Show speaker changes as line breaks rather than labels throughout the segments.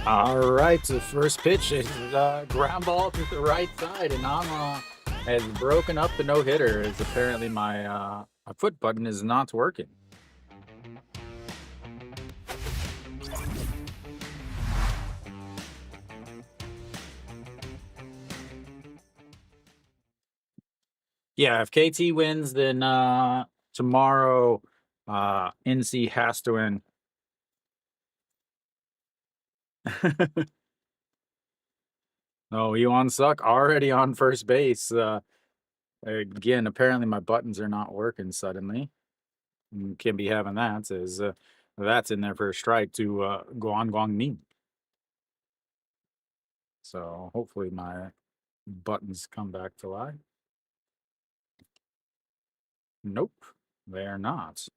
All right, so the first pitch is ground ball to the right side, and I'm has broken up the no hitter. As apparently my foot button is not working. Yeah, if KT wins, then tomorrow NC has to win. Oh, you on suck already on first base. Again, apparently my buttons are not working suddenly. Can't be having that. Says that's in there for a strike to Guan Guang Ning. So hopefully my buttons come back to life. Nope, they're not.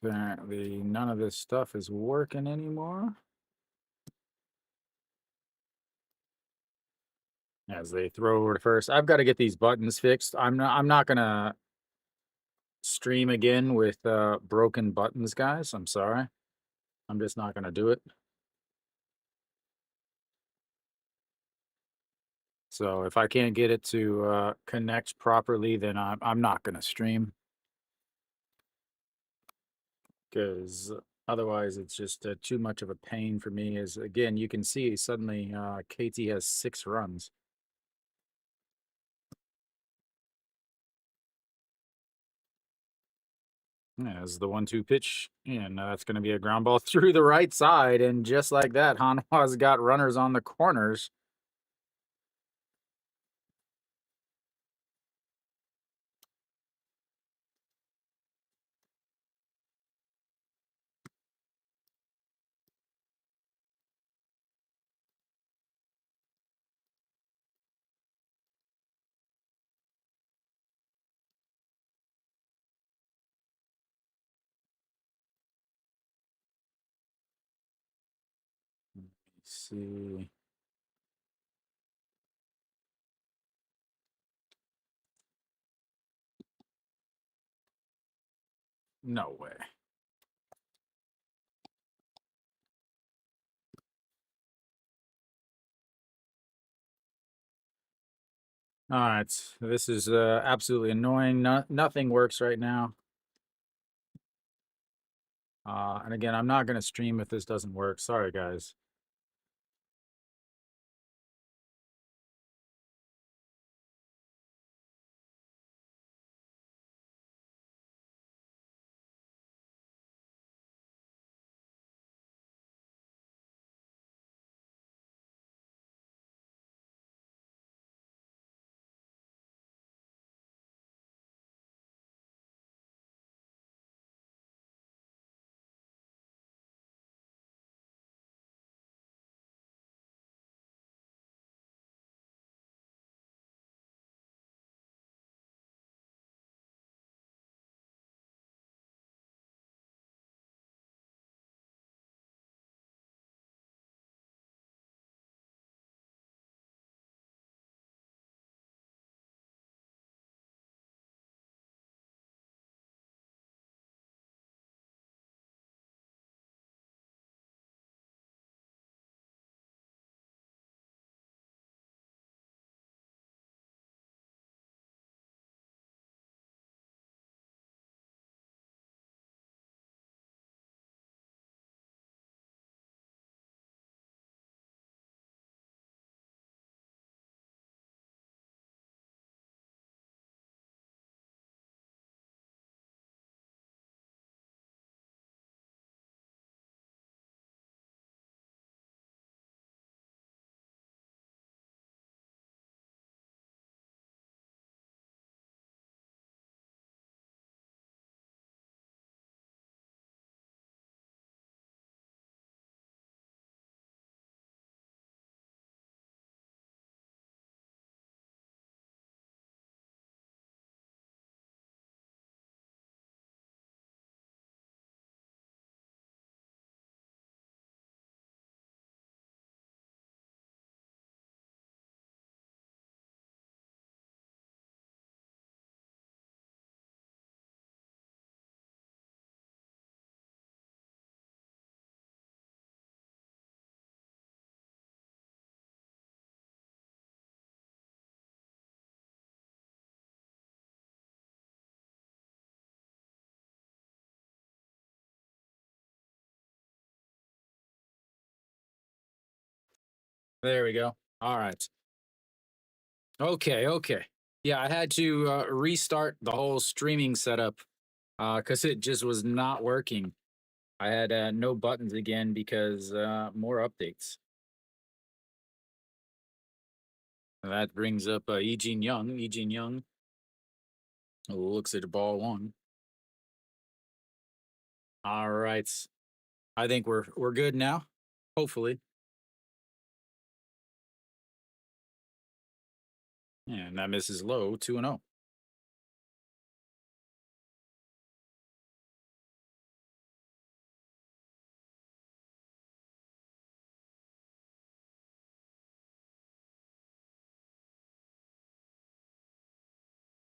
Apparently none of this stuff is working anymore. As they throw over to first. I've got to get these buttons fixed. I'm not gonna stream again with broken buttons, guys. I'm sorry. I'm just not gonna do it. So if I can't get it to connect properly, then I'm not gonna stream because otherwise it's just too much of a pain for me. As again, you can see suddenly KT has 6 runs. As the 1-2 pitch, and that's going to be a ground ball through the right side, and just like that, Hanwha's got runners on the corners. Let me see. No way. All right, this is absolutely annoying. Nothing works right now. And again, I'm not going to stream if this doesn't work. Sorry, guys. There we go. All right. Okay, okay. Yeah, I had to restart the whole streaming setup because it just was not working. I had no buttons again because more updates. And that brings up Eugene Young. Eugene Young looks at ball one. All right. I think we're good now. Hopefully. And that misses low, 2-0.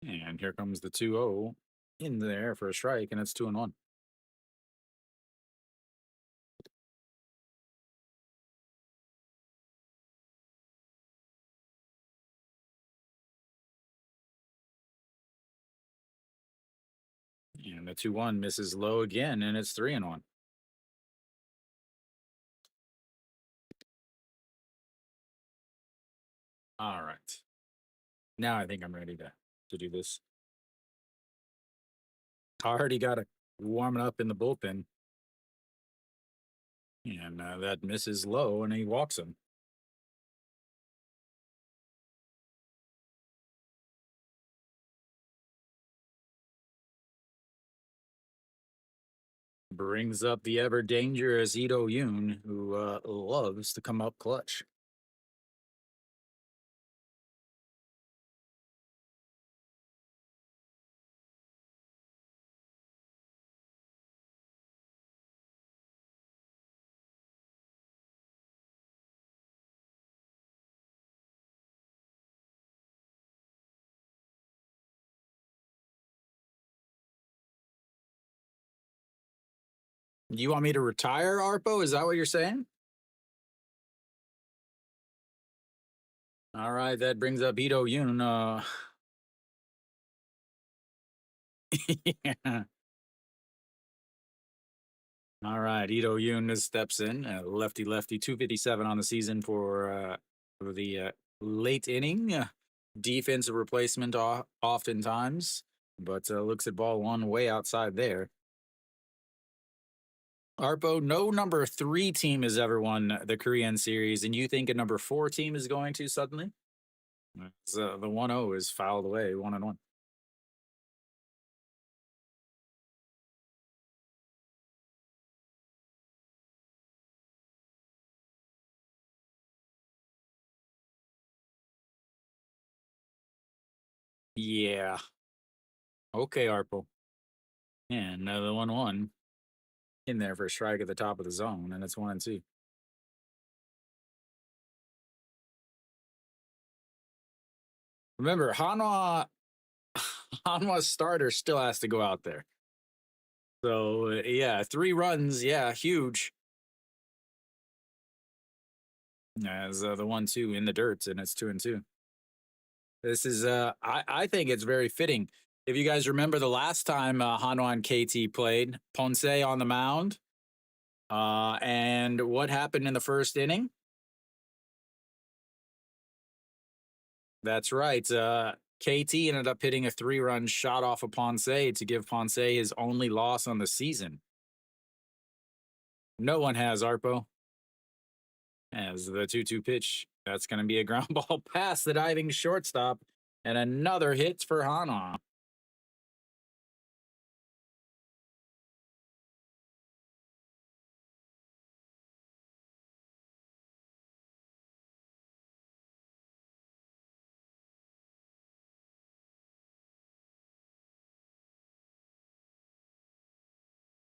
And here comes the 2-0 in there for a strike, and it's 2-1. And the 2-1 misses low again, and it's 3-1. All right. Now I think I'm ready to do this. I already got it warming up in the bullpen. And that misses low, and he walks him. Brings up the ever dangerous Ito Yoon, who loves to come up clutch. You want me to retire, Arpo? Is that what you're saying? All right, that brings up Ito Yoon. Yeah. All right, Ito Yoon steps in, lefty 257 on the season for the late inning defensive replacement oftentimes, but looks at ball one way outside there. Arpo, no number 3 team has ever won the Korean series, and you think a number 4 team is going to suddenly? The 1-0 is fouled away, 1-1. Yeah. Okay, Arpo. And another 1-1 in there for a strike at the top of the zone, and it's 1-2. Remember, Hanwha's starter still has to go out there. So yeah, 3 runs, yeah, huge. As the 1-2 in the dirt, and it's 2-2. This is I think it's very fitting. If you guys remember the last time Hanwha and KT played, Ponce on the mound, and what happened in the first inning? That's right. KT ended up hitting a 3-run shot off of Ponce to give Ponce his only loss on the season. No one has, Arpo. As the 2-2 pitch, that's going to be a ground ball past the diving shortstop, and another hit for Hanwha.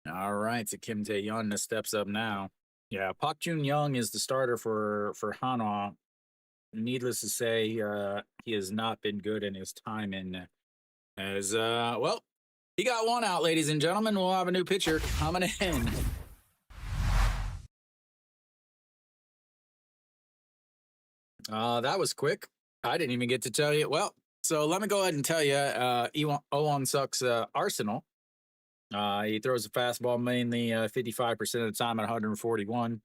All right, so Kim Tae-yeon steps up now. Yeah, Park Jun-young is the starter for Hanwha. Needless to say, he has not been good in his time in as well. He got one out, ladies and gentlemen. We'll have a new pitcher coming in. That was quick. I didn't even get to tell you. Well, so let me go ahead and tell you, Owon Suk's arsenal. He throws a fastball mainly 55% of the time at 141.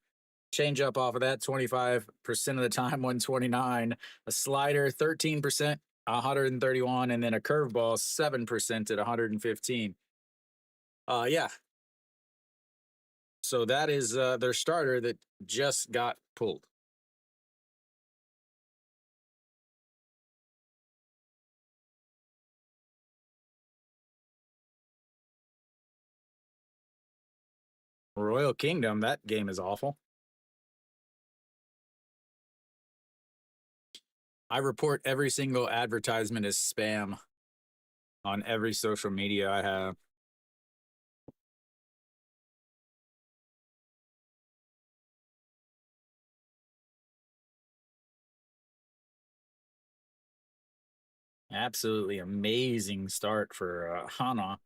Change up off of that 25% of the time, 129. A slider, 13%, 131, and then a curveball, 7% at 115. Yeah. So that is their starter that just got pulled. Royal Kingdom, that game is awful. I report every single advertisement as spam on every social media I have. Absolutely amazing start for Hanwha.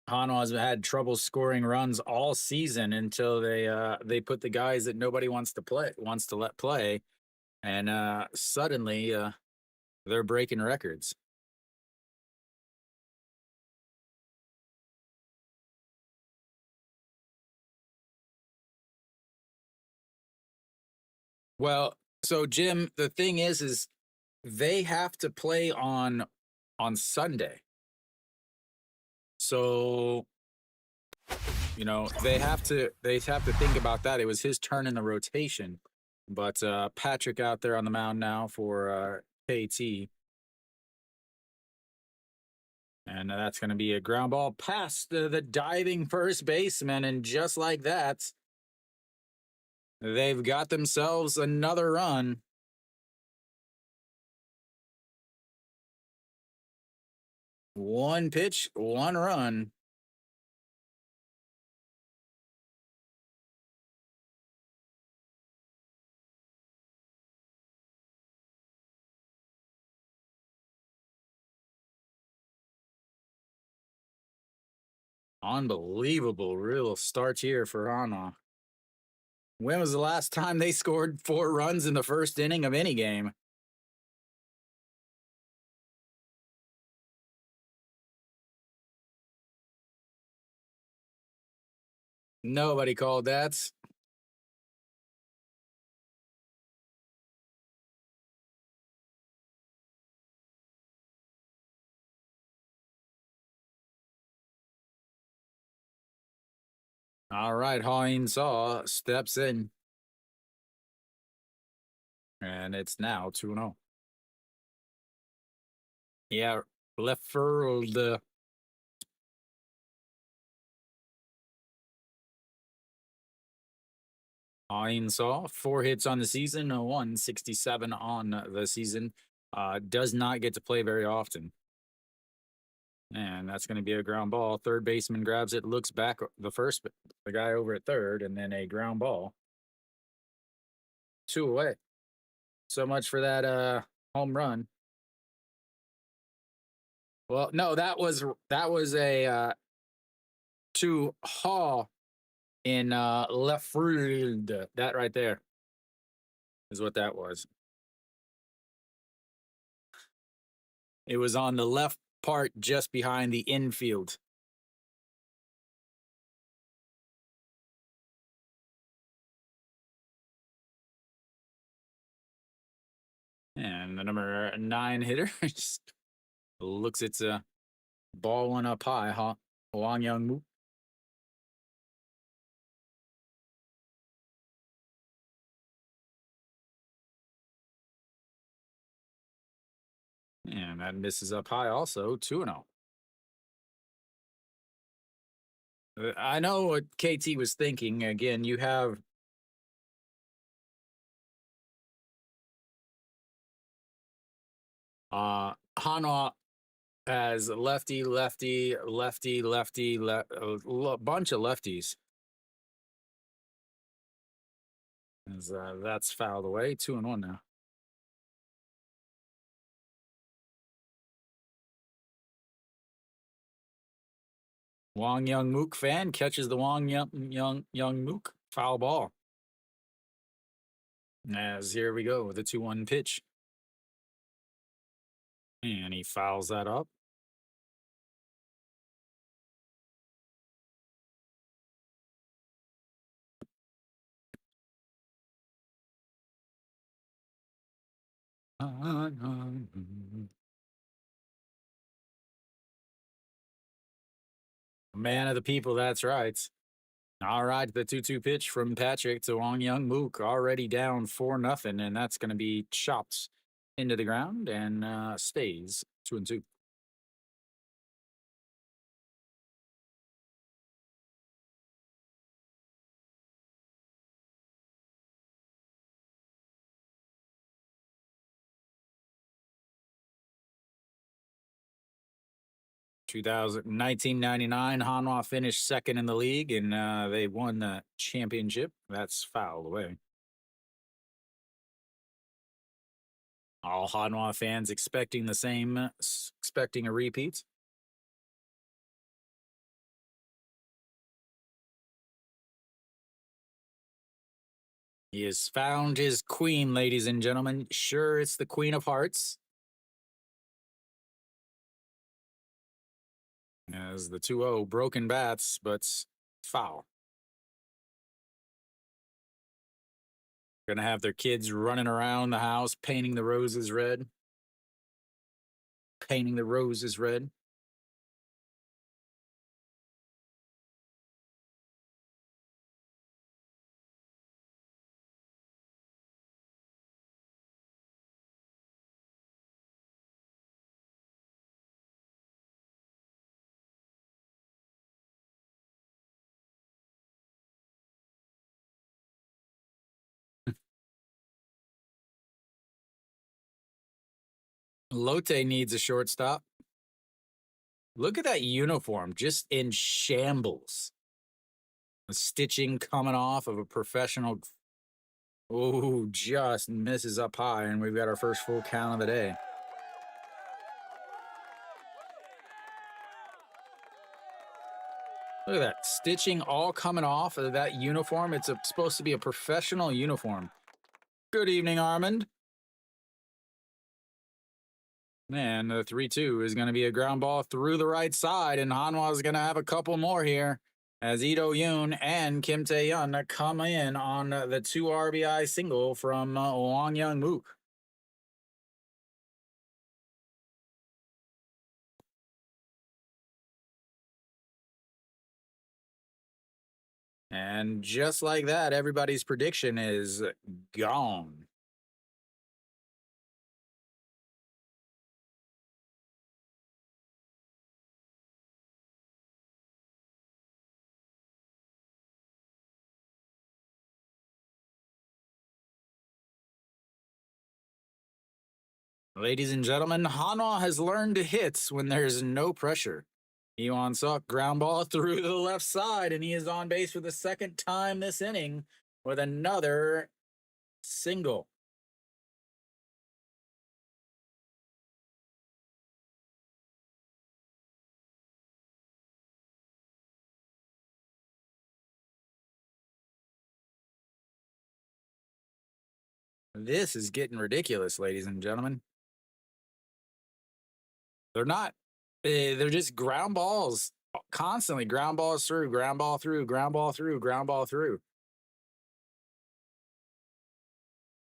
Hanwha has had trouble scoring runs all season until they put the guys that nobody wants to let play, and suddenly they're breaking records. Well, so Jim, the thing is they have to play on Sunday. So, they have to think about that. It was his turn in the rotation. But Patrick out there on the mound now for KT. And that's going to be a ground ball past the diving first baseman. And just like that, they've got themselves another run. One pitch, one run. Unbelievable real start here for Hanwha. When was the last time they scored 4 runs in the first inning of any game? Nobody called that. All right, Hanwha steps in. And it's now 2-0. Yeah, left field. Hanwha, 4 hits on the season, 167 on the season. Does not get to play very often. And that's going to be a ground ball. Third baseman grabs it, looks back the guy over at third, and then a ground ball. 2 away. So much for that home run. Well, no, that was a to Haw in left field. That right there is what that was. It was on the left part just behind the infield. And the number 9 hitter just looks it's a ball one up high, huh? Wang Young Mook. And that misses up high also, 2-0. I know what KT was thinking. Again, you have Hanwha has lefty, lefty, lefty, lefty, a bunch of lefties. As that's fouled away, 2-1 now. Wang Young Mook fan catches the Wang Young Mook foul ball. As here we go with the 2-1 pitch. And he fouls that up. Man of the people, that's right. All right, the 2-2 pitch from Patrick to Wong Young Mook, already down 4-0, and that's going to be chopped into the ground and stays 2-2. 1999, Hanwha finished second in the league, and they won the championship. That's fouled away. All Hanwha fans expecting the same, expecting a repeat. He has found his queen, ladies and gentlemen. Sure, it's the Queen of Hearts. As the 2-0, broken bats, but foul. Gonna have their kids running around the house, painting the roses red. Painting the roses red. Lotte needs a shortstop. Look at that uniform, just in shambles. The stitching coming off of a professional. Oh, just misses up high, and we've got our first full count of the day. Look at that stitching all coming off of that uniform. It's supposed to be a professional uniform. Good evening, Armand. And the 3-2 is going to be a ground ball through the right side, and Hanwha is going to have a couple more here as Ito Yoon and Kim Tae-yeon come in on the 2 RBI single from Wong Young Mook. And just like that, everybody's prediction is gone. Ladies and gentlemen, Hanwha has learned to hit when there's no pressure. Iwan Suk ground ball through the left side, and he is on base for the second time this inning with another single. This is getting ridiculous, ladies and gentlemen. They're not, they're just ground balls, constantly ground balls through, ground ball through, ground ball through, ground ball through.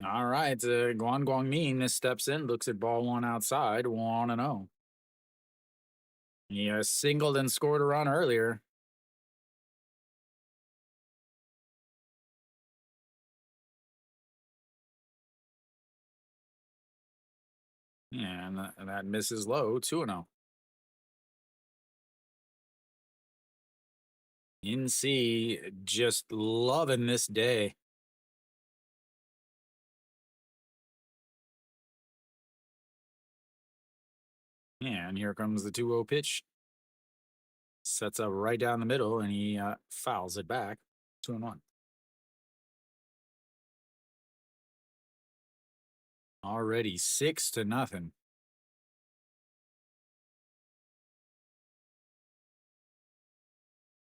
All right, Guan Guangmin steps in, looks at ball one outside, 1-0. He singled and scored a run earlier. And that misses low, 2-0. NC just loving this day. And here comes the 2-0 pitch. Sets up right down the middle, and he fouls it back, 2-1. Already 6-0.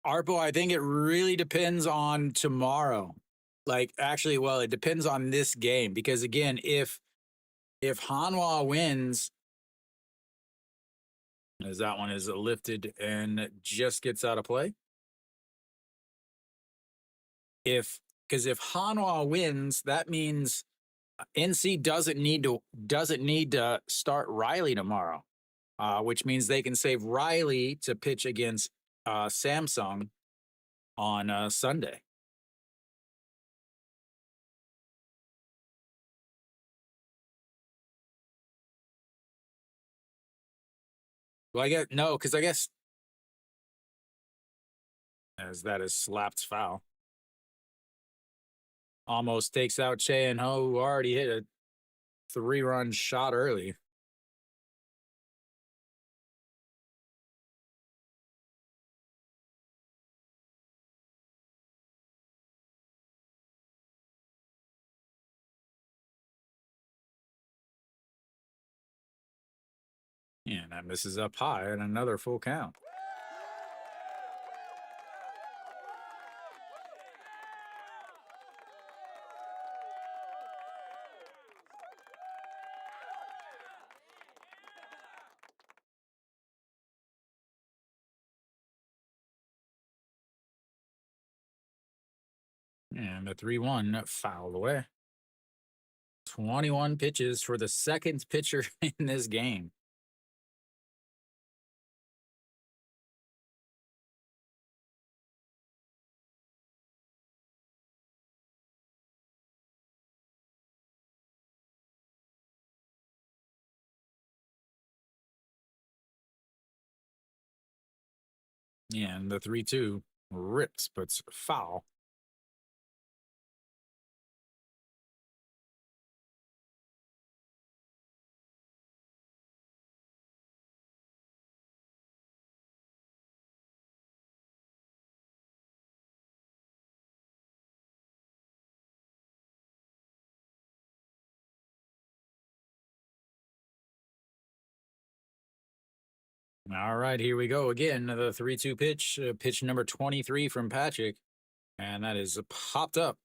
Arpo, I think it really depends on tomorrow. Like, actually, well, it depends on this game because again, if Hanwha wins, as that one is lifted and just gets out of play. Because if Hanwha wins, that means NC doesn't need to start Riley tomorrow, which means they can save Riley to pitch against Samsung on Sunday. Well, I guess no, because I guess as that is slapped foul. Almost takes out Che and Ho, who already hit a 3-run shot early. And that misses up high and another full count. And the 3-1 fouled away. 21 pitches for the second pitcher in this game. And the 3-2 rips, but foul. All right, here we go again. The 3-2 pitch, pitch number 23 from Patrick. And that is popped up.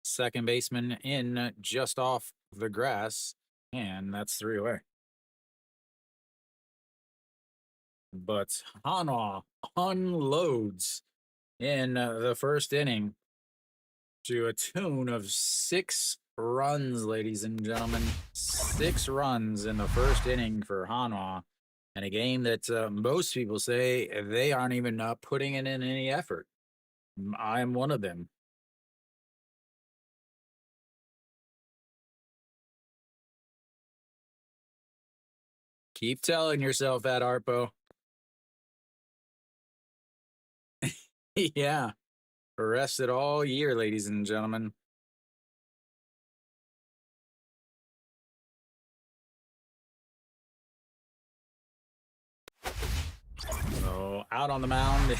Second baseman in just off the grass. And that's 3 away. But Hanwha unloads in the first inning to a tune of 6 runs, ladies and gentlemen. 6 runs in the first inning for Hanwha. And a game that most people say they aren't even putting in any effort. I am one of them. Keep telling yourself that, Arpo. Yeah. Rested all year, ladies and gentlemen. So out on the mound.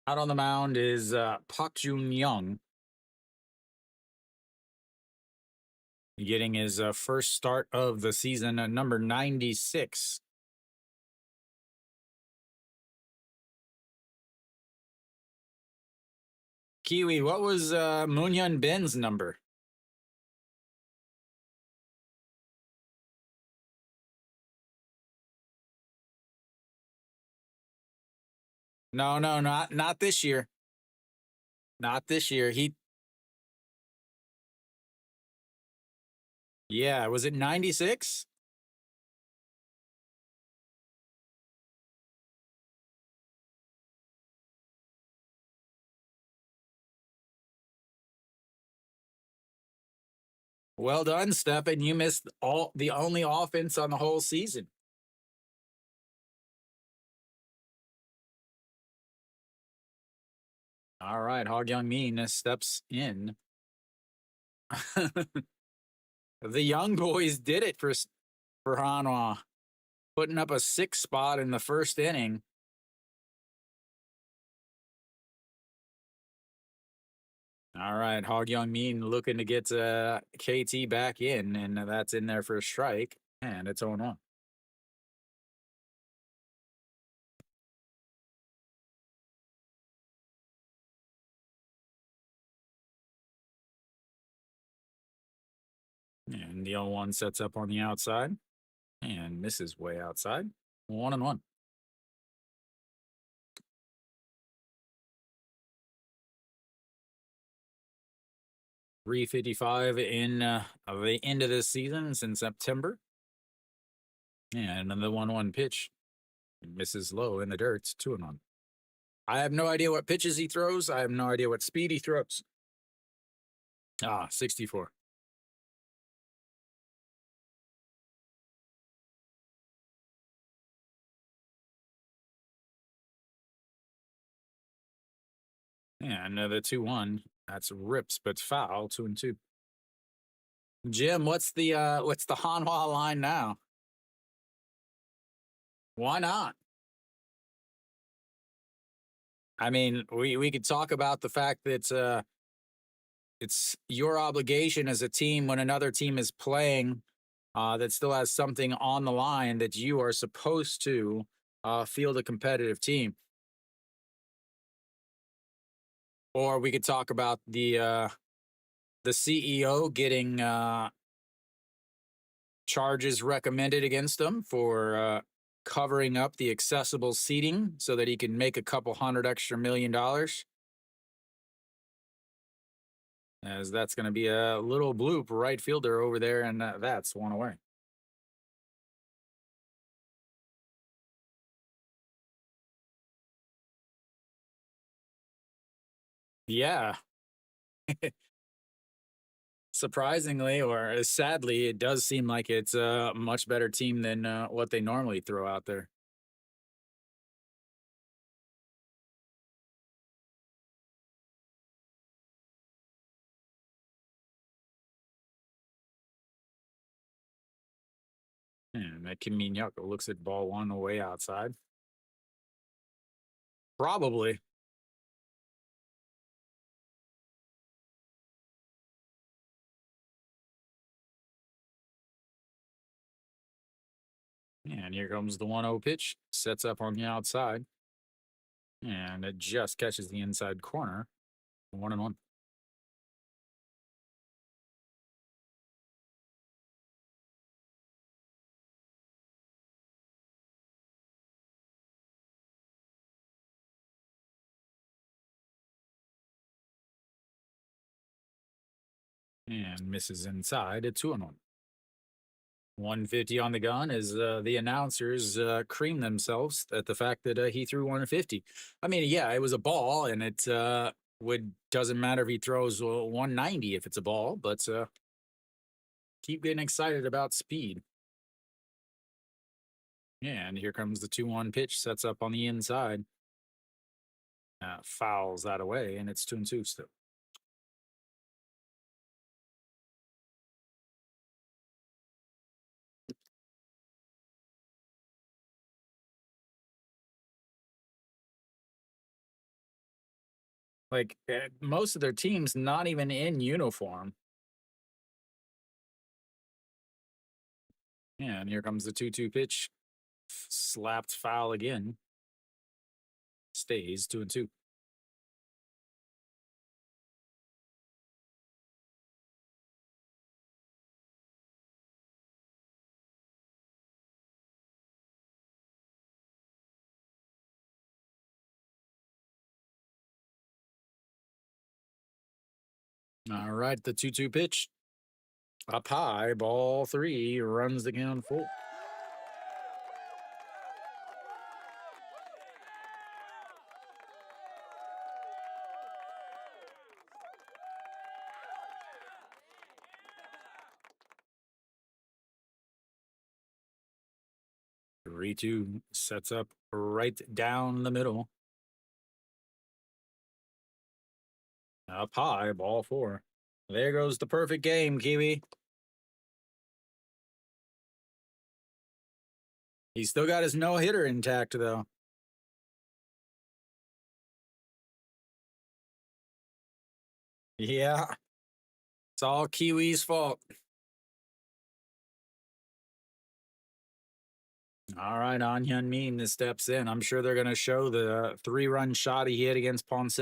Out on the mound is Pak Jun Young. Getting his first start of the season, number 96. Kiwi, what was Moonhyun Ben's number? No, not this year. Not this year. Yeah, was it 96? Well done, Stefan. You missed the only offense on the whole season. All right, Hog Young Min steps in. The young boys did it for Hanwha, putting up a 6 spot in the first inning. All right, Hog Young Min looking to get KT back in, and that's in there for a strike, and it's 0-1. And the 0-1 sets up on the outside and misses way outside. 1-1. 355 in the end of this season. It's in September. And then the 1-1 pitch misses low in the dirt. It's 2-1. I have no idea what pitches he throws. I have no idea what speed he throws. 64. And the 2-1. That's rips, but foul. 2-2. Jim, what's the Hanwha line now? Why not? I mean, we could talk about the fact that it's your obligation as a team when another team is playing that still has something on the line that you are supposed to field a competitive team. Or we could talk about the CEO getting charges recommended against him for covering up the accessible seating so that he can make a couple hundred extra $1 million. As that's going to be a little bloop right fielder over there, and that's one away. Yeah. Surprisingly, or sadly, it does seem like it's a much better team than what they normally throw out there. And that Kim Min Hyuk looks at ball one away outside. Probably. And here comes the 1-0 pitch. Sets up on the outside. And it just catches the inside corner. 1-1. And misses inside at 2-1. 150 on the gun as the announcers cream themselves at the fact that he threw 150. I mean, yeah, it was a ball, and it doesn't matter if he throws 190 if it's a ball, but keep getting excited about speed. Yeah, and here comes the 2-1 pitch, sets up on the inside. Fouls that away, and it's 2-2 still. Like most of their teams not even in uniform. Yeah, and here comes the 2-2 pitch. Slapped foul again. Stays 2-2. All right, the 2-2 pitch. Up high, ball 3, runs the count full. Three two sets up right down the middle. Up high, ball 4. There goes the perfect game, Kiwi. He's still got his no-hitter intact, though. Yeah. It's all Kiwi's fault. All right, An Hyun Min steps in. I'm sure they're going to show the 3-run shot he hit against Ponce.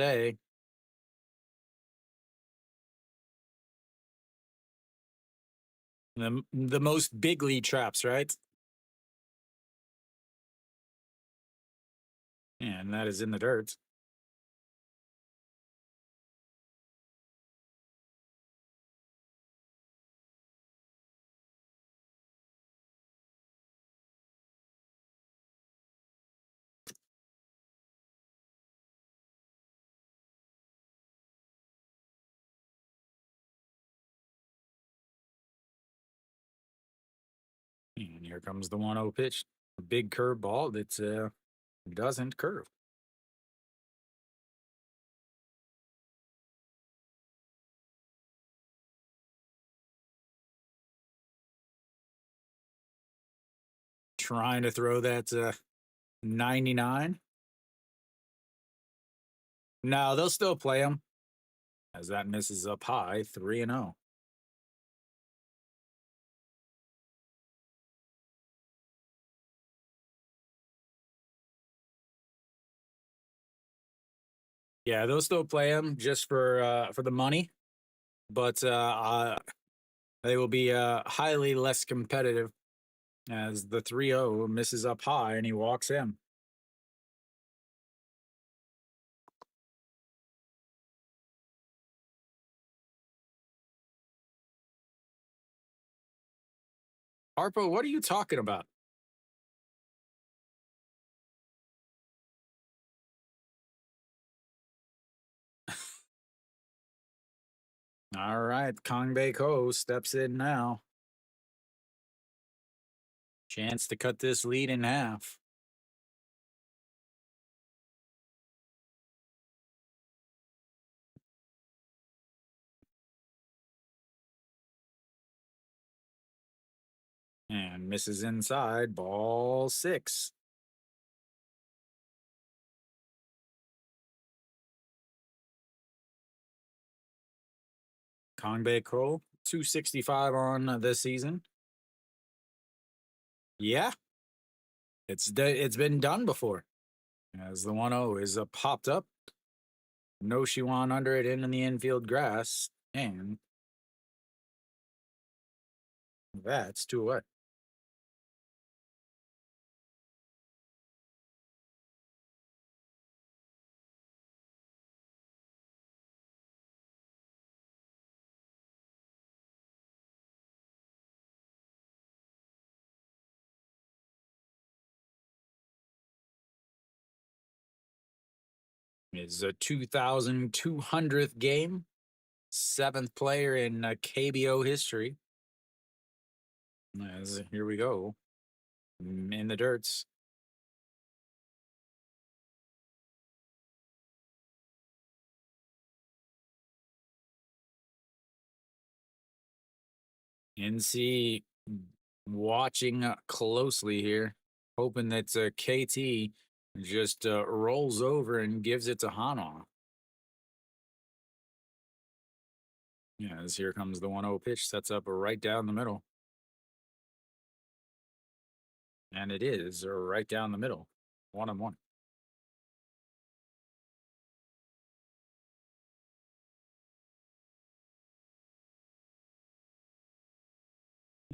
The most big league traps, right? And that is in the dirt. And here comes the 1-0 pitch. A big curve ball that doesn't curve. Trying to throw that 99. No, they'll still play him as that misses up high, 3-0. Yeah, they'll still play him just for the money, but they will be highly less competitive as the 3-0 misses up high and he walks in. Harpo, what are you talking about? All right, Kong Ko steps in now. Chance to cut this lead in half. And misses inside, ball 6. Kong Ko, 265 on this season. Yeah, it's been done before. As the 1-0 is popped up. No Shiwan under it in the infield grass. And that's 2 away. Is a 2,200th game, 7th player in KBO history. As here we go, in the dirts. NC watching closely here, hoping that KT just rolls over and gives it to Hanwha. Yeah, as here comes the 1-0 pitch, sets up right down the middle. And it is right down the middle, 1-1.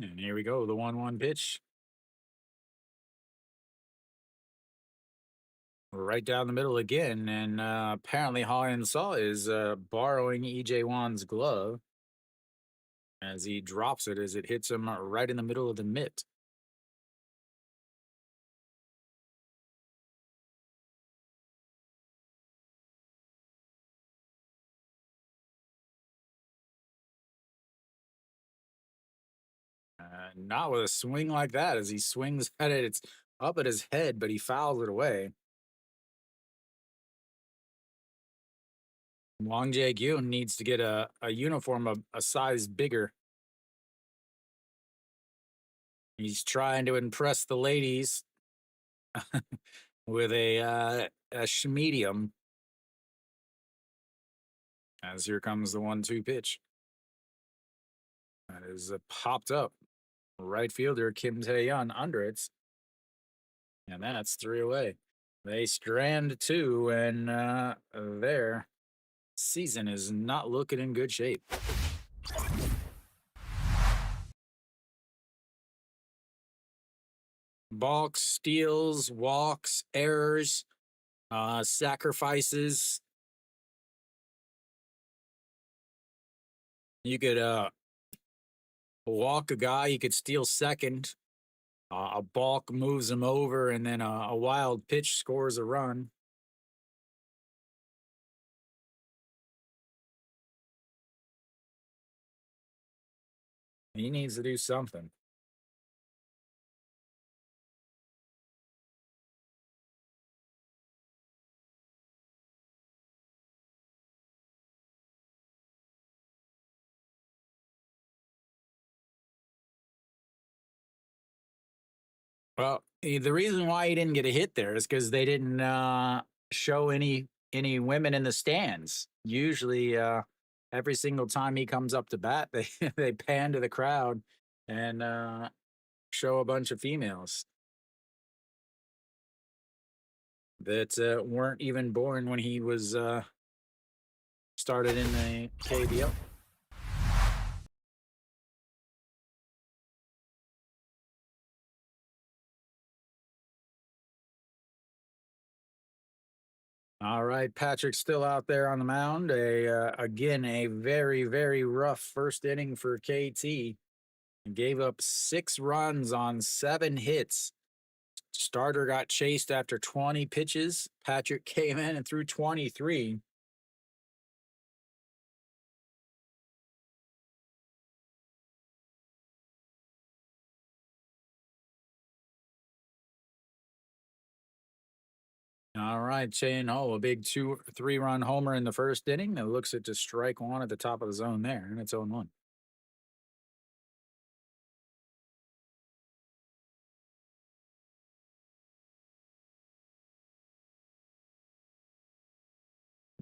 And here we go, the 1-1 pitch. Right down the middle again, and apparently Han Saw is borrowing EJ Wan's glove as he drops it as it hits him right in the middle of the mitt. Not with a swing like that, as he swings at it. It's up at his head, but he fouls it away. Wang Jae-gyun needs to get a uniform a size bigger. He's trying to impress the ladies with a medium. As here comes the 1-2 pitch. That is popped up. Right fielder Kim Tae-yeon under it. And that's 3 away. They strand 2, and their season is not looking in good shape. Balks, steals, walks, errors, sacrifices. You could walk a guy, you could steal second. A balk moves him over, and then a wild pitch scores a run. He needs to do something. Well, the reason why he didn't get a hit there is because they didn't show any women in the stands. Usually, every single time he comes up to bat, they they pan to the crowd and show a bunch of females that weren't even born when he was started in the KBO. All right, Patrick's still out there on the mound. Again, a very rough first inning for KT. Gave up 6 runs on 7 hits. Starter got chased after 20 pitches. Patrick came in and threw 23. All right, Shane. Oh, a big 3 run homer in the first inning. That looks at just strike one at the top of the zone there, and it's 0-1.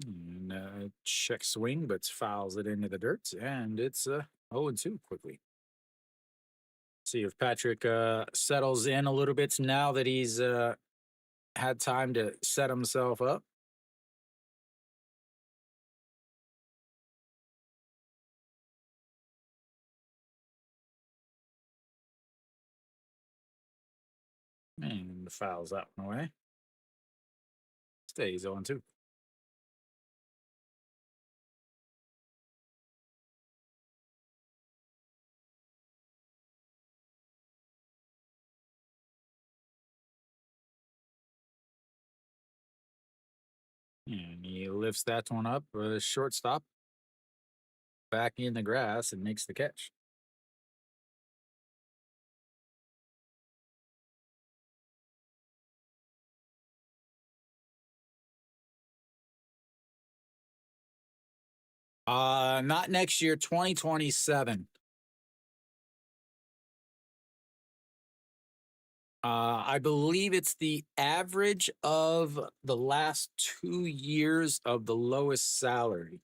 And check swing, but fouls it into the dirt, and it's 0-2 quickly. See if Patrick settles in a little bit now that he's had time to set himself up. And fouls that one away. Stays 0-2. And he lifts that one up, shortstop, back in the grass, and makes the catch. Not next year, 2027. I believe it's the average of the last 2 years of the lowest salary.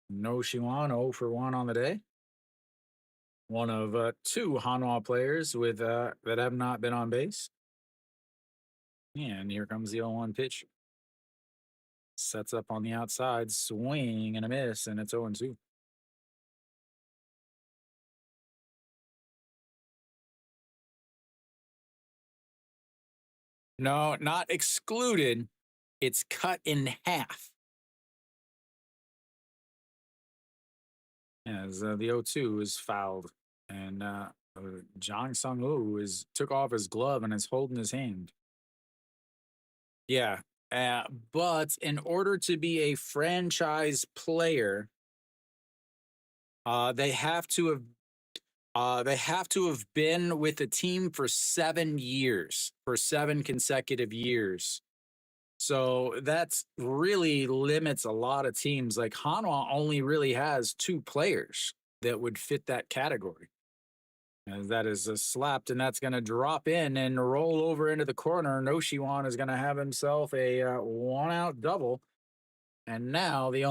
No Shiwan, 0 for 1 on the day. One of 2 Hanwha players with that have not been on base. And here comes the 0-1 pitch. Sets up on the outside, swing and a miss, and it's 0-2. No, not excluded. It's cut in half. As the 0-2 is fouled, and Jang Sung Woo is took off his glove and is holding his hand. Yeah, but in order to be a franchise player, they have to have been with the team for 7 years, for 7 consecutive years. So that's really limits a lot of teams. Like Hanwha only really has 2 players that would fit that category. And that is slapped, and that's going to drop in and roll over into the corner. Noshiwan is going to have himself a 1-out double. And now the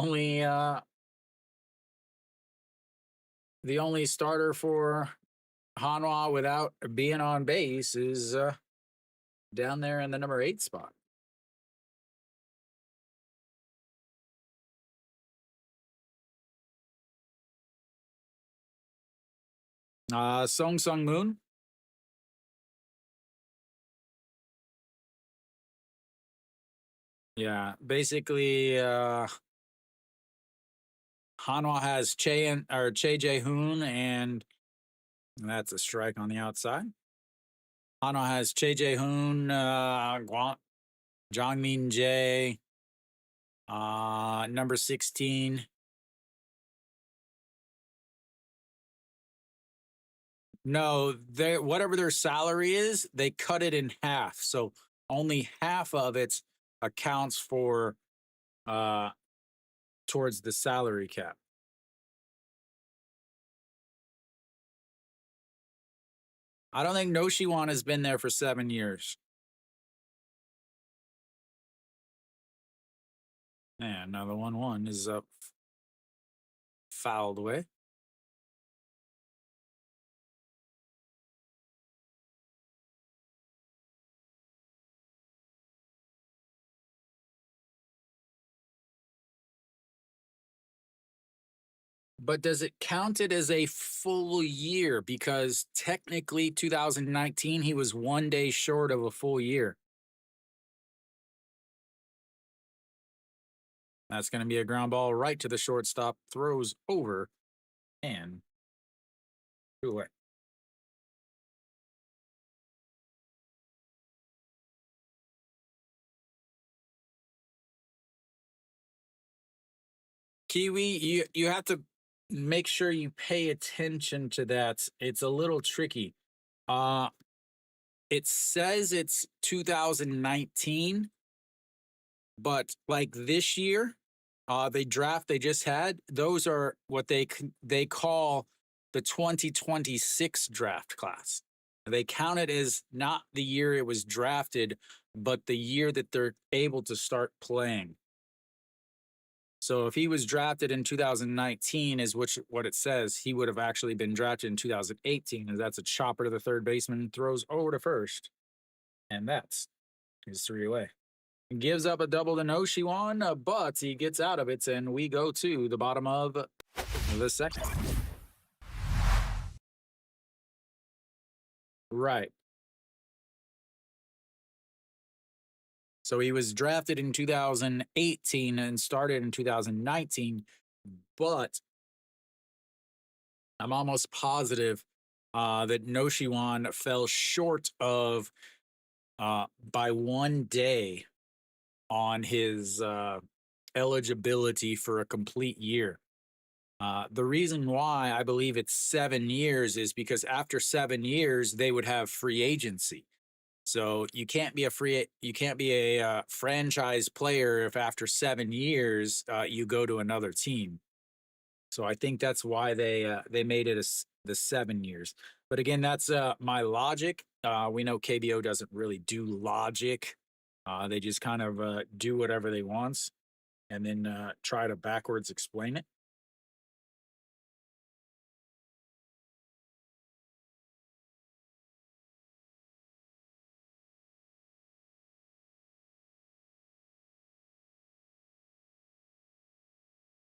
only starter for Hanwha without being on base is down there in the number 8 spot. Song Sung Moon. Yeah, basically, Hanwha has Che Jae Hoon, and that's a strike on the outside. Hanwha has Che Jae Hoon, Jongmin Jae, number 16. No, they whatever their salary is, they cut it in half. So only half of it accounts for towards the salary cap. I don't think Noshiwan has been there for 7 years. And now the 1-1 is up, fouled away. But does it count it as a full year? Because technically 2019, he was 1 day short of a full year. That's going to be a ground ball right to the shortstop, throws over and two away. Kiwi, you have to make sure you pay attention to that. It's a little tricky. Uh it says it's 2019, but like this year, they just had, those are what they call the 2026 draft class. They count it as not the year it was drafted, but the year that they're able to start playing. So if he was drafted in 2019, is what it says, he would have actually been drafted in 2018, and that's a chopper to the third baseman, throws over to first, and that's his 3 away. Gives up a double to Noshiwan, but he gets out of it, and we go to the bottom of the second. Right. So he was drafted in 2018 and started in 2019, but I'm almost positive that Noshiwan fell short of by 1 day on his eligibility for a complete year. The reason why I believe it's 7 years is because after 7 years they would have free agency. So you can't be a franchise player if after 7 years you go to another team. So I think that's why they made it the 7 years. But again, that's my logic. We know KBO doesn't really do logic. They just kind of do whatever they want and then try to backwards explain it.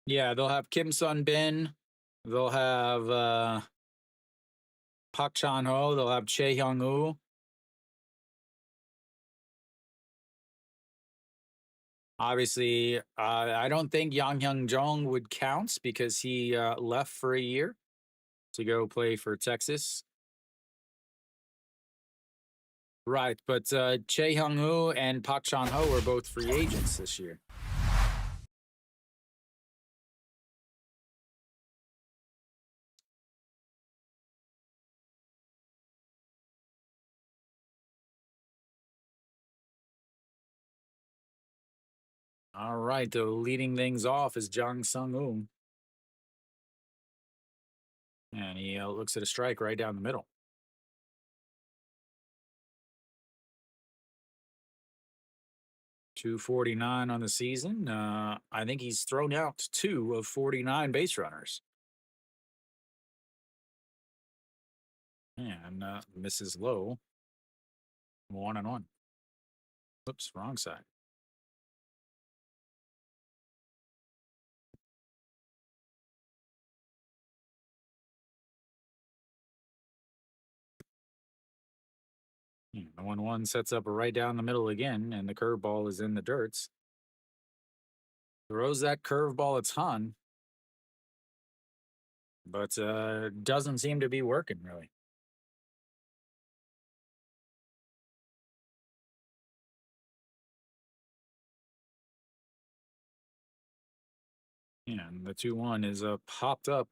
Yeah, they'll have Kim Sun Bin. They'll have Pak Chan Ho. They'll have Chae Hyung Woo. Obviously, I don't think Yang Hyung Jong would count because he left for a year to go play for Texas. Right, but Chae Hyung Woo and Pak Chan Ho are both free agents this year. All right, leading things off is Jang Sung Woo. And he looks at a strike right down the middle. 249 on the season. I think he's thrown out 2 of 49 base runners. And misses low. 1-1. Oops, wrong side. The 1-1 sets up right down the middle again, and the curveball is in the dirts. Throws that curveball a ton, but doesn't seem to be working really. And the 2-1 is popped up.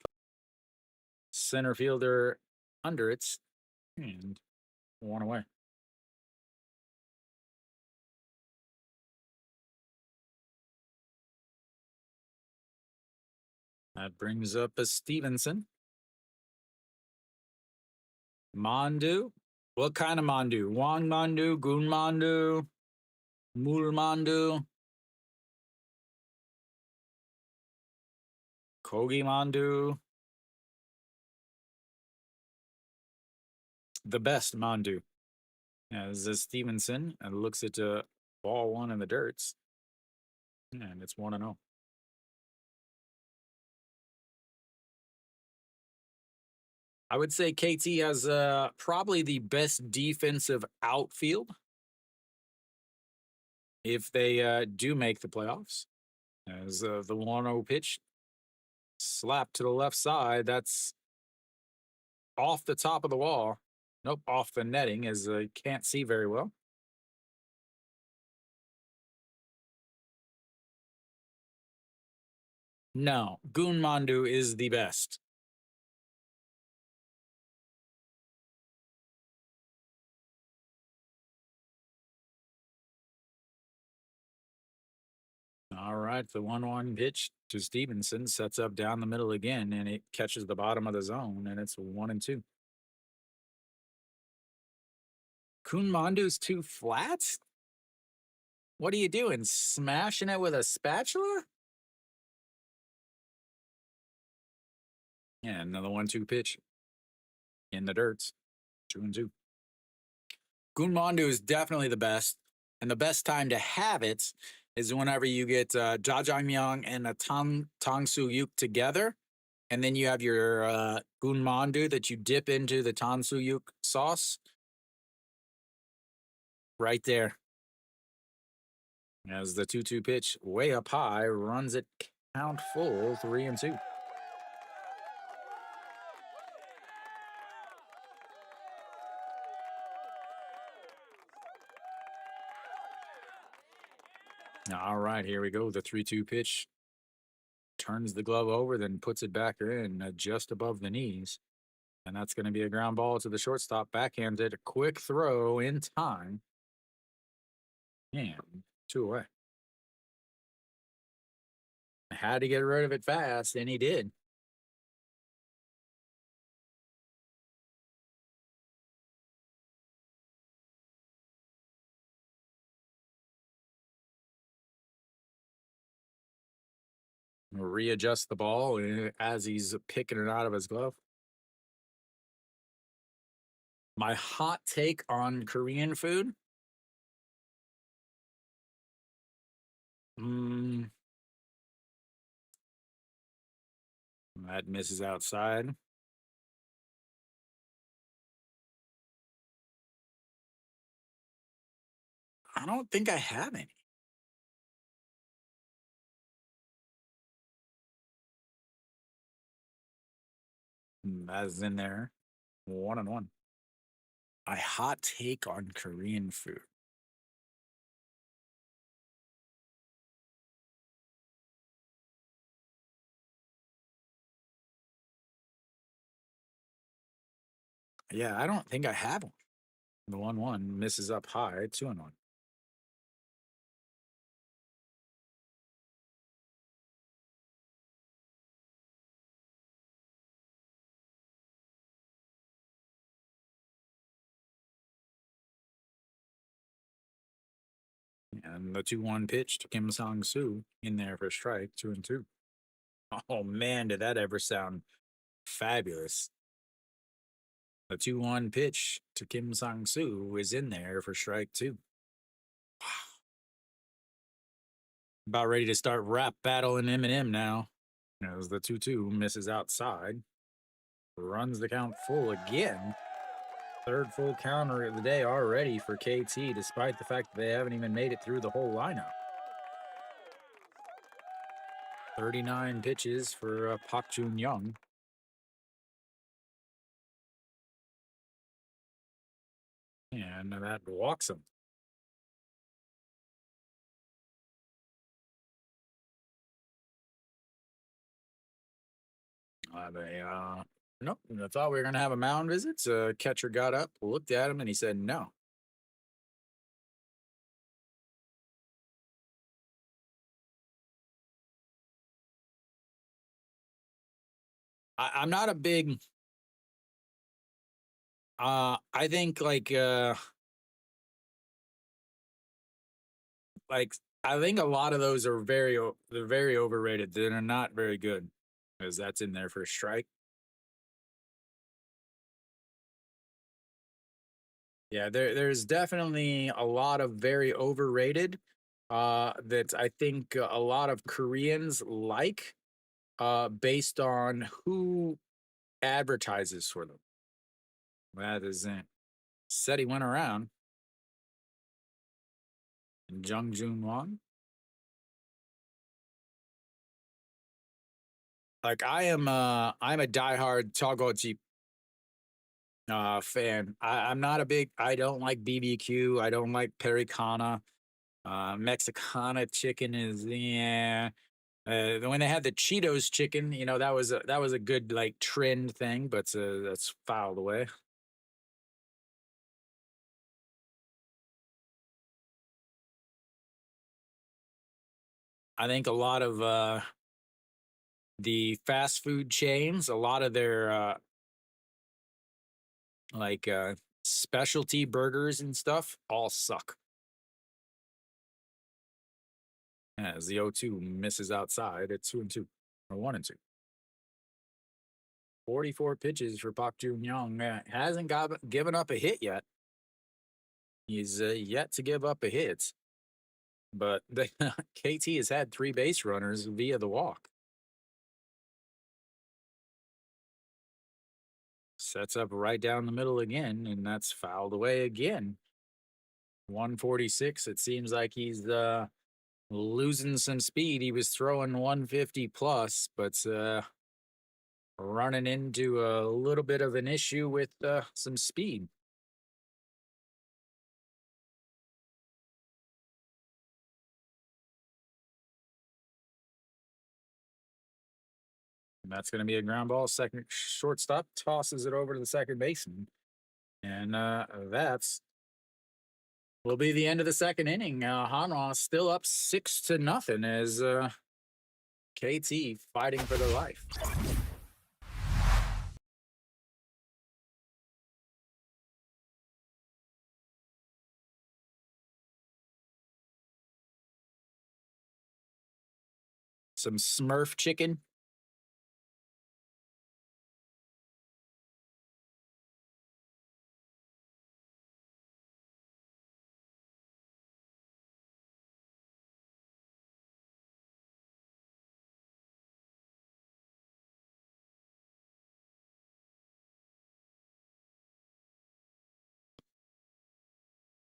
Center fielder under it, and 1 away. That brings up a Stevenson. Mandu? What kind of Mandu? Wang Mandu, Gun Mandu, Mul Mandu, Kogi Mandu. The best Mandu. As Stevenson and looks at ball one in the dirts. And it's 1-0. I would say KT has probably the best defensive outfield if they do make the playoffs. As the 1-0 pitch slapped to the left side, that's off the top of the wall. Nope, off the netting as can't see very well. No, Gun Mandu is the best. All right, the 1-1 pitch to Stevenson sets up down the middle again, and it catches the bottom of the zone, and it's 1-2. Kunmandu's too flat? What are you doing? Smashing it with a spatula? Yeah, another 1-2 pitch in the dirts. 2-2. Gunmandu is definitely the best, and the best time to have it is whenever you get Jajangmyeon and a Tang Su Yuk together, and then you have your Gunmandu that you dip into the Tang Su Yuk sauce. Right there. As the 2-2 pitch way up high runs it count full 3-2. All right, here we go. The 3-2 pitch turns the glove over, then puts it back in just above the knees. And that's going to be a ground ball to the shortstop. Backhanded, a quick throw in time. And 2 away. Had to get rid of it fast, and he did. Readjust the ball as he's picking it out of his glove. My hot take on Korean food. That misses outside. I don't think I have any. That's in there. 1-1. My hot take on Korean food. Yeah, I don't think I have one. The 1-1 misses up high, 2-1. And the 2-1 pitch to Kim Sang-soo in there for strike, 2-2. Oh man, did that ever sound fabulous. The 2-1 pitch to Kim Sang-soo is in there for strike 2. Wow. About ready to start rap battling Eminem now. As the 2-2 misses outside. Runs the count full again. Third full counter of the day already for KT, despite the fact that they haven't even made it through the whole lineup. 39 pitches for Park Jun-young. And that walks him. Nope. I thought we were going to have a mound visit. So catcher got up, looked at him, and he said no. I'm not a big I think like I think a lot of those are they're very overrated. They're not very good because that's in there for a strike. Yeah, there's definitely a lot of very overrated that I think a lot of Koreans like based on who advertises for them. That isn't said he went around. Jung Jun Won. Like I'm a diehard Togochi fan. I'm not a big I don't like BBQ, I don't like Pericana. Mexicana chicken is yeah. When they had the Cheetos chicken, you know that was a good like trend thing, but that's filed away. I think a lot of the fast food chains, a lot of their like specialty burgers and stuff all suck. As the 0-2 misses outside at 2-2 or 1-2. 44 pitches for Park Jun Young. Hasn't given up a hit yet. He's yet to give up a hit, but KT has had 3 base runners via the walk. Sets up right down the middle again, and that's fouled away again. 146. It seems like he's losing some speed. He was throwing 150 plus, but running into a little bit of an issue with some speed. And that's going to be a ground ball. Second shortstop tosses it over to the second baseman. And that's will be the end of the second inning. Hanwha still up 6-0 as KT fighting for their life. Some Smurf chicken.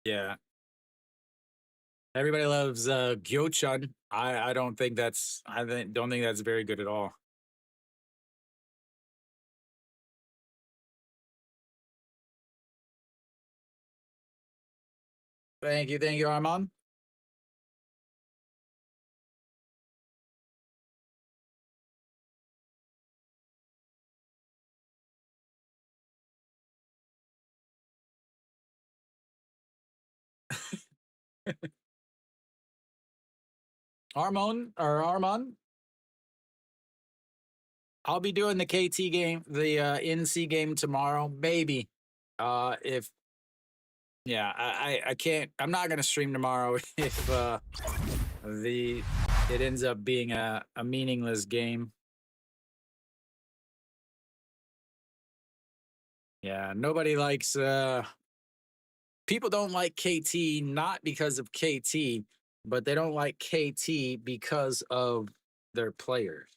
Yeah. Everybody loves Gyochun. I don't think that's don't think that's very good at all. Thank you, Armand. Armand, I'll be doing the KT game, the NC game tomorrow, maybe. If yeah, I can't. I'm not gonna stream tomorrow if the it ends up being a meaningless game. Yeah, nobody likes. People don't like KT not because of KT, but they don't like KT because of their players,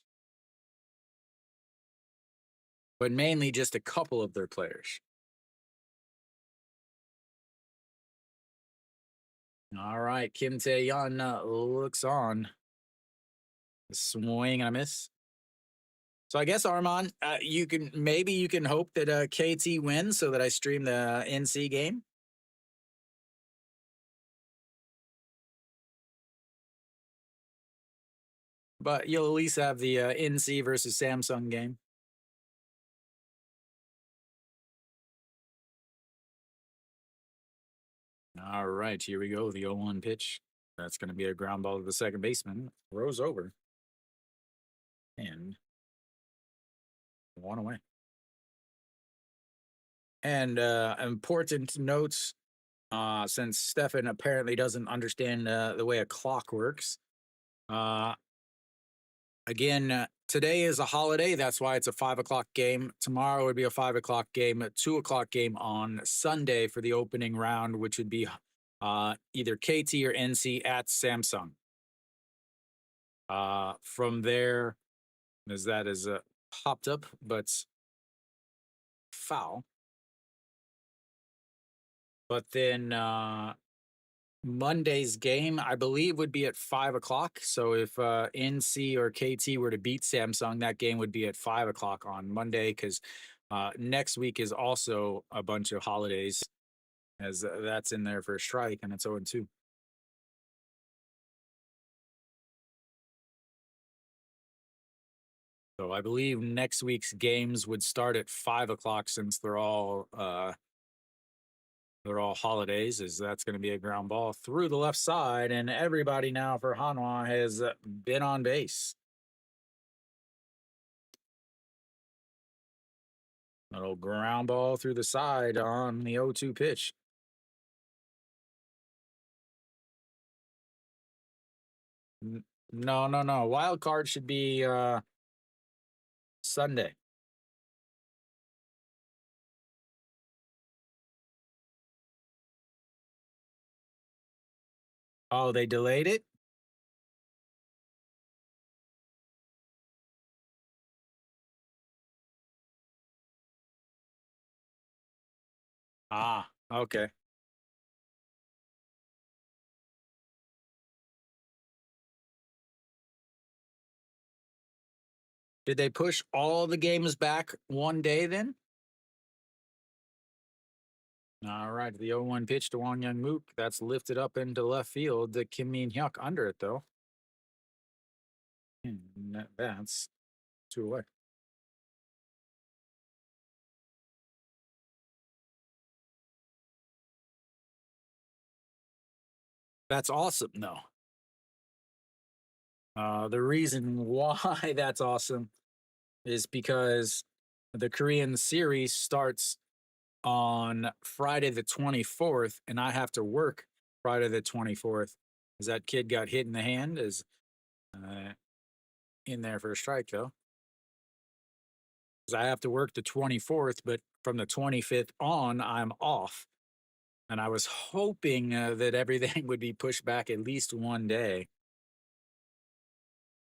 but mainly just a couple of their players. All right, Kim Tae-yeon looks on. Swing and a miss. So I guess Armand, you can hope that KT wins so that I stream the NC game. But you'll at least have the NC versus Samsung game. All right, here we go. The 0-1 pitch. That's going to be a ground ball to the second baseman. Throws over. And one away. And important notes, since Stefan apparently doesn't understand the way a clock works. Uh, Again, today is a holiday. That's why it's a 5 o'clock game. Tomorrow would be a 5 o'clock game, a 2 o'clock game on Sunday for the opening round, which would be either KT or NC at Samsung. From there, as that is popped up, but foul. But then Monday's game, I believe, would be at 5 o'clock. So if NC or KT were to beat Samsung, that game would be at 5 o'clock on Monday because next week is also a bunch of holidays, as that's in there for a strike and it's 0-2. So I believe next week's games would start at 5 o'clock since they're all holidays, as that's going to be a ground ball through the left side, and everybody now for Hanwha has been on base. Little ground ball through the side on the 0-2 pitch. No, no, no. Wild card should be Sunday. Oh, they delayed it? Ah, okay. Did they push all the games back one day then? All right, the 0-1 pitch to Won Young Mook. That's lifted up into left field. The Kim Min Hyuk under it, though. That's 2 away. That's awesome, though. The reason why that's awesome is because the Korean series starts on Friday the 24th, and I have to work Friday the 24th. As that kid got hit in the hand, is uh, in there for a strike, though. Because I have to work the 24th, but from the 25th on, I'm off. And I was hoping that everything would be pushed back at least one day.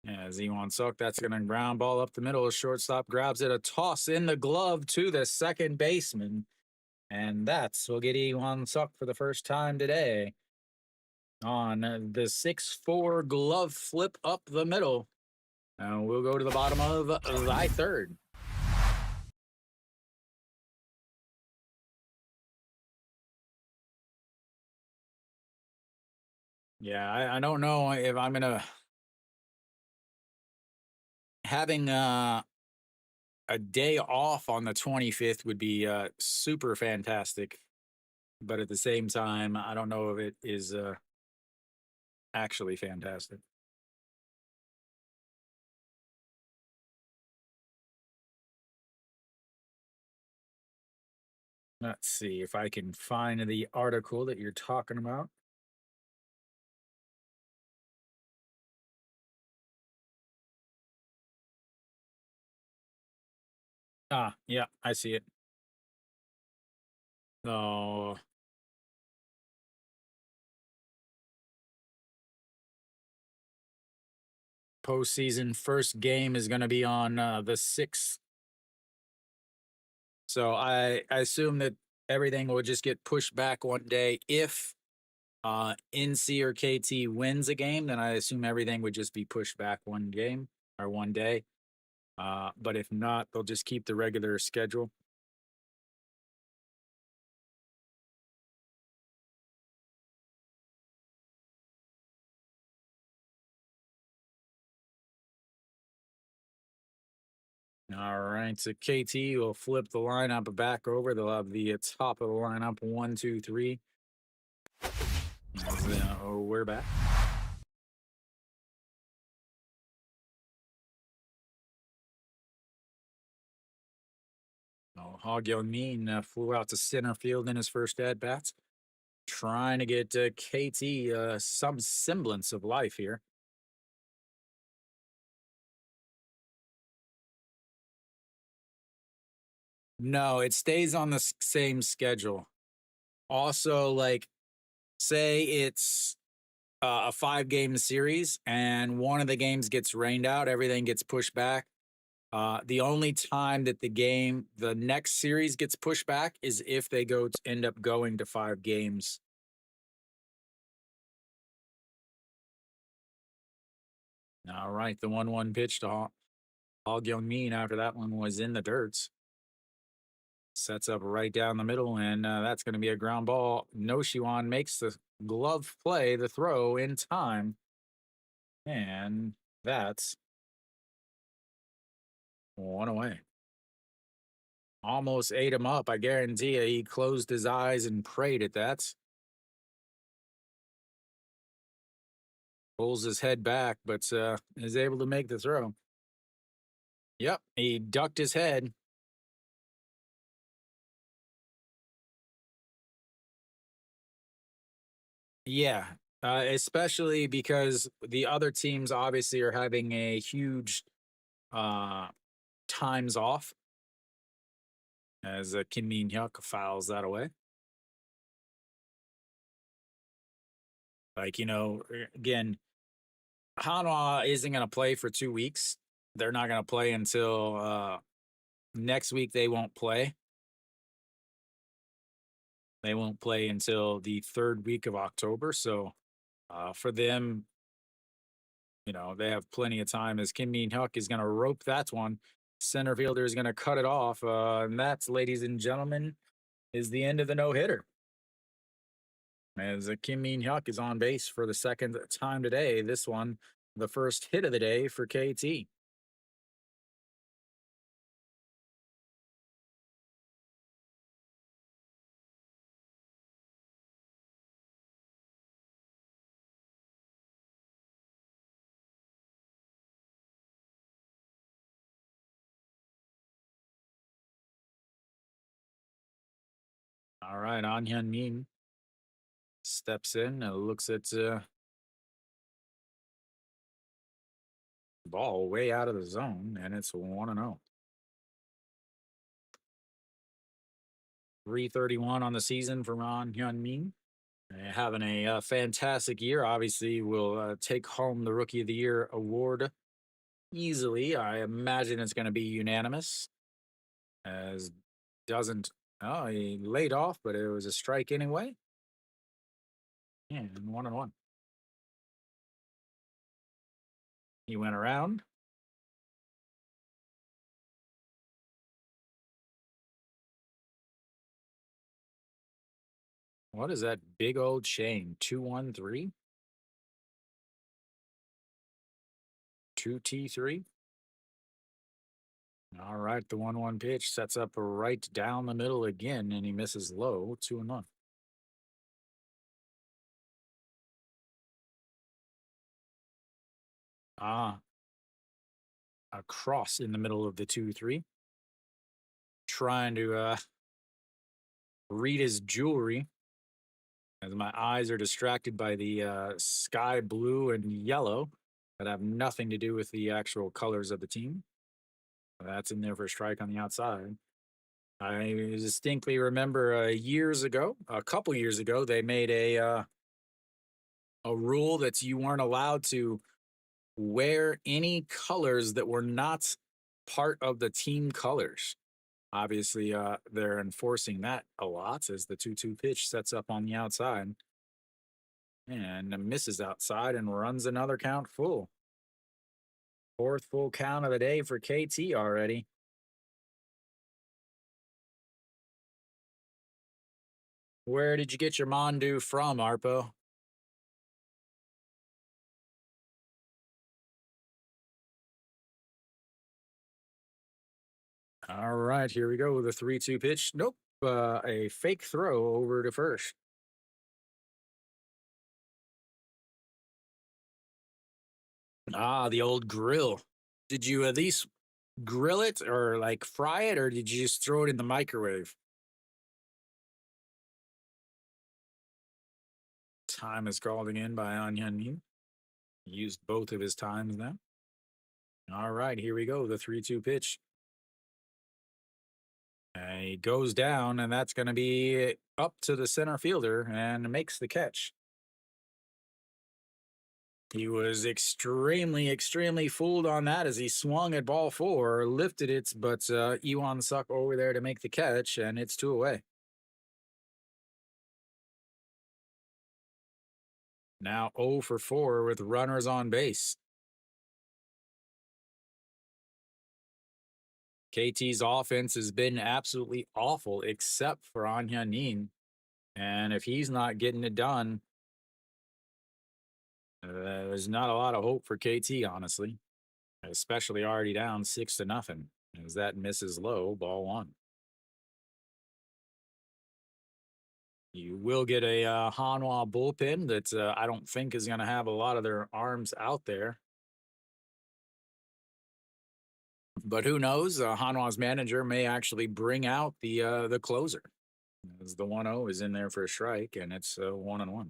As Iwan Suk, that's going to ground ball up the middle. Shortstop grabs it, a toss in the glove to the second baseman. And that's will get Iwan Suk for the first time today on the 6-4 glove flip up the middle. And we'll go to the bottom of the third. Yeah, I don't know if I'm going to having a day off on the 25th would be super fantastic. But at the same time, I don't know if it is actually fantastic. Let's see if I can find the article that you're talking about. Ah, yeah, I see it. So postseason first game is going to be on the 6th. So I assume that everything will just get pushed back one day. If NC or KT wins a game, then I assume everything would just be pushed back one game or one day. But if not, they'll just keep the regular schedule. All right, so KT will flip the lineup back over. They'll have the top of the lineup 1, 2, 3. We're back. Oh, Ha Min flew out to center field in his first at bats, trying to get KT some semblance of life here. No, it stays on the same schedule. Also, like, say it's a 5 game series and one of the games gets rained out, everything gets pushed back. The only time that the next series gets pushed back is if they end up going to 5 games. All right, the 1-1 pitch to Min after that one was in the dirts. Sets up right down the middle, and that's going to be a ground ball. Noshiwan makes the glove play, the throw in time. And that's one away. Almost ate him up. I guarantee you, he closed his eyes and prayed at that. Pulls his head back, but is able to make the throw. Yep, he ducked his head. Yeah, especially because the other teams obviously are having a huge uh, times off as Kim Min Hyuk fouls that away. Like, again, Hanwha isn't going to play for 2 weeks. They're not going to play until next week. They won't play. They won't play until the 3rd week of October. So for them, they have plenty of time as Kim Min Hyuk is going to rope that one. Center fielder is going to cut it off. And that's, ladies and gentlemen, is the end of the no-hitter. As Kim Min Hyuk is on base for the second time today. This one, the first hit of the day for KT. All right, Anhyun Min steps in and looks at ball way out of the zone, and it's 1-0. 331 on the season for Anhyun Min. Having a fantastic year. Obviously, will take home the Rookie of the Year award easily. I imagine it's going to be unanimous. As doesn't, oh, he laid off, but it was a strike anyway. And 1-1. He went around. What is that big old chain? 2-1-3? 2T3? All right, the 1-1 pitch sets up right down the middle again, and he misses low. 2-1. Ah, a cross in the middle of the 2-3. Trying to read his jewelry as my eyes are distracted by the sky blue and yellow that have nothing to do with the actual colors of the team. That's in there for a strike on the outside. I distinctly remember a couple years ago, they made a rule that you weren't allowed to wear any colors that were not part of the team colors. Obviously, they're enforcing that a lot as the 2-2 pitch sets up on the outside and misses outside and runs another count full. 4th full count of the day for KT already. Where did you get your Mondu from, Arpo? All right, here we go. The 3-2 pitch. Nope. A fake throw over to first. Ah, the old grill. Did you at least grill it or like fry it, or did you just throw it in the microwave? Time is called again by Anyan. Used both of his times now. All right, here we go. The 3-2 pitch. And he goes down, and that's going to be up to the center fielder and makes the catch. He was extremely fooled on that as he swung at ball 4, lifted it, but Iwan Suk over there to make the catch, and it's 2 away. Now 0 for 4 with runners on base. KT's offense has been absolutely awful except for Anyanin. And if he's not getting it done, there's not a lot of hope for KT, honestly. Especially already down 6-0. As that misses low, ball 1. You will get a Hanwha bullpen that I don't think is going to have a lot of their arms out there. But who knows? Hanwha's manager may actually bring out the closer. As the 1-0 is in there for a strike, and it's 1-1.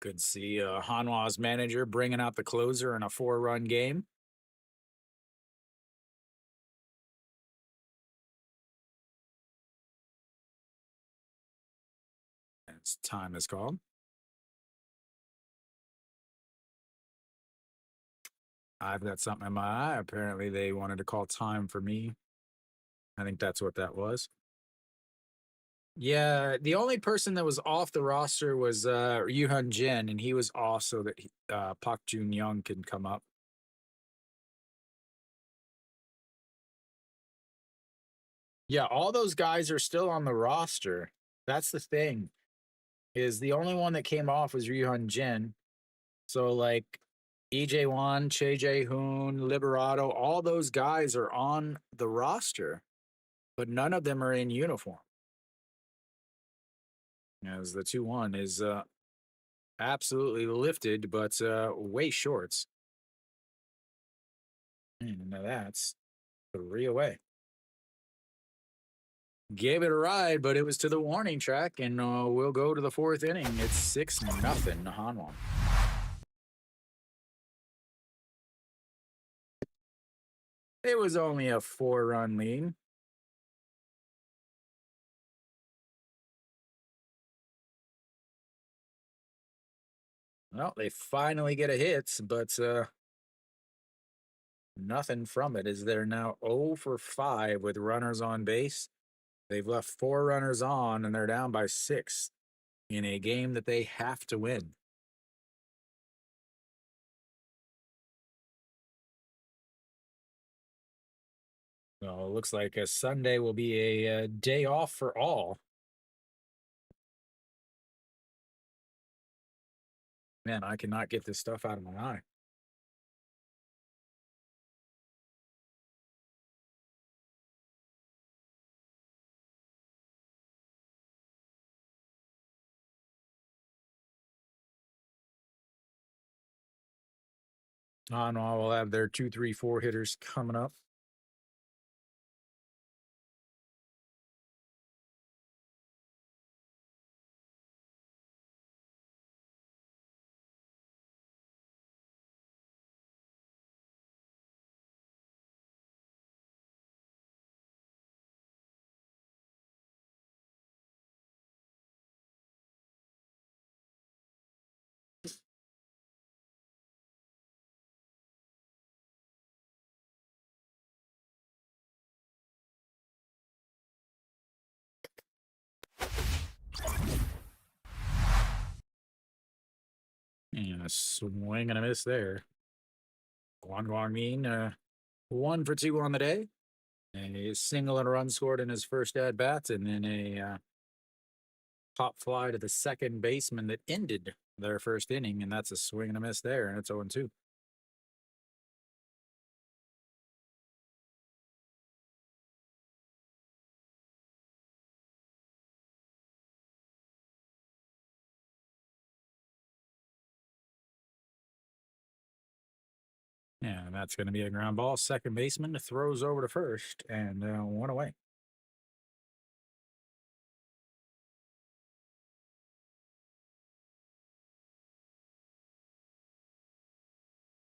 Could see Hanwha's manager bringing out the closer in a 4-run game. As time is called. I've got something in my eye. Apparently, they wanted to call time for me. I think that's what that was. Yeah, the only person that was off the roster was Ryuhun Jin, and he was off so that Park Jun Young can come up. Yeah, all those guys are still on the roster. That's the thing. Is the only one that came off was Ryuhun Jin. So like EJ Wan, Che Jae Hoon, Liberato, all those guys are on the roster, but none of them are in uniform. As the 2-1 is absolutely lifted, but way shorts. And now that's 3 away. Gave it a ride, but it was to the warning track, and we'll go to the 4th inning. It's 6-0 Hanwha. It was only a 4-run lead. Well, they finally get a hit, but nothing from it, as they're now 0 for 5 with runners on base. They've left 4 runners on, and they're down by 6 in a game that they have to win. So it looks like a Sunday will be a day off for all. Man, I cannot get this stuff out of my eye. Hanwha will have their 2, 3, 4 hitters coming up. And a swing and a miss there. Guan Guangmin, 1 for 2 on the day. A single and a run scored in his first at bat, and then a pop fly to the second baseman that ended their first inning, and that's a swing and a miss there, and it's 0-2. And that's going to be a ground ball. Second baseman throws over to first, and one away.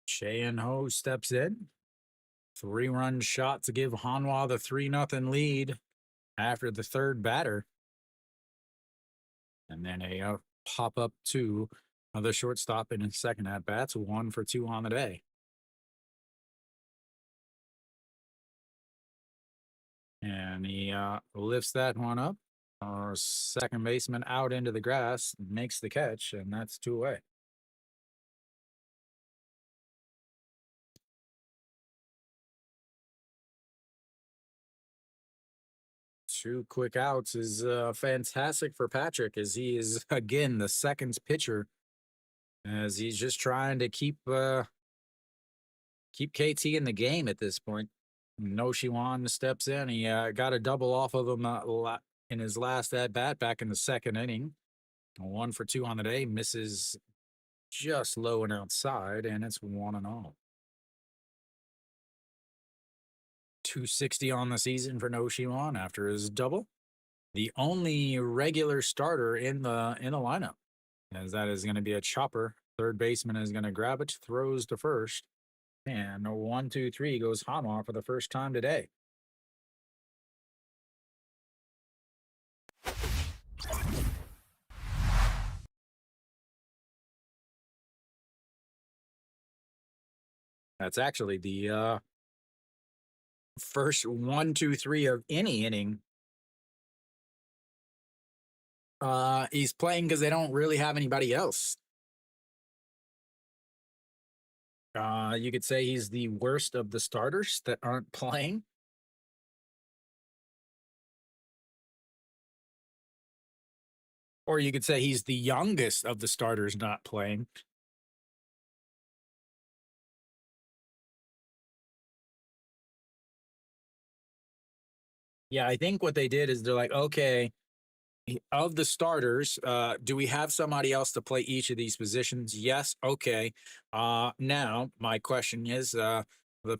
Chey Ho steps in. 3-run shot to give Hanwha the 3-0 lead after the third batter. And then a pop up to the shortstop in his second at bats, 1 for 2 on the day. And he lifts that one up. Our second baseman out into the grass, makes the catch, and that's 2 away. Two quick outs is fantastic for Patrick, as he is again the second pitcher, as he's just trying to keep KT in the game at this point. No Shiwan steps in. He got a double off of him in his last at bat back in the second inning. 1 for 2 on the day, misses just low and outside, and it's 1-0. 260 on the season for No Shiwan after his double. The only regular starter in the lineup, as that is going to be a chopper. Third baseman is going to grab it, throws to first, and 1-2-3 goes Hanwha for the first time today. That's actually the first 1-2-3 of any inning. He's playing because they don't really have anybody else. You could say he's the worst of the starters that aren't playing. Or you could say he's the youngest of the starters not playing. Yeah, I think what they did is they're like, okay, of the starters, do we have somebody else to play each of these positions? Yes. Okay. Now my question is, the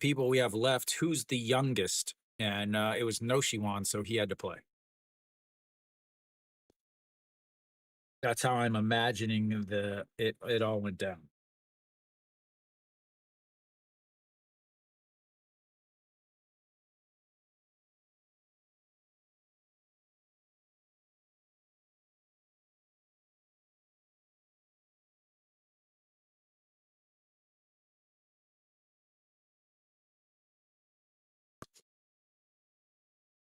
people we have left, who's the youngest? And it was Noshiwan, so he had to play. That's how I'm imagining it all went down.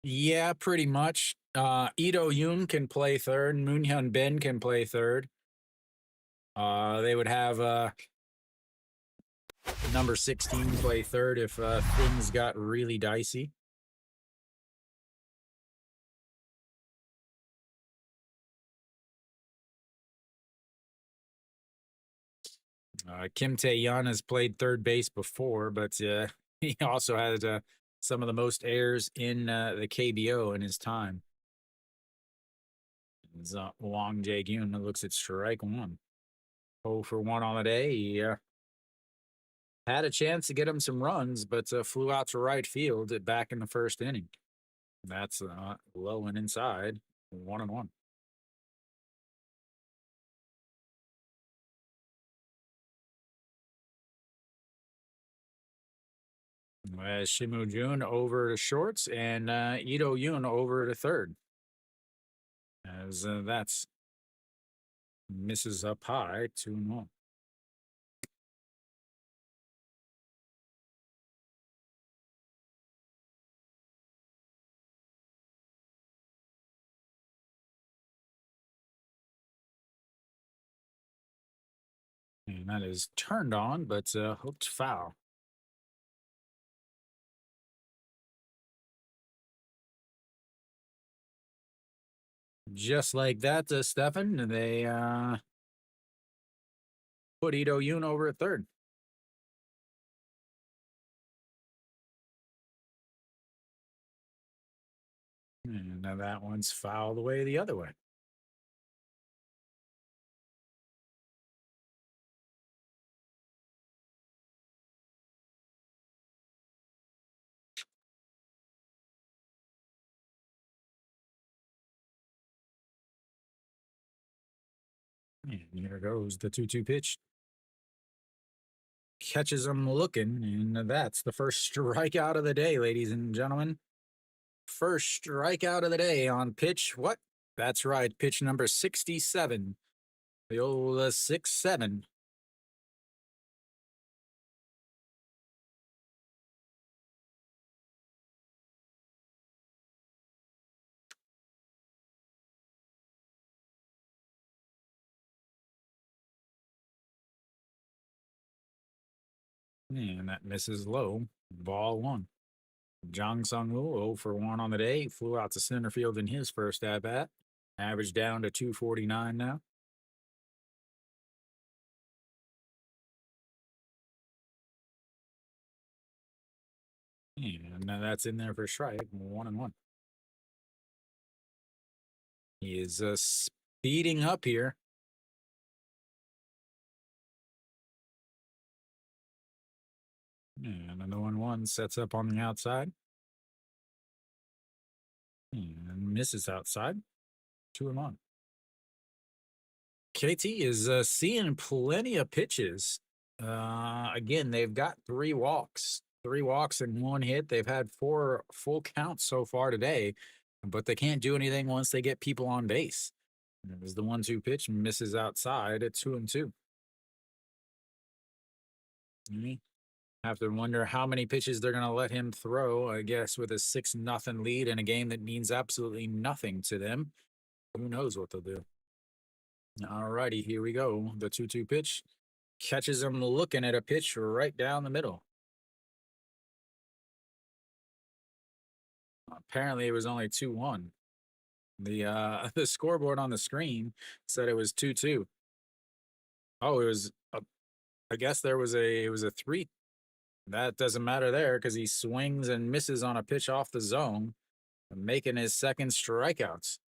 Yeah, pretty much. Ito Yoon can play third. Moonhyun Ben can play third. They would have number 16 play third if things got really dicey. Kim Tae-yeon has played third base before, but he also has some of the most errors in the KBO in his time. It's, Wong Jae-gyun looks at strike 1. 0 for 1 on the day. He had a chance to get him some runs, but flew out to right field back in the first inning. That's low and inside, 1-1. Shimu Jun over to shorts, and Ito Yoon over to third. As that's misses up high, 2-1. And that is turned on, but hooked foul. Just like that, Stefan, they put Ito Yoon over at third. And now that one's fouled away the other way. And here goes the 2-2 pitch. Catches him looking, and that's the first strikeout of the day, ladies and gentlemen. First strikeout of the day on pitch. What? That's right, pitch number 67. The old 6-7. And that misses low. Ball one. Jang Sung Woo, 0 for 1 on the day. Flew out to center field in his first at bat. Average down to 249 now. And that's in there for strike. 1-1. He is speeding up here. And the 1-1 sets up on the outside. And misses outside. 2-1. KT is seeing plenty of pitches. Again, they've got 3 walks. 3 walks and 1 hit. They've had 4 full counts so far today, but they can't do anything once they get people on base. It was the 1-2 pitch, misses outside at 2-2. Have to wonder how many pitches they're going to let him throw, I guess, with a 6-0 lead in a game that means absolutely nothing to them. Who knows what they'll do? All righty, here we go. The 2-2 pitch catches him looking at a pitch right down the middle. Apparently, it was only 2-1. The the scoreboard on the screen said it was 2-2. Oh, it was. I guess there was a. It was a 3. That doesn't matter there because he swings and misses on a pitch off the zone, making his second strikeouts.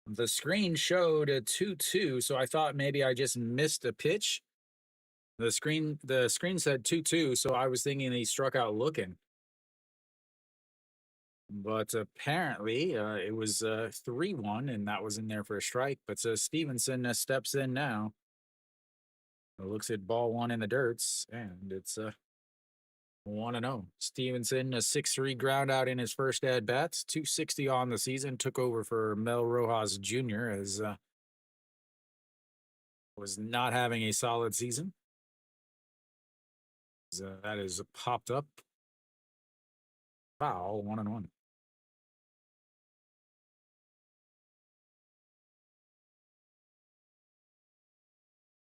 The screen showed a 2-2, so I thought maybe I just missed a pitch. The screen said 2-2, so I was thinking he struck out looking. But apparently it was 3-1, and that was in there for a strike. But Stevenson steps in now. Looks at ball 1 in the dirts, and it's 1-0. Stevenson, a 6-3 ground out in his first at bats, 260 on the season. Took over for Mel Rojas Jr. as was not having a solid season. That is popped up. Foul, 1-1.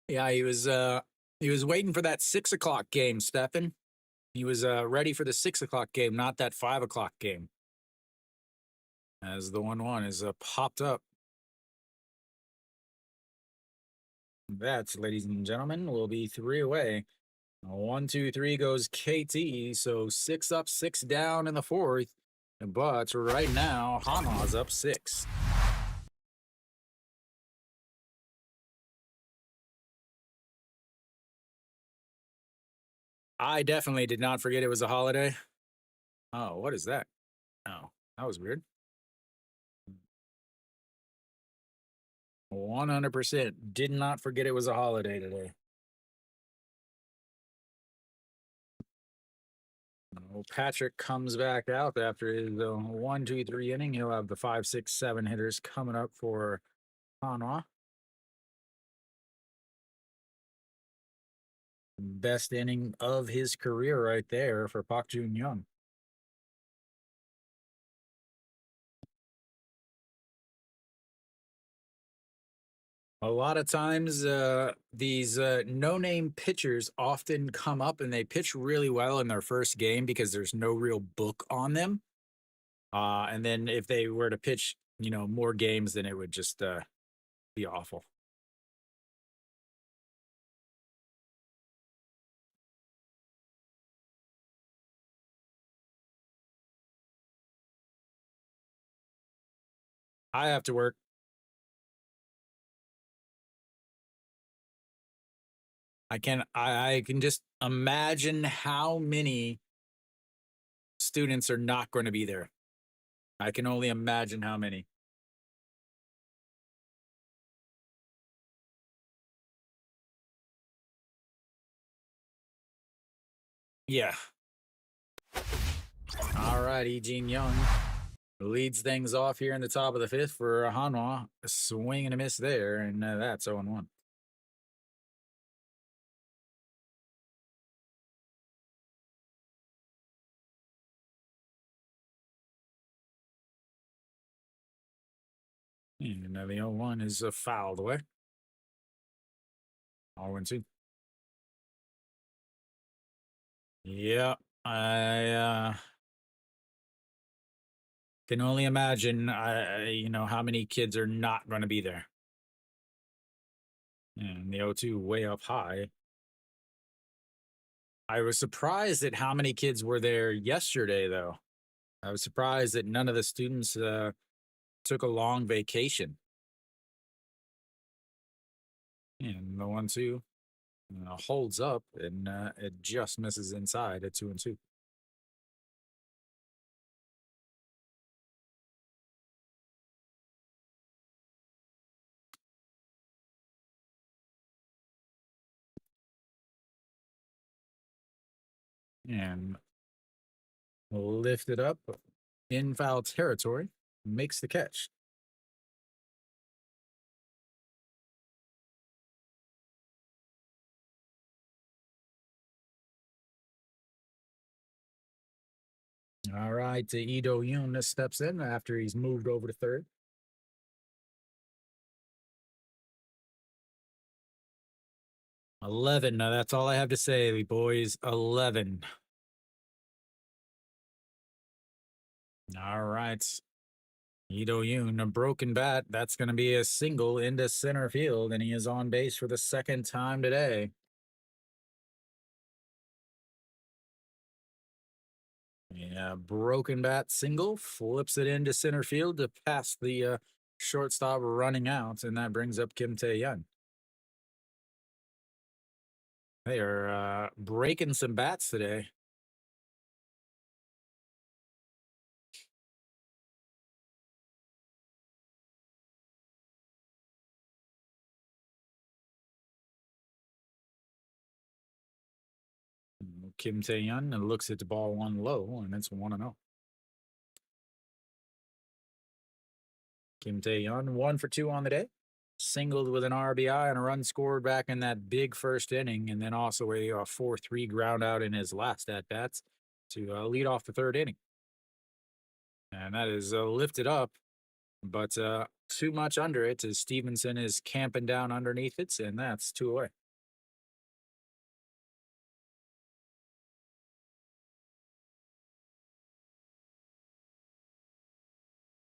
Yeah, he was waiting for that 6 o'clock game, Stefan. He was ready for the 6 o'clock game, not that 5 o'clock game. As the 1-1 is popped up. That, ladies and gentlemen, will be 3 away. 1-2-3 goes KT, so 6 up, 6 down in the 4th. But right now, Hanwha's up 6. I definitely did not forget it was a holiday. Oh, what is that? Oh, that was weird. 100% did not forget it was a holiday today. Patrick comes back out after his 1-2-3 inning. He'll have the 5, 6, 7 hitters coming up for Hanwha. Best inning of his career right there for Pak Jun Young. A lot of times, these no-name pitchers often come up and they pitch really well in their first game because there's no real book on them. And then if they were to pitch, more games, then it would just be awful. I have to work. I can just imagine how many students are not going to be there. I can only imagine how many. Yeah. All right, Eugene Young leads things off here in the top of the fifth for Hanwha. A swing and a miss there, and that's 0-1. And the 0-1 is fouled away. 0-2. Yeah, I can only imagine, how many kids are not going to be there. And the 0-2 way up high. I was surprised at how many kids were there yesterday, though. I was surprised that none of the students took a long vacation. And the 1-2 holds up, and it just misses inside at 2-2. And lifted up in foul territory, makes the catch. All right, Ido Yoon steps in after he's moved over to third. 11. Now that's all I have to say, boys. 11. All right. Ido Yoon, a broken bat. That's going to be a single into center field, and he is on base for the second time today. Yeah, broken bat single, flips it into center field to pass the shortstop running out, and that brings up Kim Tae-yeon. They are breaking some bats today. Kim Tae-yeon looks at the ball one low, and it's 1-0. Kim Tae-yeon 1 for 2 on the day, singled with an RBI and a run scored back in that big first inning, and then also a 4-3 ground out in his last at bats to lead off the third inning. And that is lifted up, but too much under it as Stevenson is camping down underneath it, and that's 2 away.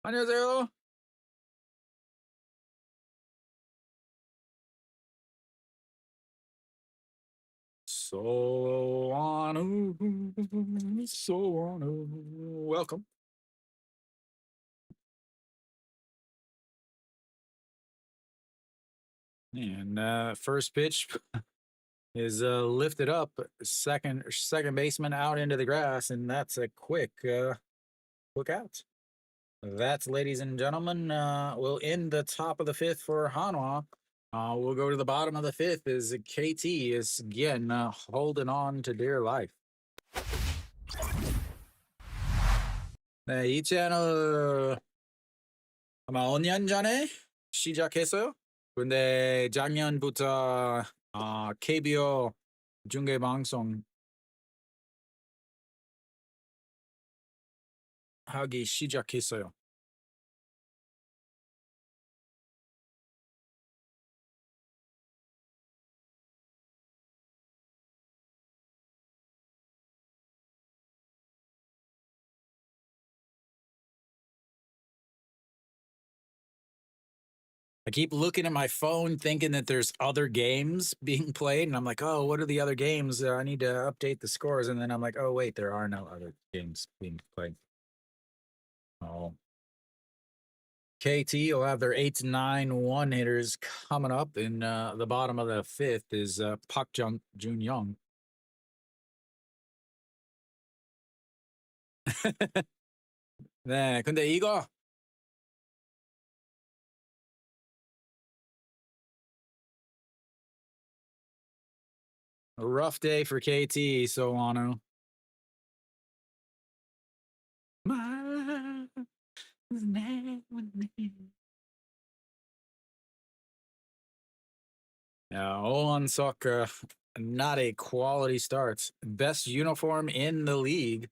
안녕하세요. So on, so on. Welcome. And first pitch is lifted up, second baseman out into the grass, and that's a quick out. That's, ladies and gentlemen, we'll end the top of the fifth for Hanwha. We'll go to the bottom of the fifth as KT is again holding on to dear life. 네, 이 채널 아마 5년 전에 시작했어요. 근데 작년부터 KBO 중계 방송 하기 시작했어요. I keep looking at my phone thinking that there's other games being played, and I'm like, oh, what are the other games? I need to update the scores, and then I'm like, oh, wait, there are no other games being played. Oh. KT will have their 8-9 one hitters coming up, in the bottom of the fifth is Park Jun Young. 네, 근데 이거 a rough day for KT, so Wano. Olan Sok, not a quality start. Best uniform in the league.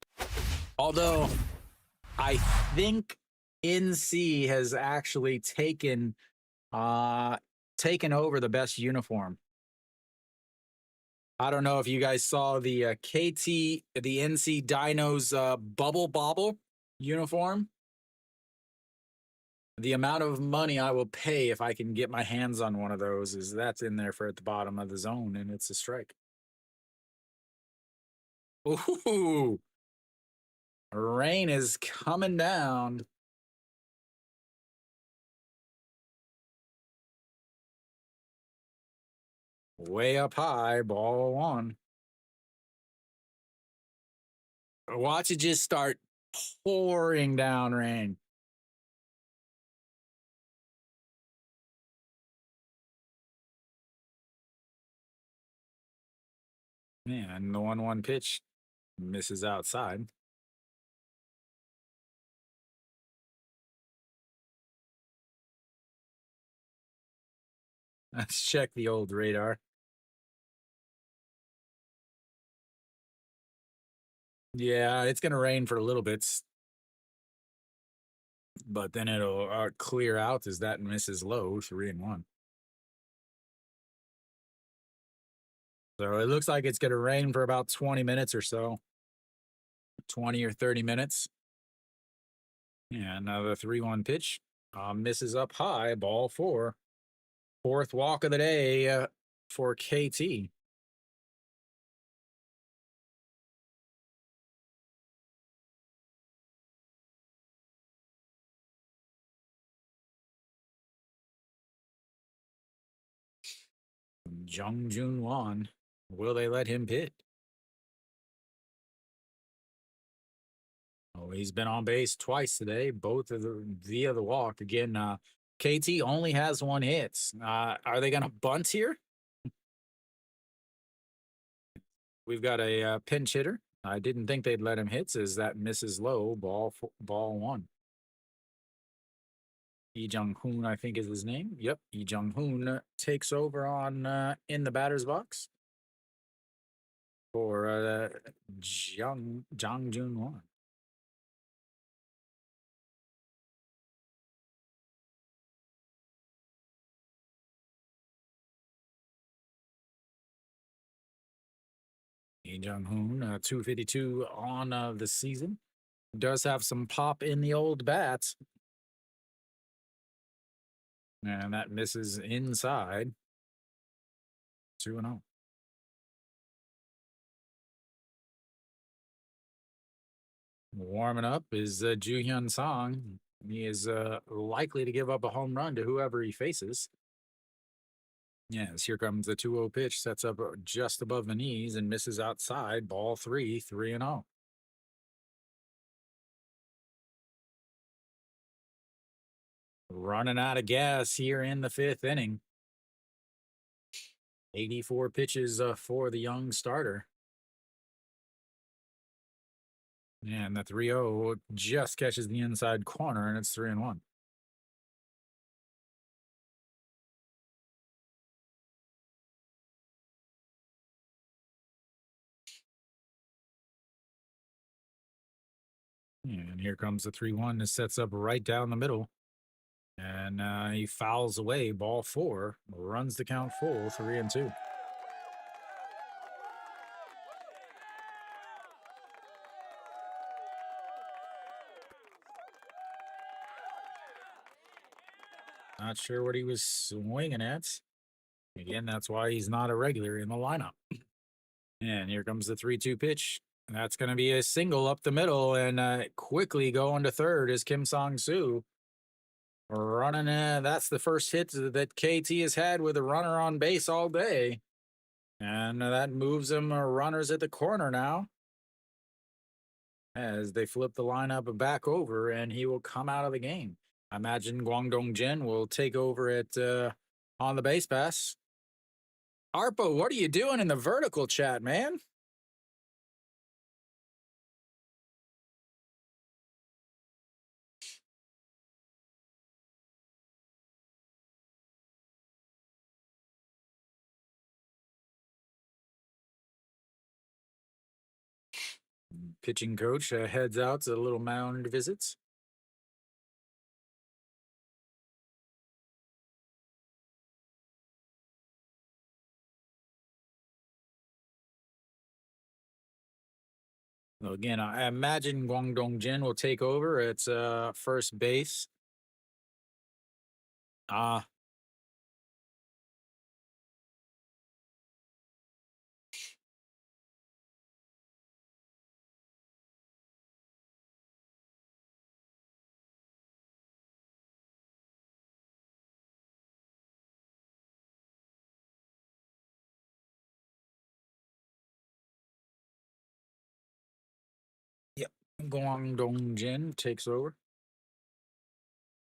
Although I think NC has actually taken over the best uniform. I don't know if you guys saw the the NC Dinos Bubble Bobble uniform. The amount of money I will pay if I can get my hands on one of those is that's in there for at the bottom of the zone, and it's a strike. Ooh, rain is coming down. Way up high, ball one. Watch it just start pouring down rain. Yeah, and the 1-1 pitch misses outside. Let's check the old radar. Yeah, it's going to rain for a little bit, but then it'll clear out as that misses low, 3-1. So it looks like it's going to rain for about 20 minutes or so, 20 or 30 minutes. Yeah, another 3-1 pitch misses up high, ball four. Fourth walk of the day for KT. Jung Jun Won. Will they let him hit? Oh, he's been on base twice today, both of via the walk. Again, KT only has one hit. Are they going to bunt here? We've got a pinch hitter. I didn't think they'd let him hit as that misses low, ball one. Lee Jung-hoon, I think is his name. Yep, Lee Jung-hoon takes over on in the batter's box for Jang Jun-won. Lee Jung-hoon, 252 on the season. Does have some pop in the old bat. And that misses inside. 2-0. Warming up is Ju Hyun Song. He is likely to give up a home run to whoever he faces. Yes, here comes the 2-0 pitch. Sets up just above the knees and misses outside. Ball 3-0. Running out of gas here in the fifth inning. 84 pitches for the young starter. And the 3-0 just catches the inside corner, and it's 3-1. And here comes the 3-1 that sets up right down the middle. And he fouls away ball 4, runs the count full, 3-2. Not sure what he was swinging at. Again, that's why he's not a regular in the lineup. And here comes the 3-2 pitch. That's going to be a single up the middle, and quickly going to third is Kim Song-soo. Running, that's the first hit that KT has had with a runner on base all day. And that moves him runners at the corner now. As they flip the lineup back over, and he will come out of the game. I imagine Guangdong Jin will take over it on the base pass. Arpo, what are you doing in the vertical chat, man? Pitching coach heads out to a little mound visits. Well, again, I imagine Guangdong Jin will take over at first base. Ah, yep. Guangdong Jin takes over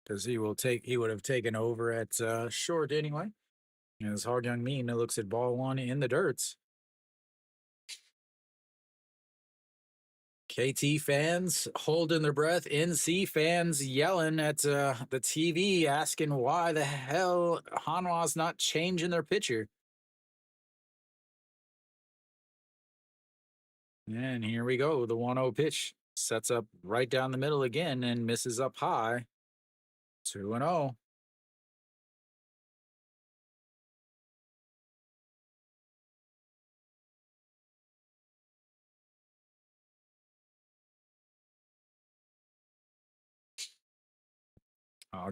because he would have taken over at short anyway. As Hog Young Min looks at ball one in the dirt. KT fans holding their breath. NC fans yelling at the TV, asking why the hell Hanwha's not changing their pitcher. And here we go. The 1-0 pitch sets up right down the middle again and misses up high. 2-0.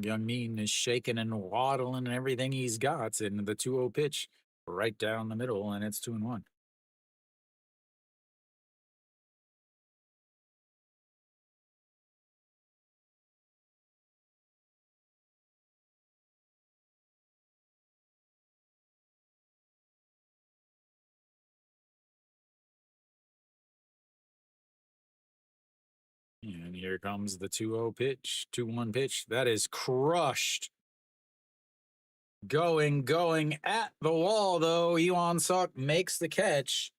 Young Min is shaking and waddling everything he's got. And the 2-0 pitch right down the middle, and it's 2-1. And here comes the 2-0 pitch, 2-1 pitch. That is crushed. Going at the wall, though. Iwan Suk makes the catch.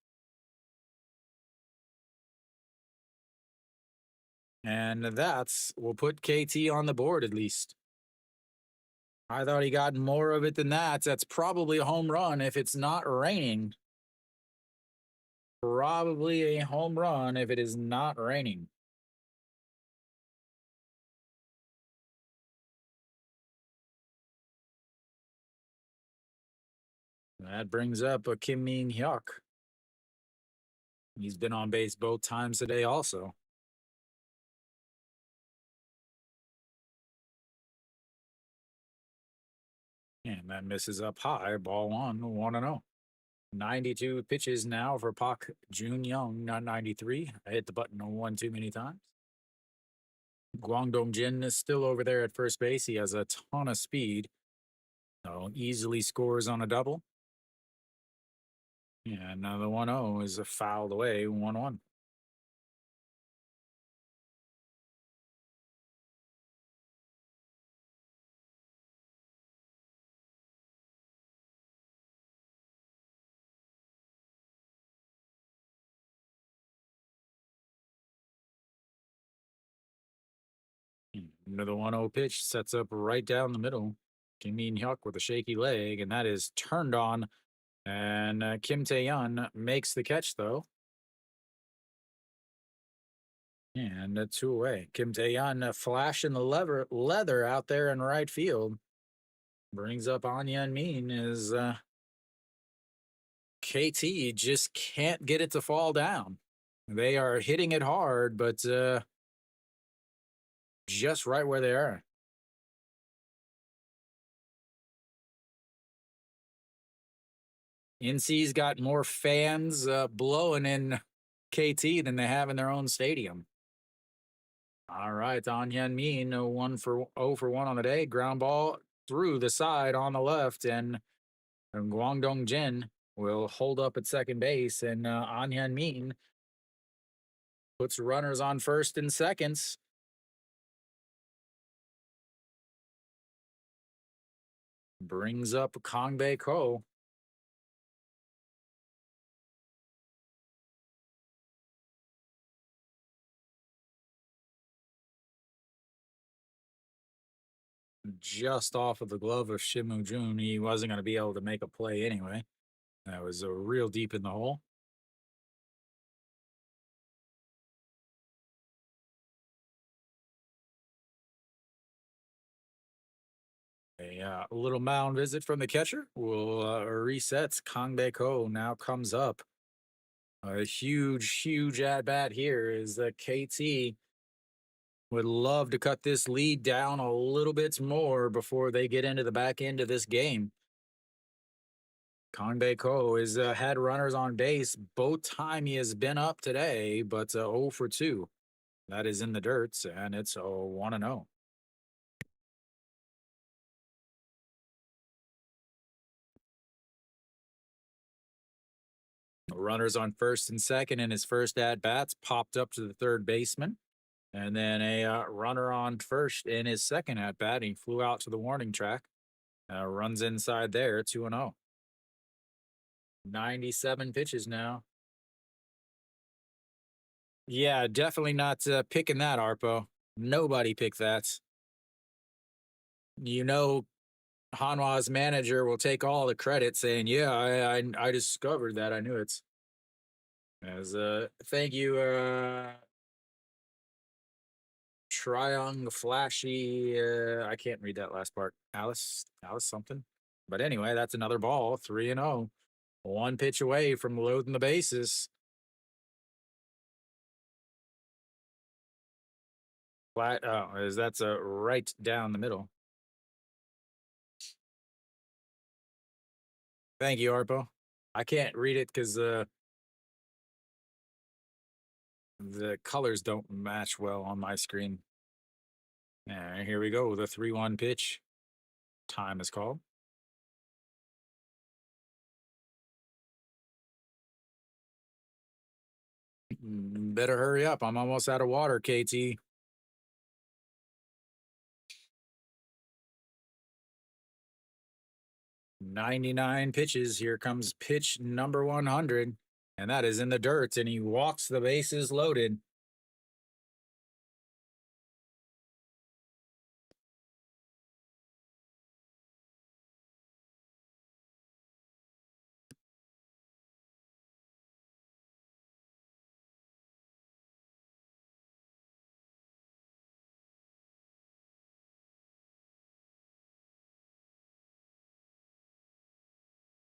And that's will put KT on the board at least. I thought he got more of it than that. That's probably a home run if it's not raining. Probably a home run if it is not raining. That brings up a Kim Min Hyuk. He's been on base both times today also. And that misses up high. Ball one, 1-0. 92 pitches now for Pak Jun Young, not 93. I hit the button one too many times. Guangdong Jin is still over there at first base. He has a ton of speed. So easily scores on a double. Yeah, another 1-0 is fouled away, 1-1. Another 1-0 pitch sets up right down the middle. Kim Min Hyuk with a shaky leg, and that is turned on. And Kim Tae-yeon makes the catch, though. And 2 away. Kim Tae-yeon flashing the leather out there in right field. Brings up An Min as KT just can't get it to fall down. They are hitting it hard, but just right where they are. NC's got more fans blowing in KT than they have in their own stadium. All right, An Min, 0 for 1 on the day. Ground ball through the side on the left, and Guangdong Jin will hold up at second base, and An Min puts runners on first and seconds. Brings up Kangbae Ko. Just off of the glove of Shimu Jun. He wasn't going to be able to make a play anyway. That was real deep in the hole. A little mound visit from the catcher will resets. Kangbae Ko now comes up. A huge at bat here is KT would love to cut this lead down a little bit more before they get into the back end of this game. Kangbae Ko has had runners on base both time he has been up today, but 0 for 2. That is in the dirt, and it's 1-0. Runners on first and second in his first at bats popped up to the third baseman. And then a runner on first in his second at bat. He flew out to the warning track. Runs inside there, 2-0. 97 pitches now. Yeah, definitely not picking that, Arpo. Nobody picked that. You know, Hanwha's manager will take all the credit, saying, "Yeah, I discovered that. I knew it." As thank you, Triangle Flashy. I can't read that last part. Alice something. But anyway, that's another ball. 3-0. One pitch away from loading the bases. Flat. Oh, that's a right down the middle. Thank you, Arpo. I can't read it because the colors don't match well on my screen. And here we go. The 3-1 pitch. Time is called. Better hurry up. I'm almost out of water, KT. "99 pitches. Here comes pitch number 100. And that is in the dirt. And he walks the bases loaded.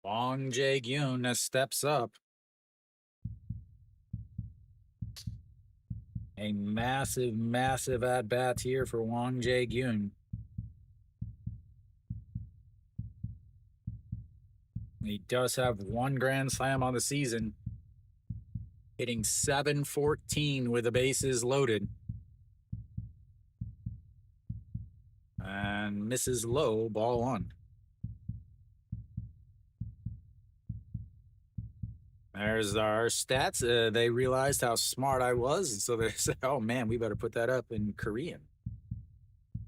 Wang Jae-gyun steps up. A massive at bat here for Wang Jae-gyun. He does have one grand slam on the season, hitting .714 with the bases loaded. And misses low, ball 1. There's our stats. They realized how smart I was, and so they said, "Oh man, we better put that up in Korean."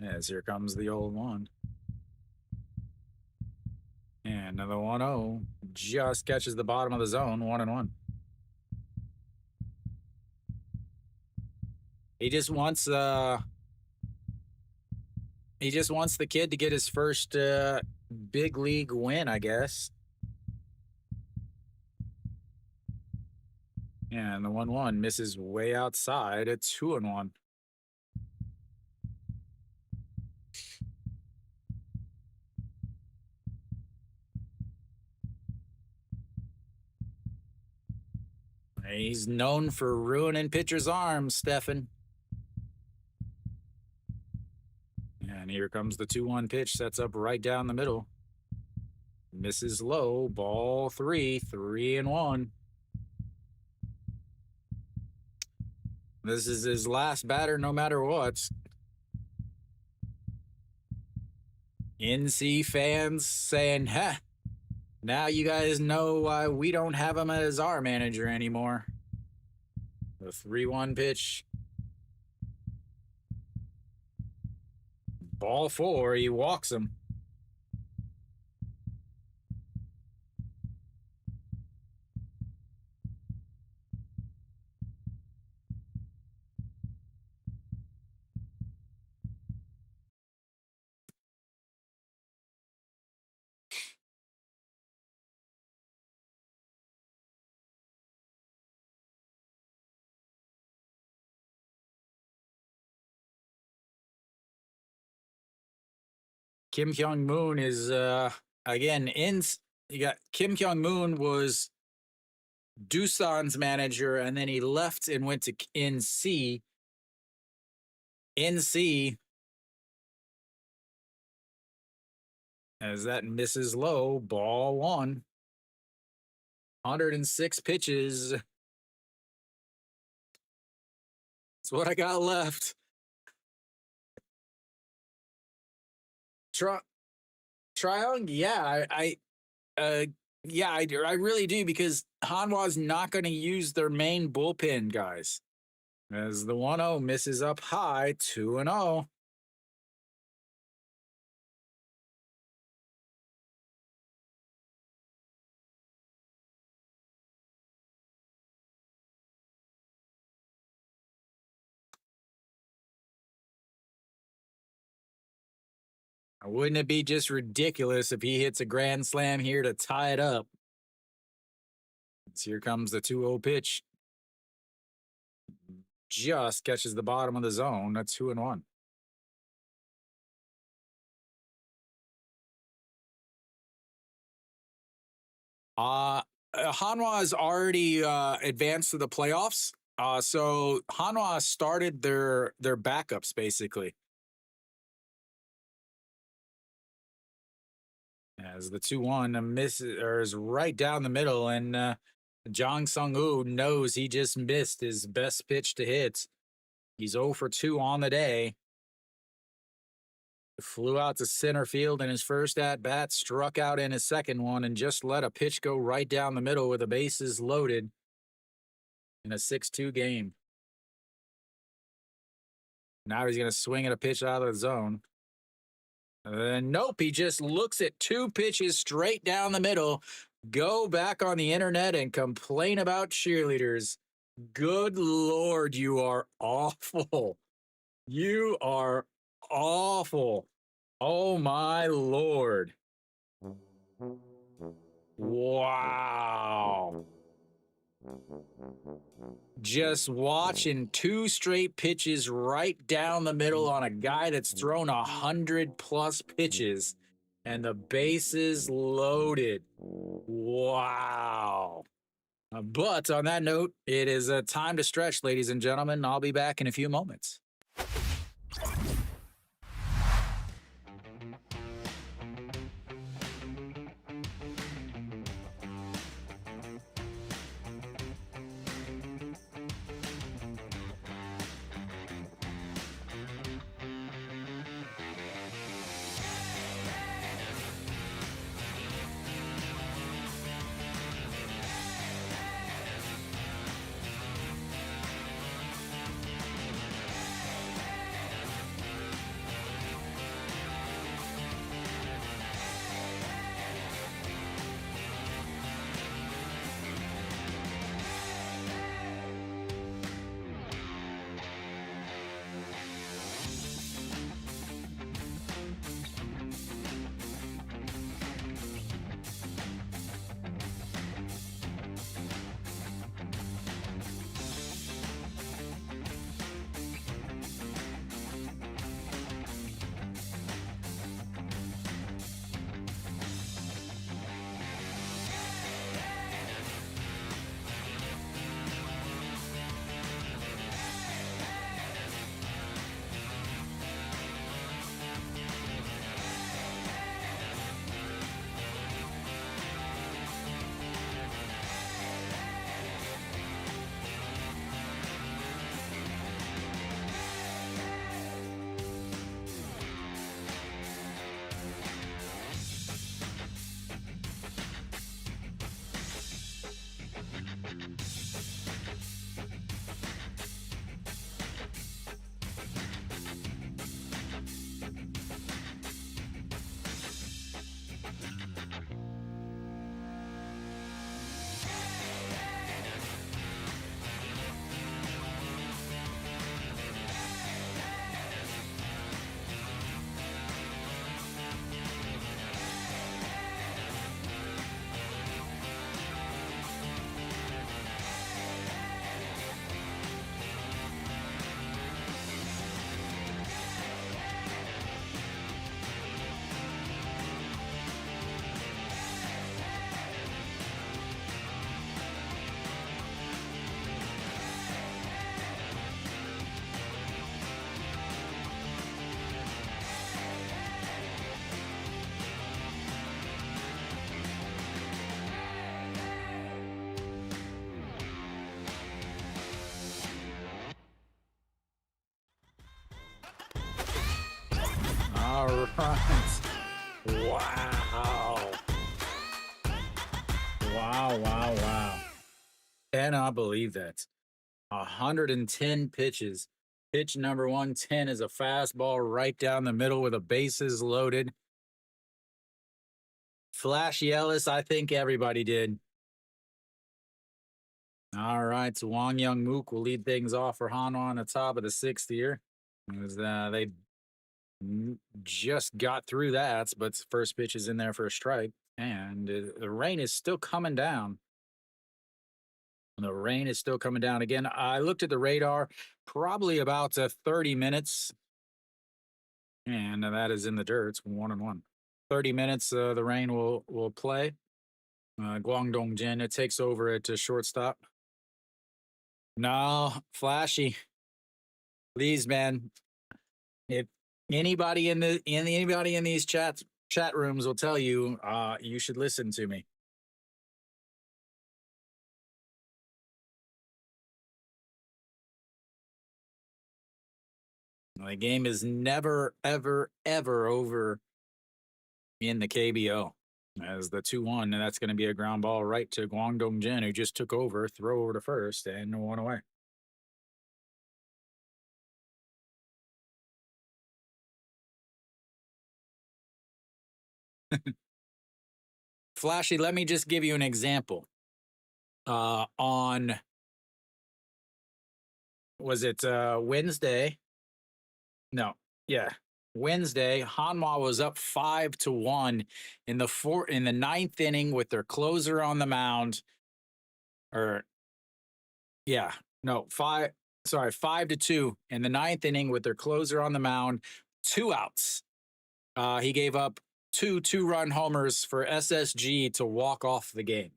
As here comes the old one. And another 1-0 just catches the bottom of the zone, 1-1. He just wants the kid to get his first big league win, I guess. And the 1-1 misses way outside. A 2-1. He's known for ruining pitchers' arms, Stefan. And here comes the 2-1 pitch. Sets up right down the middle. Misses low. Ball 3. 3-1. This is his last batter no matter what. NC fans saying, "Huh, now you guys know why we don't have him as our manager anymore." The 3-1 pitch. Ball 4. He walks him. Kim Kyung Moon is again in. You got Kim Kyung Moon was Doosan's manager, and then he left and went to NC. NC, as that misses low, ball one. 106 pitches. That's what I got left. Triung, yeah, I really do, because Hanwha's not going to use their main bullpen guys. As the 1-0 misses up high, 2-0. Wouldn't it be just ridiculous if he hits a grand slam here to tie it up? So here comes the 2-0 pitch. Just catches the bottom of the zone. That's 2-1. Hanwha has already advanced to the playoffs. So Hanwha started their backups basically. As the 2-1 is right down the middle, and Jang Sung-woo knows he just missed his best pitch to hit. He's 0 for 2 on the day. Flew out to center field in his first at-bat, struck out in his second one, and just let a pitch go right down the middle with the bases loaded in a 6-2 game. Now he's going to swing at a pitch out of the zone. Nope, he just looks at 2 pitches straight down the middle. Go back on the internet and complain about cheerleaders. Good Lord, you are awful. You are awful. Oh my Lord. Wow. Just watching 2 straight pitches right down the middle on a guy that's thrown 100+ pitches, and the bases loaded. Wow. But on that note, it is time to stretch, ladies and gentlemen. I'll be back in a few moments. runs. Wow. Wow. Cannot believe that. 110 pitches. Pitch number 110 is a fastball right down the middle with the bases loaded. Flashy Ellis, I think everybody did. All right, so Wang Young Mook will lead things off for Hanwha on the top of the sixth here. As they just got through that, but first pitch is in there for a strike. And the rain is still coming down. The rain is still coming down again. I looked at the radar, probably about 30 minutes. And that is in the dirt. It's 1-1. 30 minutes, the rain will play. Guangdong Jin, it takes over at shortstop. No, Flashy. Please, man. If anybody anybody in these chat rooms will tell you, you should listen to me. The game is never, ever, ever over in the KBO. As the 2-1, and that's going to be a ground ball right to Guangdong Jin, who just took over, throw over to first, and 1 away. Flashy, let me just give you an example. On was it Wednesday? No, yeah, Wednesday. Hanwha was up 5-1 in the ninth inning with their closer on the mound. Or yeah, no, 5-2 in the ninth inning with their closer on the mound. 2 outs. He gave up two-run homers for SSG to walk off the game.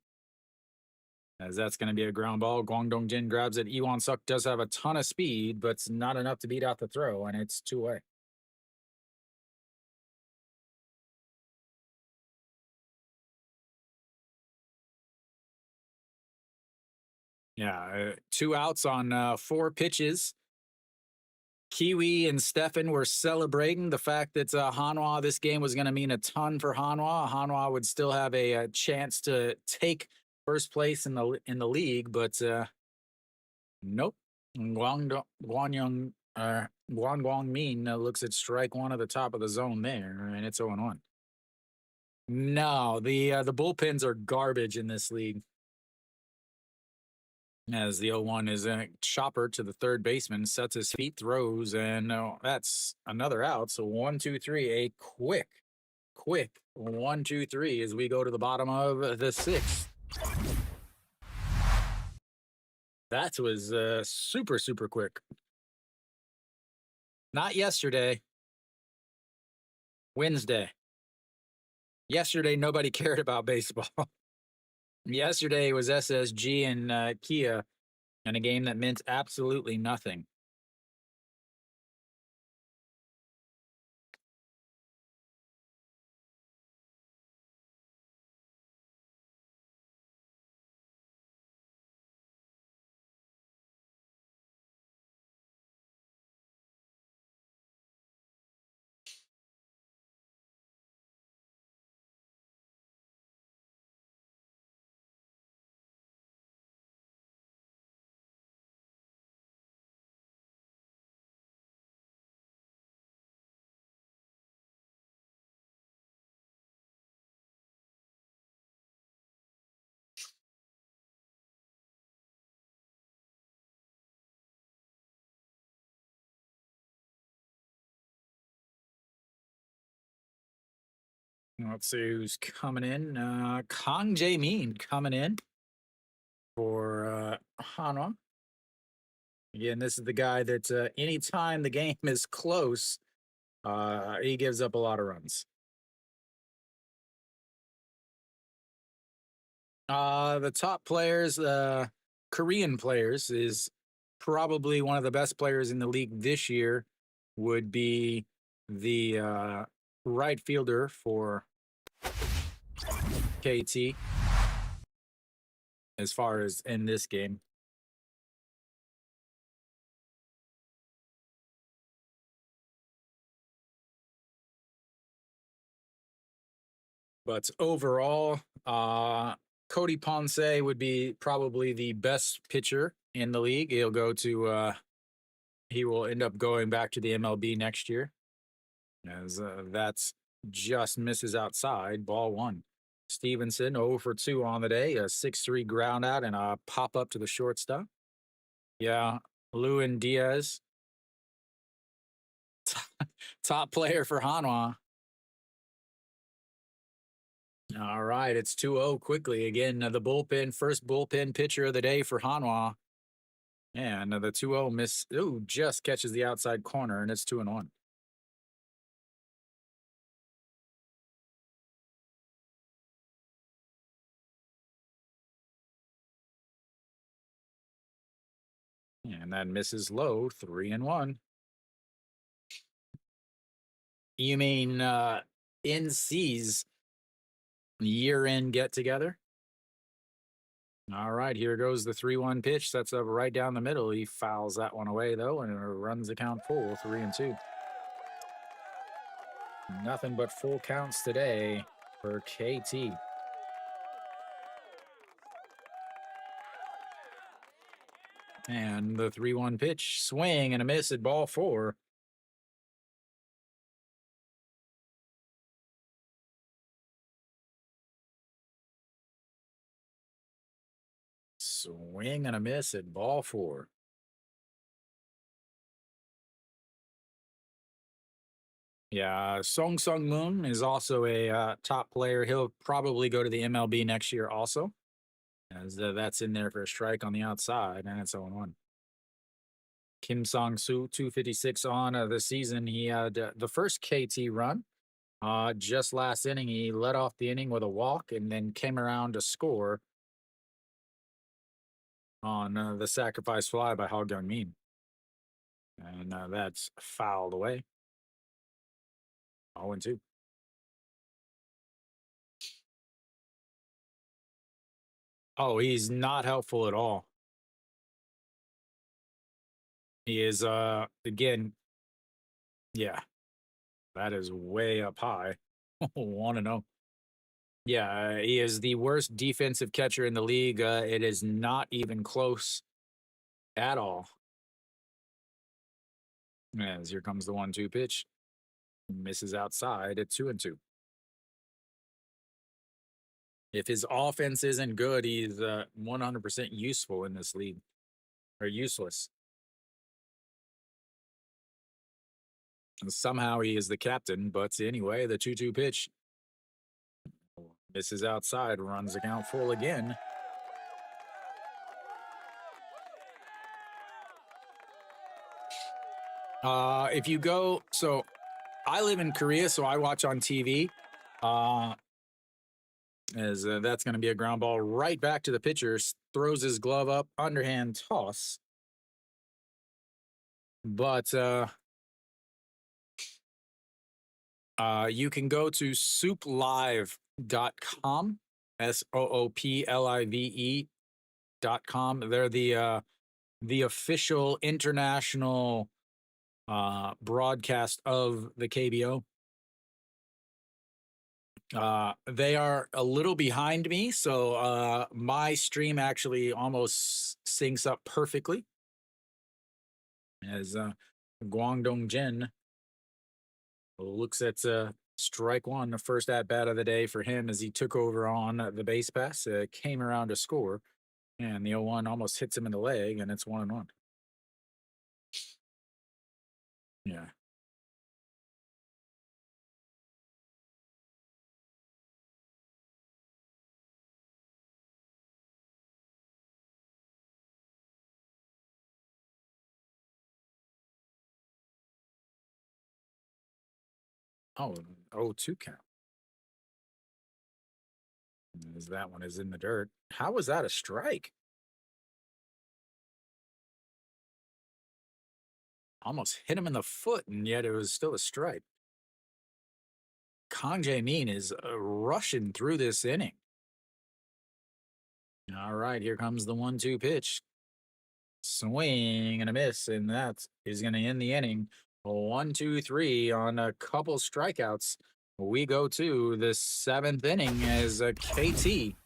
As that's going to be a ground ball. Guangdong Jin grabs it. Iwan Suk does have a ton of speed, but it's not enough to beat out the throw, and it's 2 away. Yeah, 2 outs on 4 pitches. Kiwi and Stefan were celebrating the fact that Hanwha, this game was going to mean a ton for Hanwha. Hanwha would still have a chance to take first place in the league, but nope. Guang Min looks at strike 1 at the top of the zone there, and it's 0-1. No, the bullpens are garbage in this league. As the 0-1 is a chopper to the third baseman, sets his feet, throws, and that's another out. So 1-2-3, a quick 1-2-3 as we go to the bottom of the sixth. That was super quick. Not yesterday. Wednesday. Yesterday, nobody cared about baseball. Yesterday was SSG and Kia in a game that meant absolutely nothing. Let's see who's coming in. Kang Jae-min coming in for Hanwha. Again, this is the guy that anytime the game is close, he gives up a lot of runs. The top players, Korean players, is probably one of the best players in the league this year. Would be the right fielder for KT as far as in this game. But overall, Cody Ponce would be probably the best pitcher in the league. He will end up going back to the MLB next year, as that's just misses outside, ball one. Stevenson 0 for 2 on the day, a 6-3 ground out and a pop up to the shortstop. Yeah, Lewin Diaz, top player for Hanwha. All right, it's 2-0 quickly. Again, the bullpen, first bullpen pitcher of the day for Hanwha. And the 2-0 miss, just catches the outside corner, and it's 2-1. And that misses low, 3-1. You mean NC's year-end get-together? All right, here goes the 3-1 pitch. That's up right down the middle. He fouls that one away, though, and runs the count full, 3-2. Nothing but full counts today for KT. And the 3-1 pitch, swing and a miss at ball four. Swing and a miss at ball four. Yeah, Song Sung Moon is also a top player. He'll probably go to the MLB next year also, as that's in there for a strike on the outside, and it's 0-1. Kim Song-soo, 256 on the season. He had the first KT run. Just last inning, he led off the inning with a walk and then came around to score on the sacrifice fly by Ha Gyung-min. And that's fouled away. 0-2. Oh, he's not helpful at all. He is, again, yeah, that is way up high. 1-0. Yeah, he is the worst defensive catcher in the league. It is not even close at all. As here comes the 1-2 pitch. Misses outside at 2-2. If his offense isn't good, he's 100% useful in this league, or useless. And somehow he is the captain, but anyway, the 2-2 pitch misses outside, runs the count full again. If you go, so I live in Korea, so I watch on TV. As that's going to be a ground ball right back to the pitcher. Throws his glove up, underhand toss. But you can go to souplive.com, SOOPLIVE.com. They're the official international broadcast of the KBO. They are a little behind me, so my stream actually almost syncs up perfectly. As Guangdong Jin looks at strike one, the first at bat of the day for him, as he took over on the base pass, came around to score, and the 0-1 almost hits him in the leg, and it's 1-1. Yeah. Oh, 0-2 count. As that one is in the dirt. How was that a strike? Almost hit him in the foot, and yet it was still a strike. Kang Jae-min is rushing through this inning. All right, here comes the 1-2 pitch. Swing and a miss, and that is going to end the inning. 1-2-3 on a couple strikeouts we go to the 7th inning as KT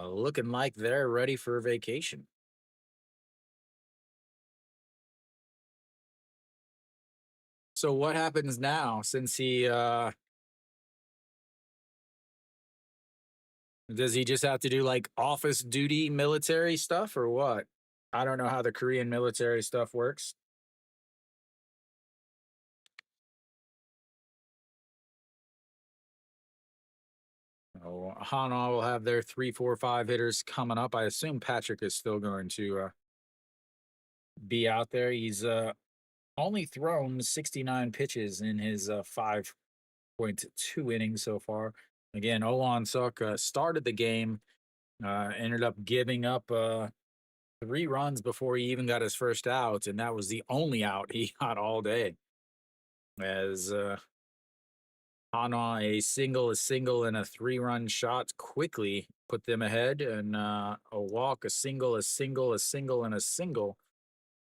looking like they're ready for vacation. So what happens now since he does he just have to do like office duty military stuff or what? I don't know how the Korean military stuff works. Oh, Hanwha will have their 3, 4, 5 hitters coming up. I assume Patrick is still going to be out there. He's only thrown 69 pitches in his 5.2 innings so far. Again, Olan Suk started the game, ended up giving up 3 runs before he even got his first out, and that was the only out he got all day. As Hanwha, a single, and a 3-run shot quickly put them ahead, and a walk, a single, and a single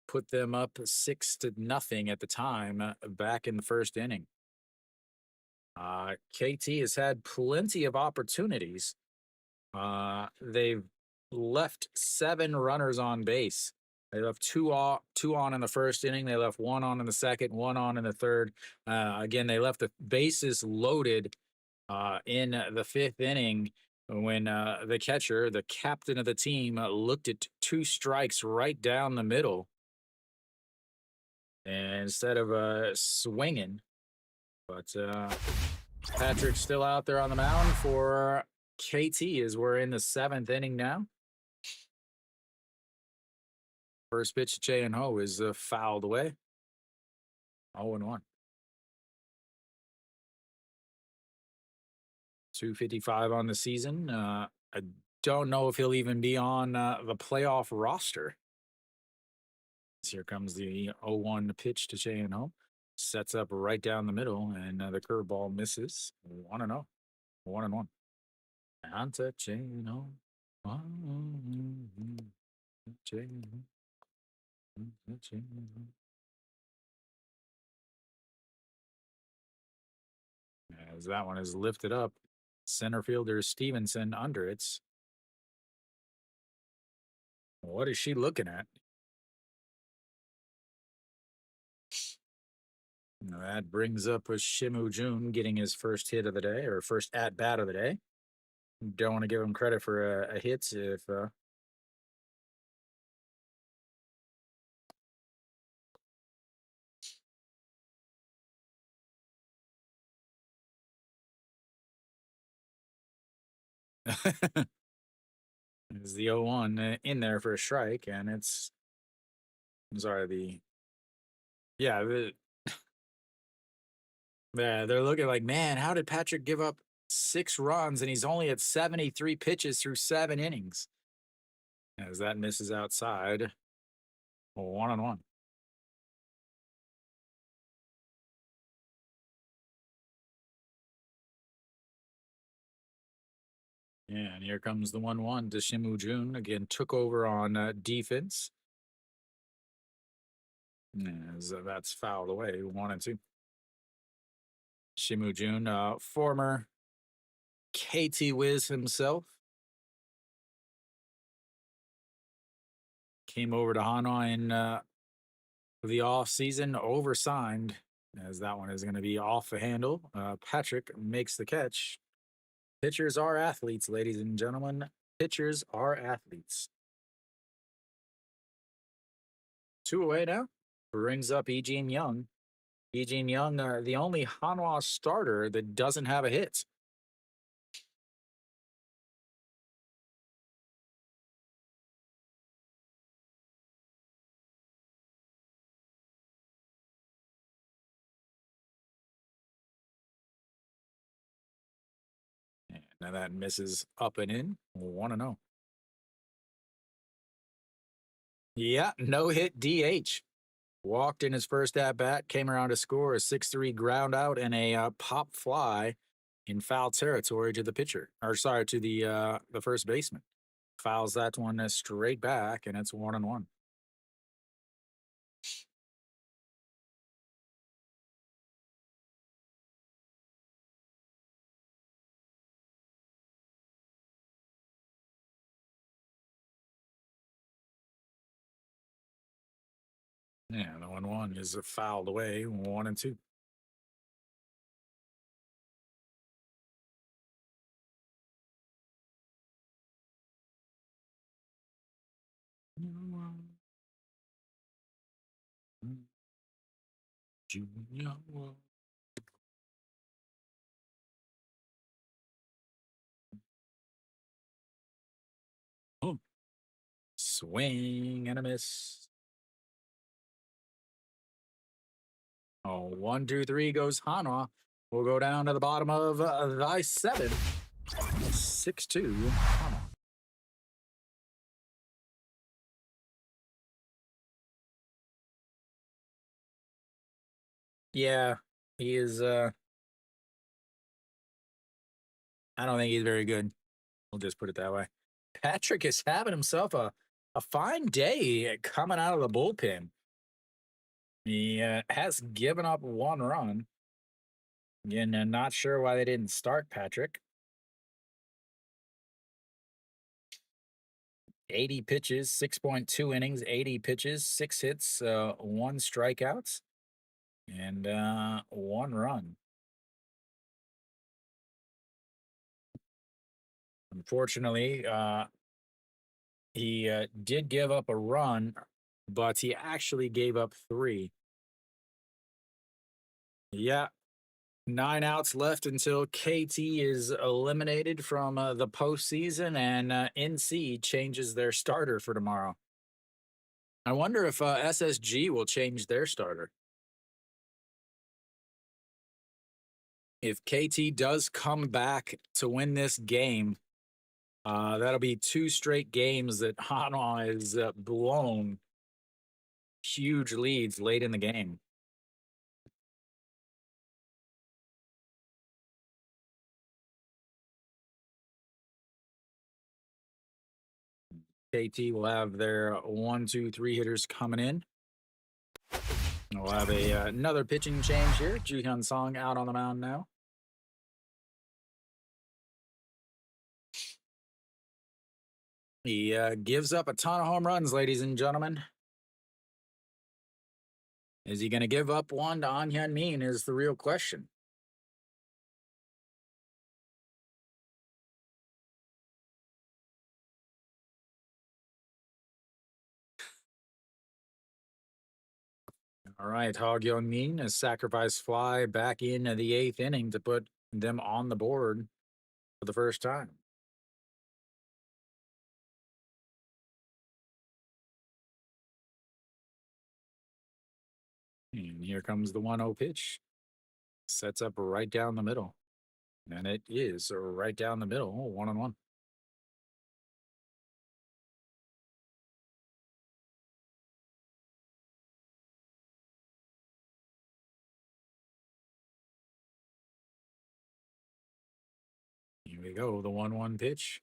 put them up 6-0 at the time back in the first inning. KT has had plenty of opportunities. They've left 7 runners on base. They left two on in the first inning. They left 1 on in the second, 1 on in the third. Again, they left the bases loaded in the 5th inning when the catcher, the captain of the team, looked at 2 strikes right down the middle. And instead of swinging, but Patrick's still out there on the mound for KT as we're in the 7th inning now. First pitch to Che-In-Ho is fouled away. 0-1. 255 on the season. I don't know if he'll even be on the playoff roster. Here comes the 0-1 pitch to Che-In-Ho. Sets up right down the middle, and the curveball misses. 1-0. 1-1. Ante Che-In-Ho. As that one is lifted up, center fielder Stevenson under it. What is she looking at? That brings up Shimu Jun getting his first hit of the day, or first at bat of the day. Don't want to give him credit for a hit if is the 0-1 in there for a strike, and it's I'm sorry, yeah, they're looking like, man, how did Patrick give up 6 runs and he's only at 73 pitches through 7 innings? As that misses outside. 1-1. Yeah, and here comes the 1-1 to Shimu Jun. Again, took over on defense. As that's fouled away, 1-2. Shimu Jun, former KT Wiz himself, came over to Hanwha in the off season, oversigned, as that one is going to be off the handle. Patrick makes the catch. Pitchers are athletes, ladies and gentlemen. Pitchers are athletes. 2 away now. Brings up Eugene Young. Eugene Young, the only Hanwha starter that doesn't have a hit. And now that misses up and in. 1-0. Yeah, no hit DH. Walked in his first at bat, came around to score a 6-3 ground out and a pop fly in foul territory to the pitcher, or sorry, to the first baseman. Fouls that one straight back, and it's 1-1. Yeah, the 1-1 is fouled away, 1-2. Junior. Oh, swing and a miss. Oh, 1-2-3 goes Hanwha. We'll go down to the bottom of the 7. 6-2 Hanwha. Yeah, he is. I don't think he's very good. We'll just put it that way. Patrick is having himself a fine day coming out of the bullpen. He has given up 1 run. Again, not sure why they didn't start Patrick. 80 pitches, 6.2 innings, 80 pitches, 6 hits, 1 strikeouts, and 1 run. Unfortunately, he did give up a run, but he actually gave up 3. Yeah, 9 outs left until KT is eliminated from the postseason, and NC changes their starter for tomorrow. I wonder if SSG will change their starter. If KT does come back to win this game, that'll be 2 straight games that Hanwha is blown huge leads late in the game. KT will have their 1-2-3 hitters coming in. We'll have another pitching change here. Ji-hyun Song out on the mound now. He gives up a ton of home runs, ladies and gentlemen. Is he going to give up one to An Hyun-min is the real question. All right, Hog Young-min, a sacrifice fly back in the 8th inning to put them on the board for the first time. And here comes the 1-0 pitch. Sets up right down the middle. And it is right down the middle, 1-1. Here we go, the 1-1 pitch.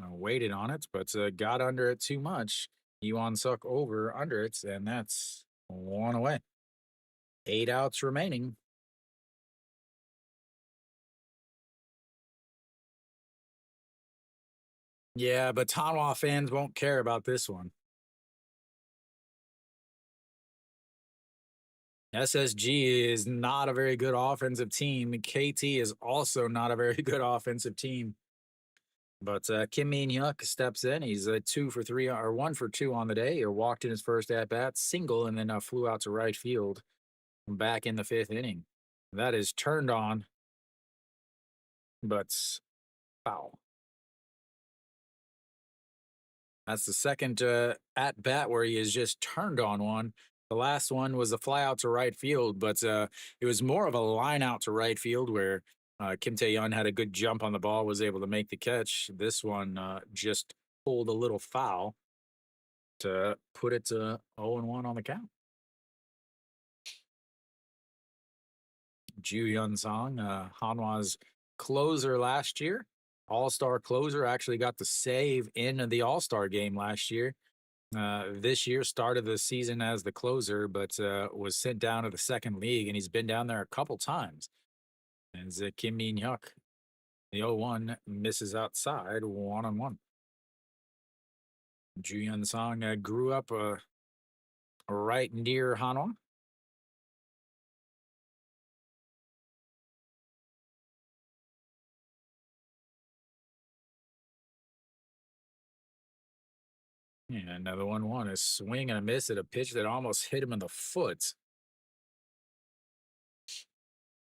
I waited on it, but got under it too much. Iwan Suk over under it, and that's 1 away. 8 outs remaining. Yeah, but Hanwha fans won't care about this one. SSG is not a very good offensive team. KT is also not a very good offensive team. But Kim Min-hyuk steps in. He's 2 for 3 or 1 for 2 on the day. He walked in his first at bat, single, and then flew out to right field back in the 5th inning. That is turned on, but foul. That's the second at bat where he has just turned on one. The last one was a fly out to right field, but it was more of a line out to right field where Kim Tae-yeon had a good jump on the ball, was able to make the catch. This one just pulled a little foul to put it to 0-1 on the count. Ju-hyun Song, Hanwha's closer last year, all-star closer, actually got the save in the all-star game last year. This year started the season as the closer, but was sent down to the second league, and he's been down there a couple times. And Kim Min-hyuk, the 0-1, misses outside 1-1. Ju-hyun Song grew up right near Hanwha. And another 1-1. A swing and a miss at a pitch that almost hit him in the foot.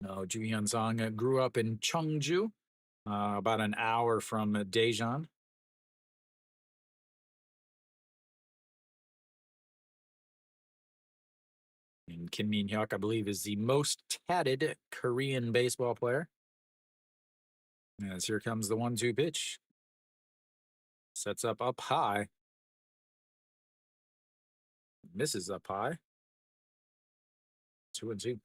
No, Ju Hyun Song grew up in Cheongju, about an hour from Daejeon. And Kim Min Hyuk, I believe, is the most tatted Korean baseball player. As here comes the 1-2 pitch. Sets up high. Misses up high. 2-2.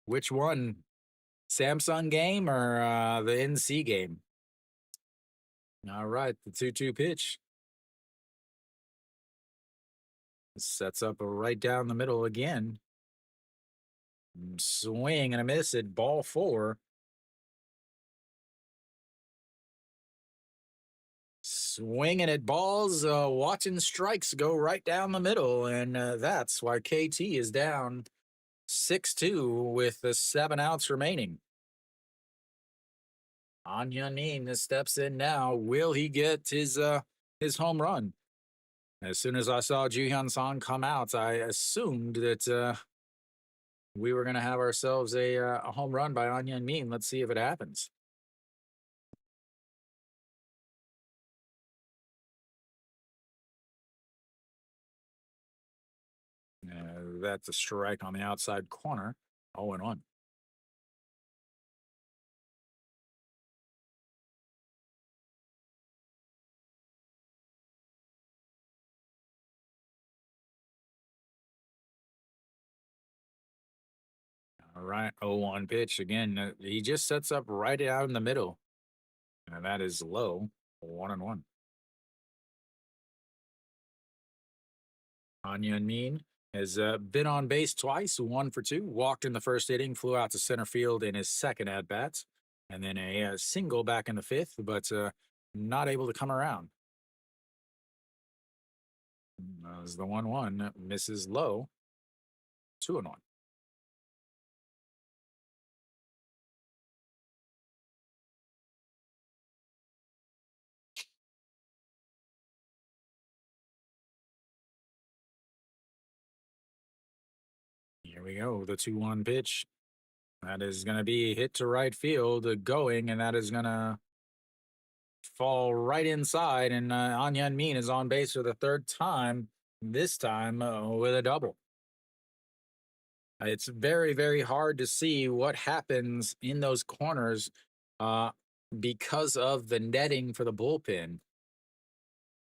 Which one? Samsung game or the NC game? All right, the 2-2 pitch. Sets up right down the middle again. Swing and a miss at ball 4. Swinging at balls, watching strikes go right down the middle, and that's why KT is down 6-2 with the 7 outs remaining. An Hyun-min steps in now. Will he get his home run? As soon as I saw Ju Hyun Song come out, I assumed that we were going to have ourselves a home run by An Hyun-min. Let's see if it happens. That's a strike on the outside corner. 0-1. All right, 0-1 pitch again. He just sets up right out in the middle, and that is low. 1-1. An Hyun-min has been on base twice, 1 for 2. Walked in the first inning, flew out to center field in his second at bat, and then a single back in the fifth, but not able to come around. As the 1-1 misses low. 2-1. Here we go. The 2-1 pitch. That is going to be hit to right field, going, and that is going to fall right inside. And An Hyun-min is on base for the third time, this time with a double. It's very, very hard to see what happens in those corners uh, because of the netting for the bullpen.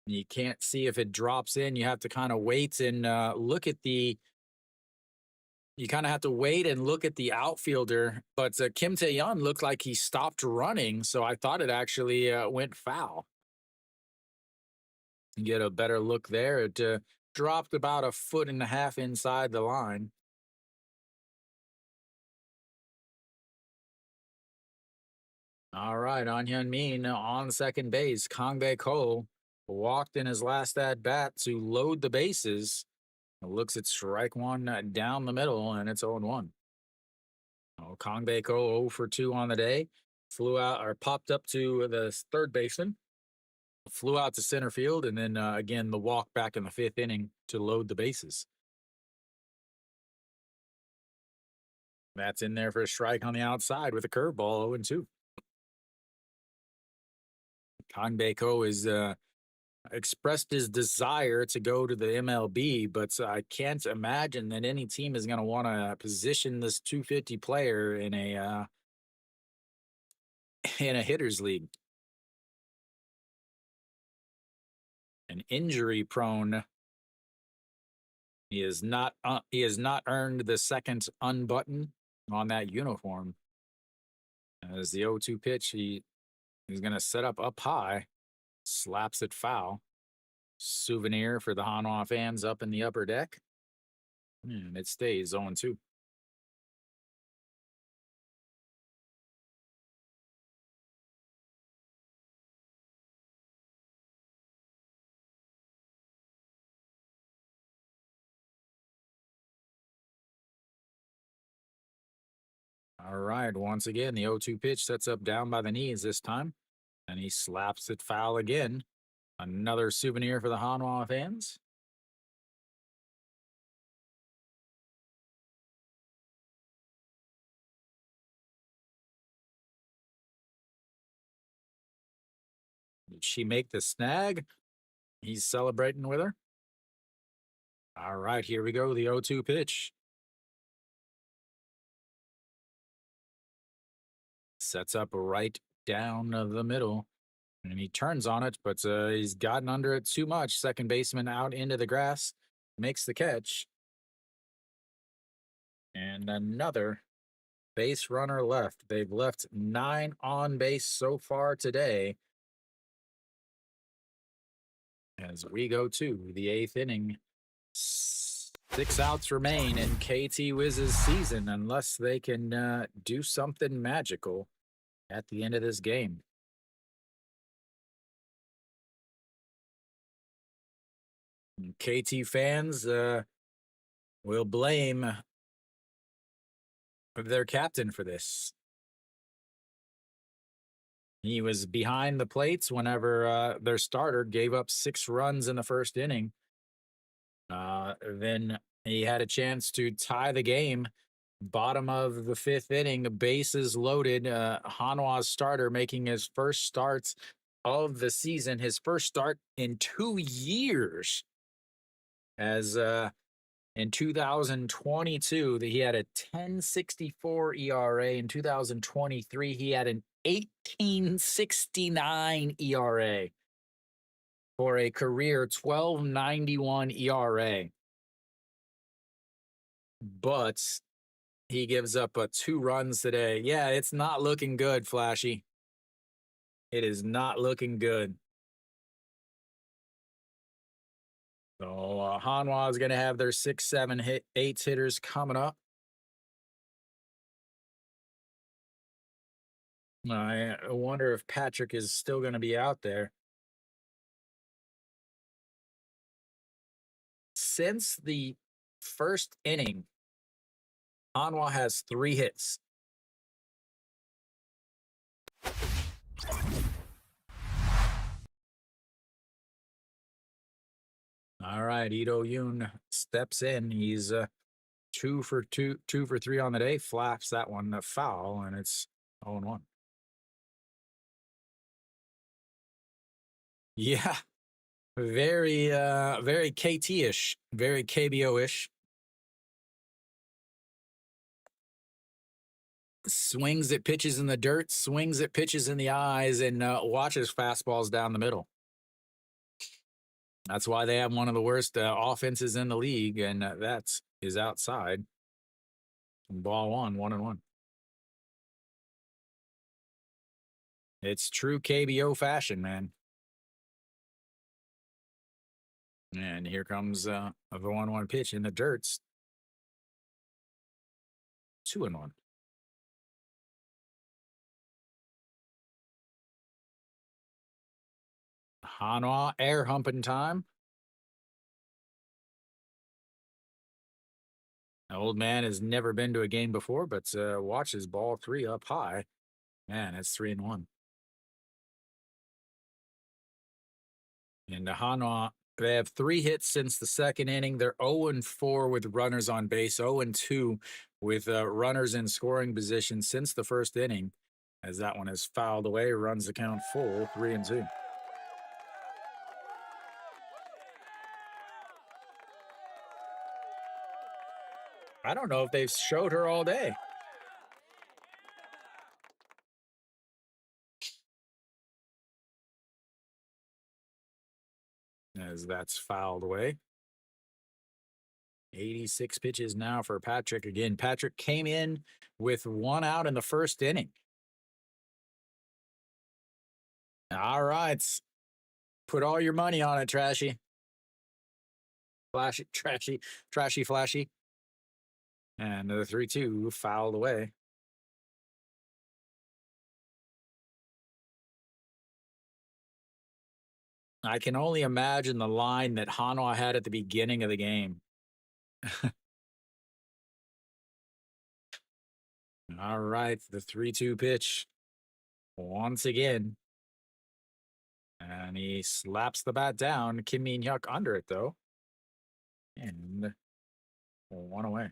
You can't see if it drops in. You have to kind of wait and look at the. You kind of have to wait and look at the outfielder. But Kim Tae-yeon looked like he stopped running, so I thought it actually went foul. You get a better look there. It dropped about 1.5 feet inside the line. All right, An Hyun-min on second base. Kang Bae-ko walked in his last at bat to load the bases. Looks at strike 1 down the middle, and it's 0-1. Oh, Kang Bae-ko 0 for 2 on the day. Flew out or popped up to the third baseman. Flew out to center field, and then again the walk back in the 5th inning to load the bases. That's in there for a strike on the outside with a curveball 0-2. Kang Bae-ko is expressed his desire to go to the MLB, but I can't imagine that any team is going to want to position this 250 player in a in a hitters league. An injury prone. He has not earned the second unbutton on that uniform. As the 0-2 pitch, he's going to set up high, slaps it foul. Souvenir for the Hanwha fans up in the upper deck. And it stays 0-2. All right, once again, the 0-2 pitch sets up down by the knees this time, and he slaps it foul again. Another souvenir for the Hanwha fans. Did she make the snag? He's celebrating with her. All right, here we go. The 0-2 pitch. Sets up right down the middle. And he turns on it, but he's gotten under it too much. Second baseman out into the grass. Makes the catch. And another base runner left. They've left 9 on base so far today. As we go to the 8th inning, 6 outs remain in KT Wiz's season unless they can do something magical at the end of this game. KT fans will blame their captain for this. He was behind the plates whenever their starter gave up 6 runs in the first inning. Then he had a chance to tie the game. Bottom of the 5th inning, bases loaded. Hanwha's starter making his first starts of the season, his first start in 2 years. As in 2022, he had a 10.64 ERA. In 2023, he had an 18.69 ERA for a career 12.91 ERA. But he gives up 2 runs today. Yeah, it's not looking good, Flashy. It is not looking good. So Hanwha is going to have their 6, 7, 8 hitters coming up. I wonder if Patrick is still going to be out there. Since the first inning, Hanwha has 3 hits. All right, Ito Yoon steps in. He's 2 for 3 on the day. Flaps that one foul, and it's 0-1. Yeah, very KT-ish, very KBO-ish. Swings at pitches in the dirt, swings at pitches in the eyes, and watches fastballs down the middle. That's why they have one of the worst offenses in the league, and that is outside. Ball 1-1. It's true KBO fashion, man. And here comes the 1-1 pitch in the dirts. 2-1. Hanwha air humping time. The old man has never been to a game before, but watches ball 3 up high. Man, it's 3-1. And the Hanwha, they have 3 hits since the second inning. They're 0-4 with runners on base, 0-2 with runners in scoring position since the first inning. As that one is fouled away, runs the count full, 3-2. I don't know if they've showed her all day. As that's fouled away. 86 pitches now for Patrick. Again, Patrick came in with 1 out in the first inning. All right. Put all your money on it, Trashy. Flashy, trashy, flashy. And the 3-2 fouled away. I can only imagine the line that Hanwha had at the beginning of the game. All All right, the 3-2 pitch once again. And he slaps the bat down. Kim Min-hyuk under it, though. And 1 away.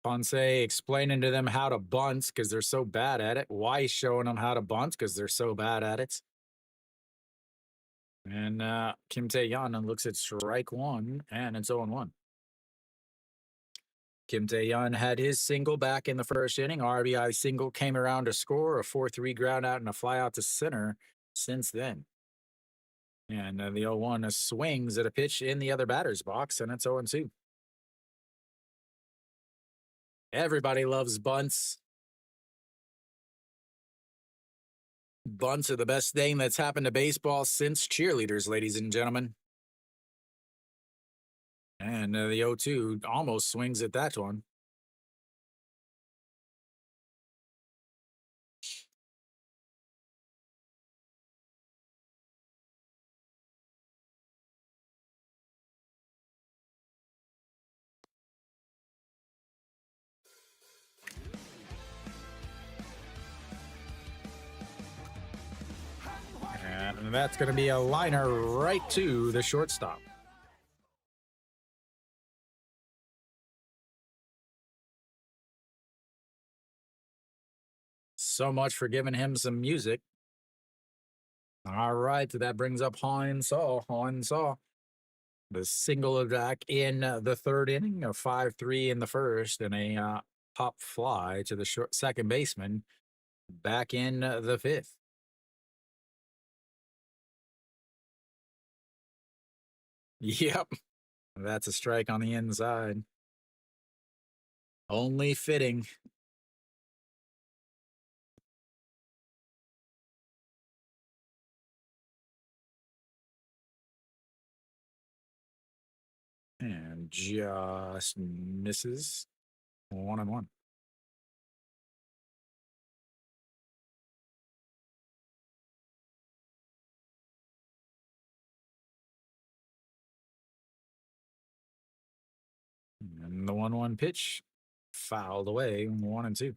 Ponce explaining to them how to bunt because they're so bad at it. Weiss showing them how to bunt because they're so bad at it. And Kim Tae-yeon looks at strike one, and it's 0-1. Kim Tae-yeon had his single back in the first inning. RBI single came around to score a 4-3 ground out and a fly out to center since then. And the 0-1 swings at a pitch in the other batter's box, and it's 0-2. Everybody loves bunts. Bunts are the best thing that's happened to baseball since cheerleaders, ladies and gentlemen. And the 0-2 almost swings at that one. And that's going to be a liner right to the shortstop. So much for giving him some music. All right, that brings up Hanwha. The single attack in the third inning, a 5-3 in the first, and a pop fly to the short second baseman back in the fifth. Yep, that's a strike on the inside. Only fitting. And just misses 1-1. And the 1-1 pitch fouled away, 1-2.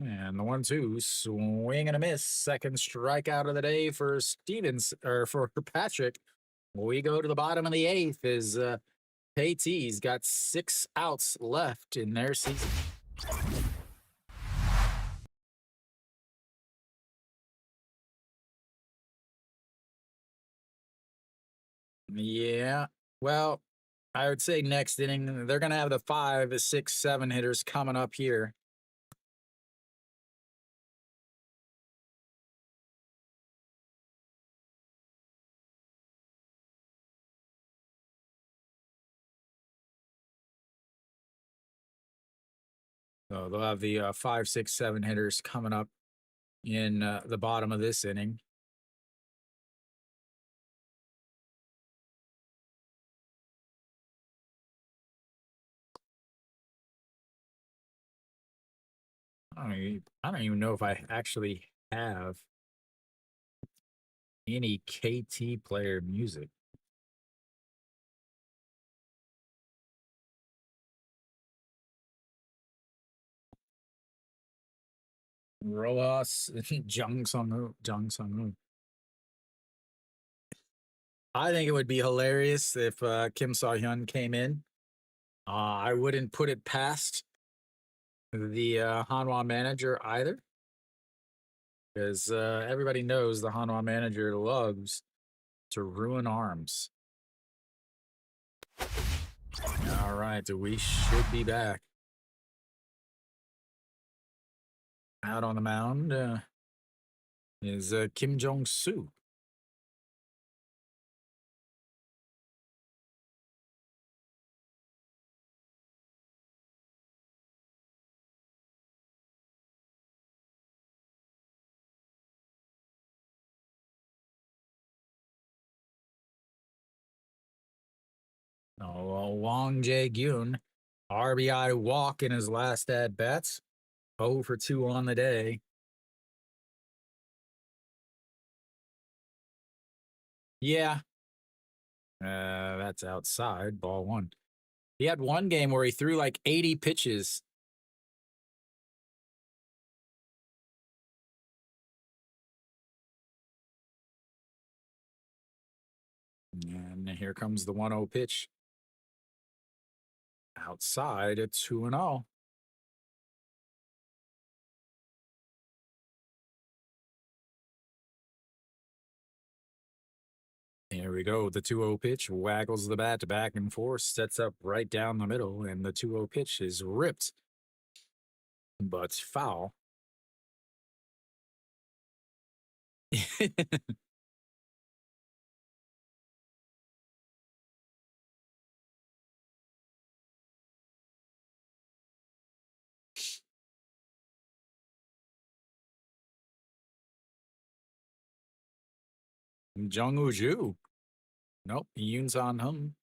And the 1-2 swing and a miss. Second strikeout of the day for Stevens or for Patrick. We go to the bottom of the eighth as KT's got 6 outs left in their season. Yeah. Well, I would say next inning, they're going to have the 5, 6, 7 hitters coming up here. So they'll have the 5, 6, 7 hitters coming up in the bottom of this inning. I don't even know if I actually have any KT player music. Rojas, Jung Sung-woo. I think it would be hilarious if Kim So-hyun came in. I wouldn't put it past the Hanwha manager either, because everybody knows the Hanwha manager loves to ruin arms. All right, we should be back. Out on the mound is Kim Jong-soo. Oh, Wong Jae-gyun, RBI walk in his last at bats. 0 for 2 on the day. Yeah, that's outside. Ball one. He had one game where he threw like 80 pitches. And here comes the 1-0 pitch. Outside at 2-0. Here we go. The 2-0 pitch waggles the bat back and forth, sets up right down the middle, and the 2-0 pitch is ripped, but foul. Jung Woo-ju. Nope, Yoon's on him.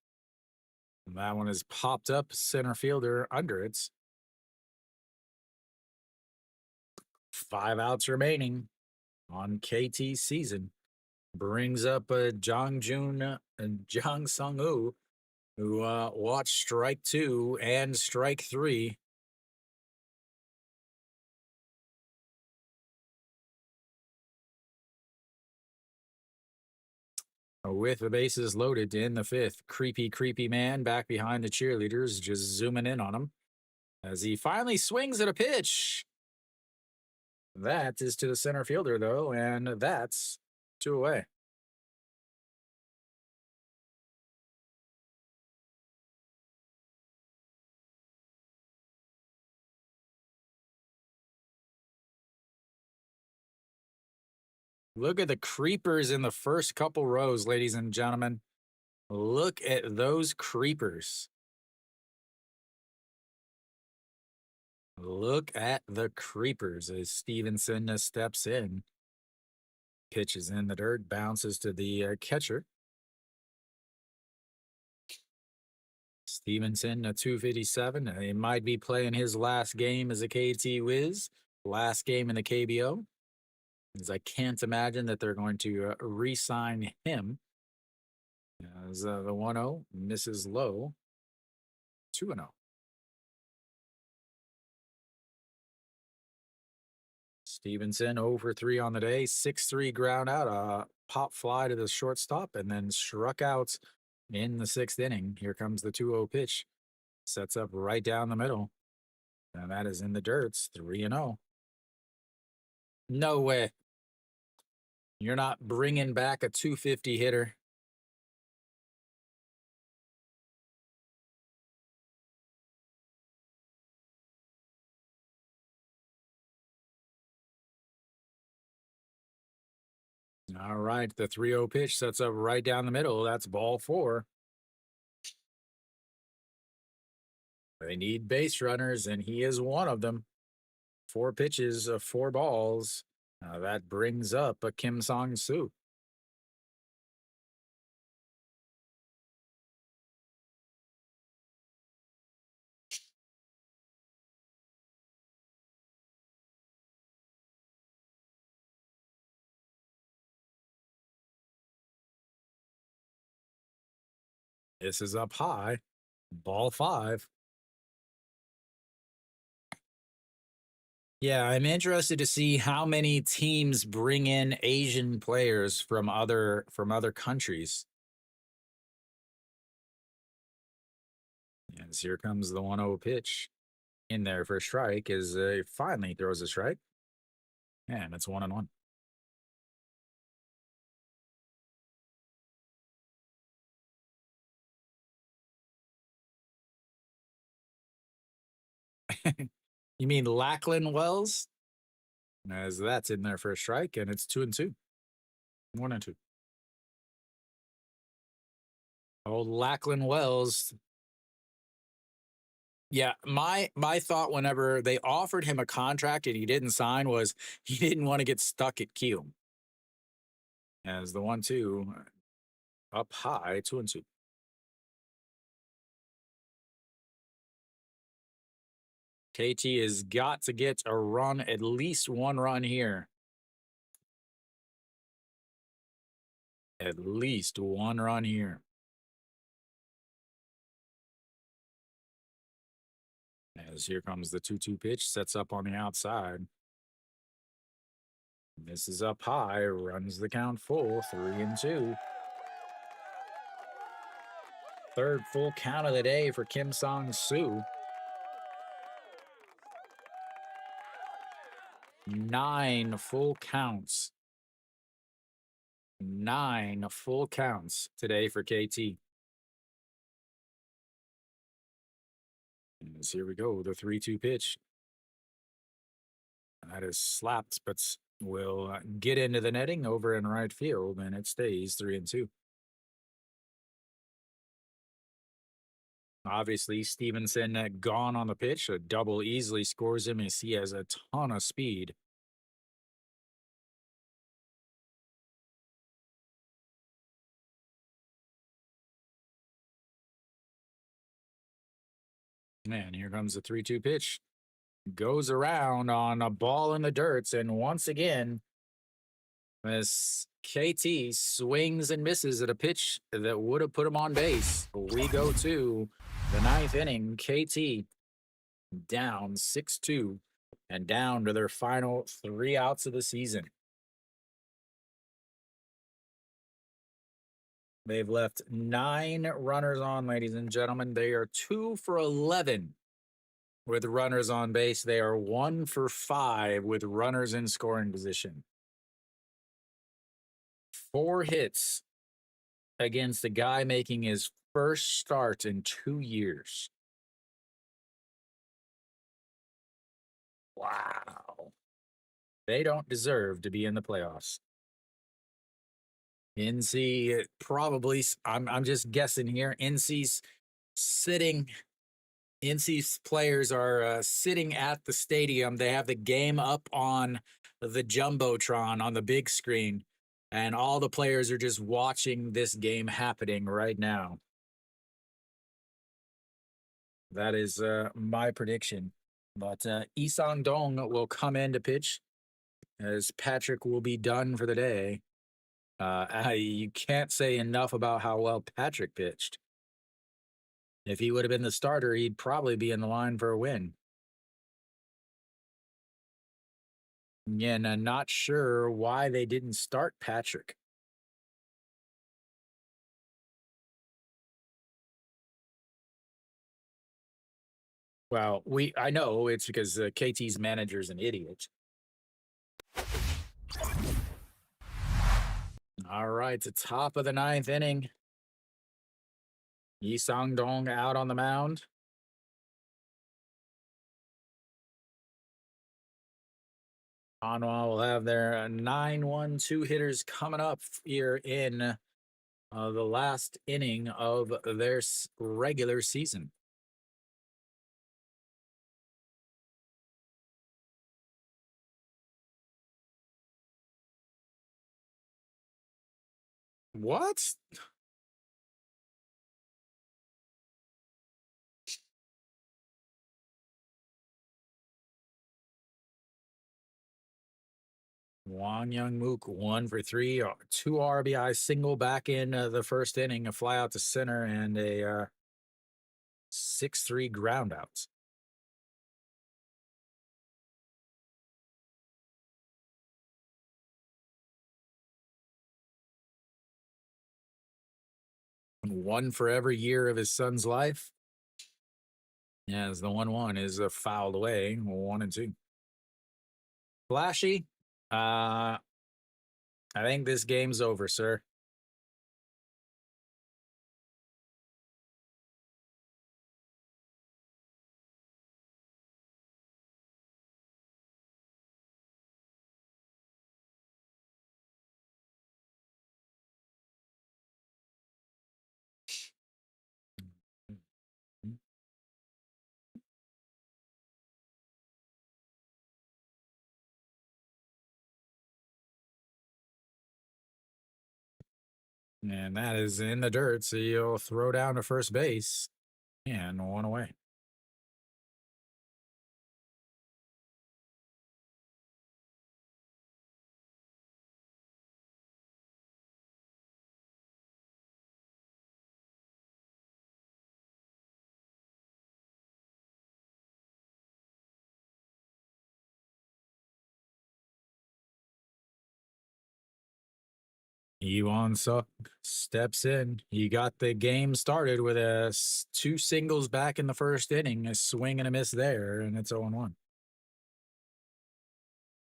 That one is popped up center fielder under it. 5 outs remaining on KT season. Brings up Jang Sung-woo, who watched strike 2 and strike 3. With the bases loaded in the 5th, creepy man back behind the cheerleaders, just zooming in on him as he finally swings at a pitch. That is to the center fielder, though, and that's 2 away. Look at the creepers in the first couple rows, ladies and gentlemen. Look at those creepers. Look at the creepers as Stevenson steps in. Pitches in the dirt, bounces to the catcher. Stevenson, a 257. He might be playing his last game as a KT Wiz, last game in the KBO. As I can't imagine that they're going to re sign him. As the 1-0 misses low, 2-0. Stevenson 0 for 3 on the day, 6-3 ground out, pop fly to the shortstop, and then struck out in the 6th inning. Here comes the 2-0 pitch. Sets up right down the middle. And that is in the dirt. 3-0. No way. You're not bringing back a 250 hitter. All right, the 3-0 pitch sets up right down the middle. That's ball 4. They need base runners, and he is one of them. 4 pitches, 4 balls. That brings up a Kim Song-soo. This is up high. Ball 5. Yeah, I'm interested to see how many teams bring in Asian players from other countries. And here comes the 1-0 pitch in there for a strike as finally throws a strike. And it's 1-1. You mean Lachlan Wells? As that's in there for a strike, and it's 2-2. 1-2. Old Lachlan Wells. Yeah, my thought whenever they offered him a contract and he didn't sign was he didn't want to get stuck at Kiel. As the 1-2 up high, 2-2. KT has got to get a run, at least one run here. At least one run here. As here comes the 2-2 pitch, sets up on the outside. Misses up high, runs the count full, 3-2. Third full count of the day for Kim Song-soo. 9 full counts. 9 full counts today for KT. And here we go, the 3-2 pitch. That is slapped, but will get into the netting over in right field, and it stays 3-2. Obviously, Stevenson gone on the pitch. A double easily scores him as he has a ton of speed. And here comes the 3-2 pitch. Goes around on a ball in the dirt, and once again, as KT swings and misses at a pitch that would have put him on base. We go to the 9th inning. KT down 6-2 and down to their final 3 outs of the season. They've left 9 runners on, ladies and gentlemen. They are 2 for 11 with runners on base. They are 1 for 5 with runners in scoring position. 4 hits against a guy making his first start in 2 years. Wow. They don't deserve to be in the playoffs. NC probably, I'm just guessing here, NC's players are sitting at the stadium. They have the game up on the Jumbotron on the big screen, and all the players are just watching this game happening right now. That is my prediction. But Lee Sang-dong will come in to pitch as Patrick will be done for the day. You can't say enough about how well Patrick pitched. If he would have been the starter, he'd probably be in the line for a win. Again, I'm not sure why they didn't start Patrick. Well, I know it's because KT's manager's an idiot. All right, the top of the 9th inning. Lee Sang-dong out on the mound. Hanwha will have their 9-1-2 hitters coming up here in the last inning of their regular season. What? Wang Young Mook 1 for 3, 2 RBI single back in the first inning, a fly out to center, and a 6-3 ground out. One for every year of his son's life. As the 1-1 is fouled away, 1-2. Flashy. I think this game's over, sir. And that is in the dirt, so you'll throw down to first base and 1 away. Yuan Suk steps in. He got the game started with two singles back in the first inning, a swing and a miss there, and it's 0-1.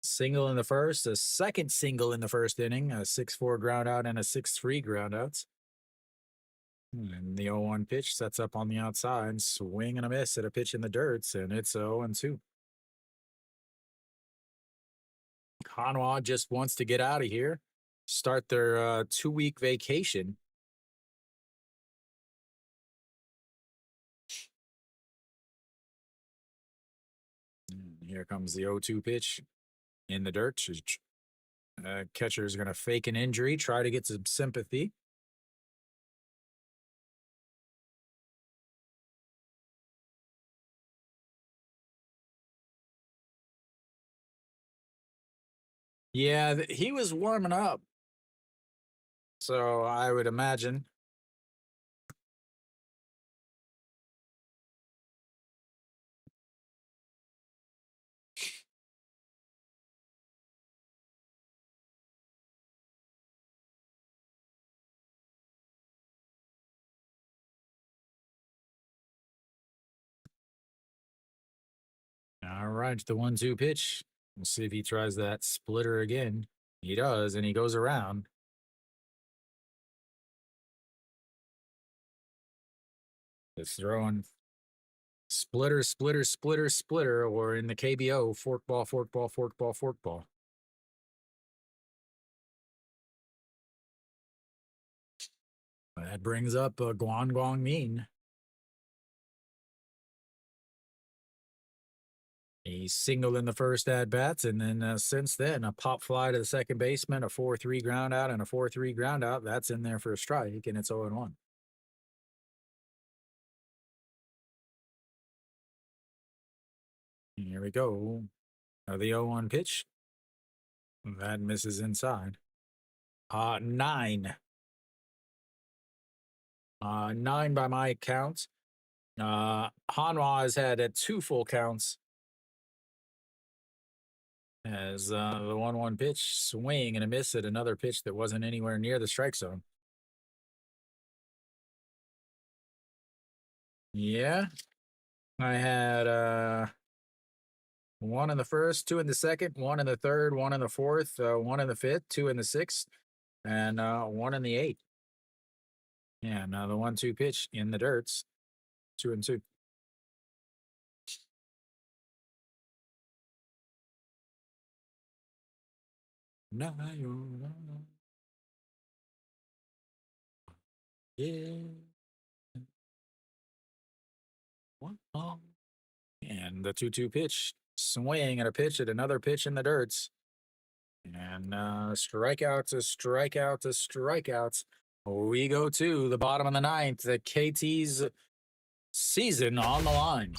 Single in the first, a second single in the first inning, a 6-4 ground out and a 6-3 ground outs. And the 0-1 pitch sets up on the outside, swing and a miss at a pitch in the dirts, and it's 0-2. Hanwha just wants to get out of here, start their 2-week vacation. And here comes the 0-2 pitch in the dirt. Catcher's going to fake an injury, try to get some sympathy. Yeah, he was warming up. So I would imagine. All right, the 1-2 pitch. We'll see if he tries that splitter again. He does, and he goes around. It's throwing splitter, splitter, splitter, splitter, or in the KBO, fork ball, fork ball, fork ball, fork ball. That brings up Guan Guang Min. He singled in the first at bats, and then since then, a pop fly to the second baseman, a 4-3 ground out, and a 4-3 ground out. That's in there for a strike, and it's 0-1. Here we go. The 0-1 pitch. That misses inside. 9. 9 by my count. Hanwha has had 2 full counts. As the 1-1 pitch, swing and a miss at another pitch that wasn't anywhere near the strike zone. Yeah. I had 1 in the first, 2 in the second, 1 in the third, 1 in the fourth, 1 in the fifth, 2 in the sixth, and 1 in the eighth. Yeah, now the 1-2 pitch in the dirts, 2-2. Yeah. And the 2-2 pitch, swing and a pitch at another pitch in the dirts. And strikeout to strikeout to strikeouts. We go to the bottom of the ninth. The KT's season on the line.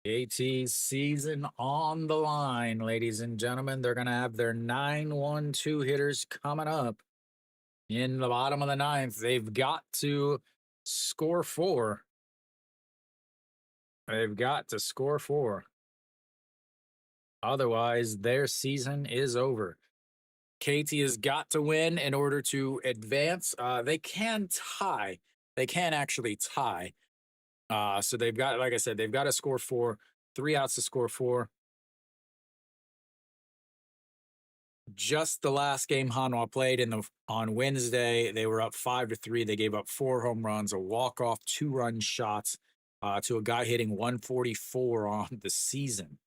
KT's season on the line, ladies and gentlemen. They're going to have their 9-1-2 hitters coming up in the bottom of the ninth. They've got to score 4. They've got to score 4. Otherwise, their season is over. KT has got to win in order to advance. They can tie. They can actually tie. So they've got, like I said, they've got to score 4. 3 outs to score 4. Just the last game Hanwha played on Wednesday, they were up 5-3. They gave up 4 home runs, a walk-off, 2-run shots to a guy hitting 144 on the season.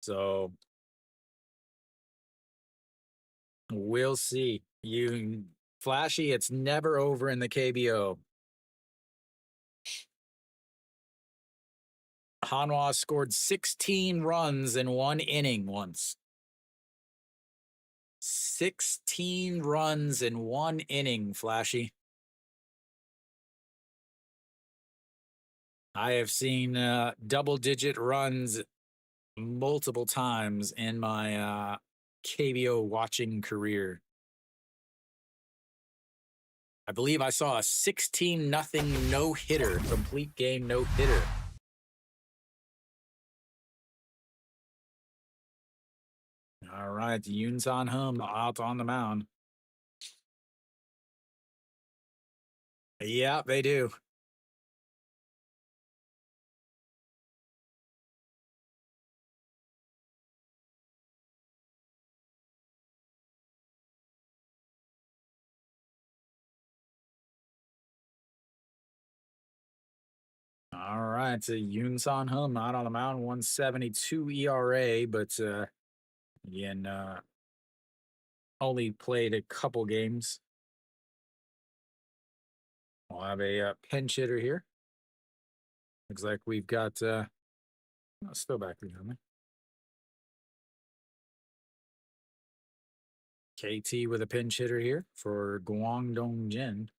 So we'll see. Flashy, it's never over in the KBO. Hanwha scored 16 runs in 1 inning once. 16 runs in 1 inning, Flashy. I have seen double-digit runs multiple times in my KBO watching career. I believe I saw a 16-0 no-hitter, complete game no-hitter All right, Yoon Hum out on the mound. Yeah, they do. All right, so Yoon Hum out on the mound, 172 ERA, but again, only played a couple games. We'll have a pinch hitter here. Looks like we've got still back behind me. KT with a pinch hitter here for Guangdong Jin.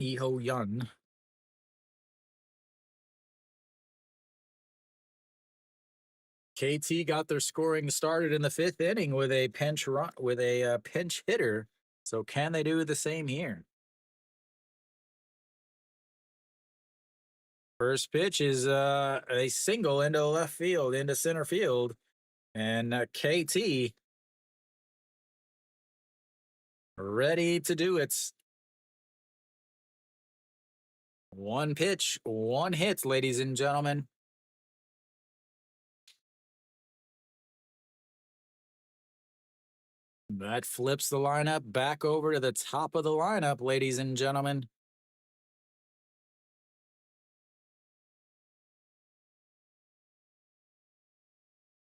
Iho Yun. KT got their scoring started in the fifth inning with a pinch hitter. So can they do the same here? First pitch is a single into left field, into center field, and KT ready to do it. One pitch, one hit, ladies and gentlemen. That flips the lineup back over to the top of the lineup, ladies and gentlemen.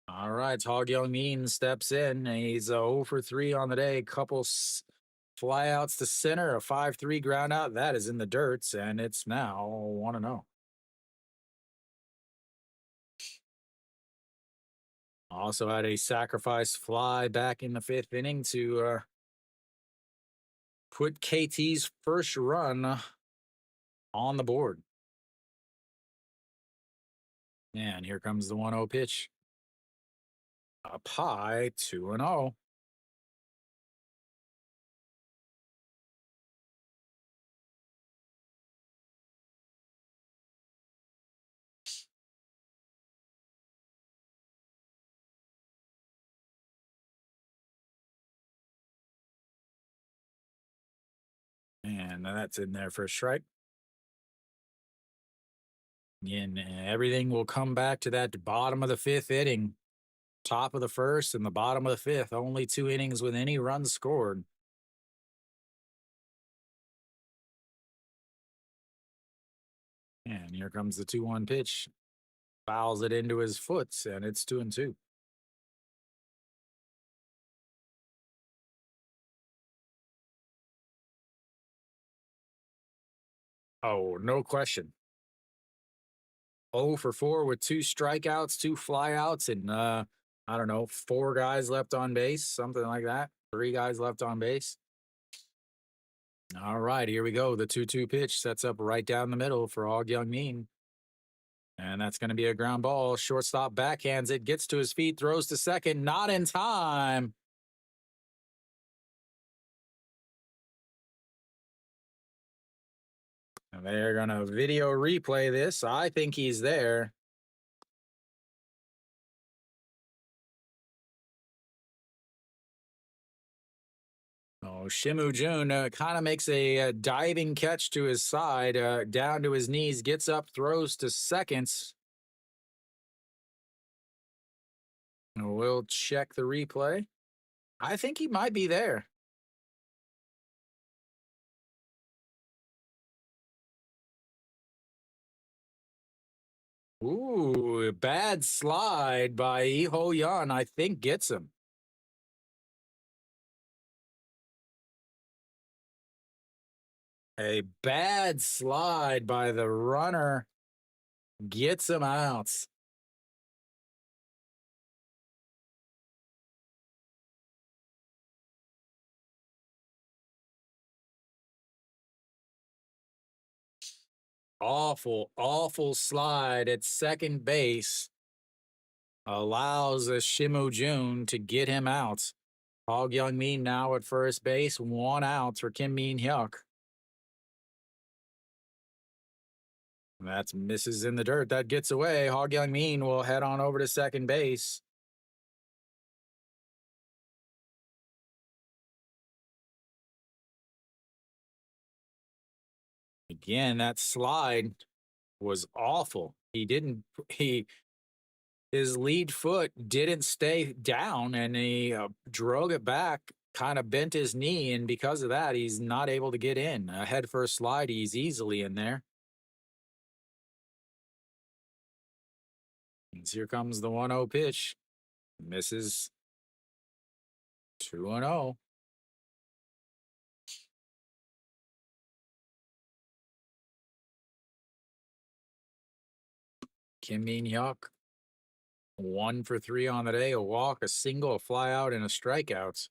All right, Hog Young Min steps in. He's 0 for 3 on the day. Couple flyouts to center, a 5-3 ground out. That is in the dirts, and it's now 1-0. Also had a sacrifice fly back in the fifth inning to put KT's first run on the board. And here comes the 1-0 pitch. Up high, 2-0. And that's in there for a strike. And everything will come back to that bottom of the fifth inning, top of the first and the bottom of the fifth. Only 2 innings with any runs scored. And here comes the 2-1 pitch. Fouls it into his foot, and it's 2-2. Oh, no question. 0 for 4 with 2 strikeouts, 2 flyouts, and I don't know, 4 guys left on base, something like that. 3 guys left on base. All right, here we go. The 2-2 pitch sets up right down the middle for Og Young Min. And that's going to be a ground ball. Shortstop backhands it, gets to his feet, throws to second, not in time. And they're going to video replay this. I think he's there. Oh, Shimu Jun kind of makes a diving catch to his side, down to his knees, gets up, throws to seconds. We'll check the replay. I think he might be there. Ooh, bad slide by Iho Yan, I think gets him. A bad slide by the runner gets him out. Awful slide at second base allows Shimu Jun to get him out. Hog Young Min now at first base, 1 out for Kim Min Hyuk. That's misses in the dirt. That gets away. Hog Young Mean will head on over to second base. Again, that slide was awful. He his lead foot didn't stay down and he drove it back, kind of bent his knee, and because of that, he's not able to get in. A head first slide, he's easily in there. And here comes the 1-0 pitch. Misses 2-0. Kim Min Hyuk, 1 for 3 on the day, a walk, a single, a fly out, and a strikeout.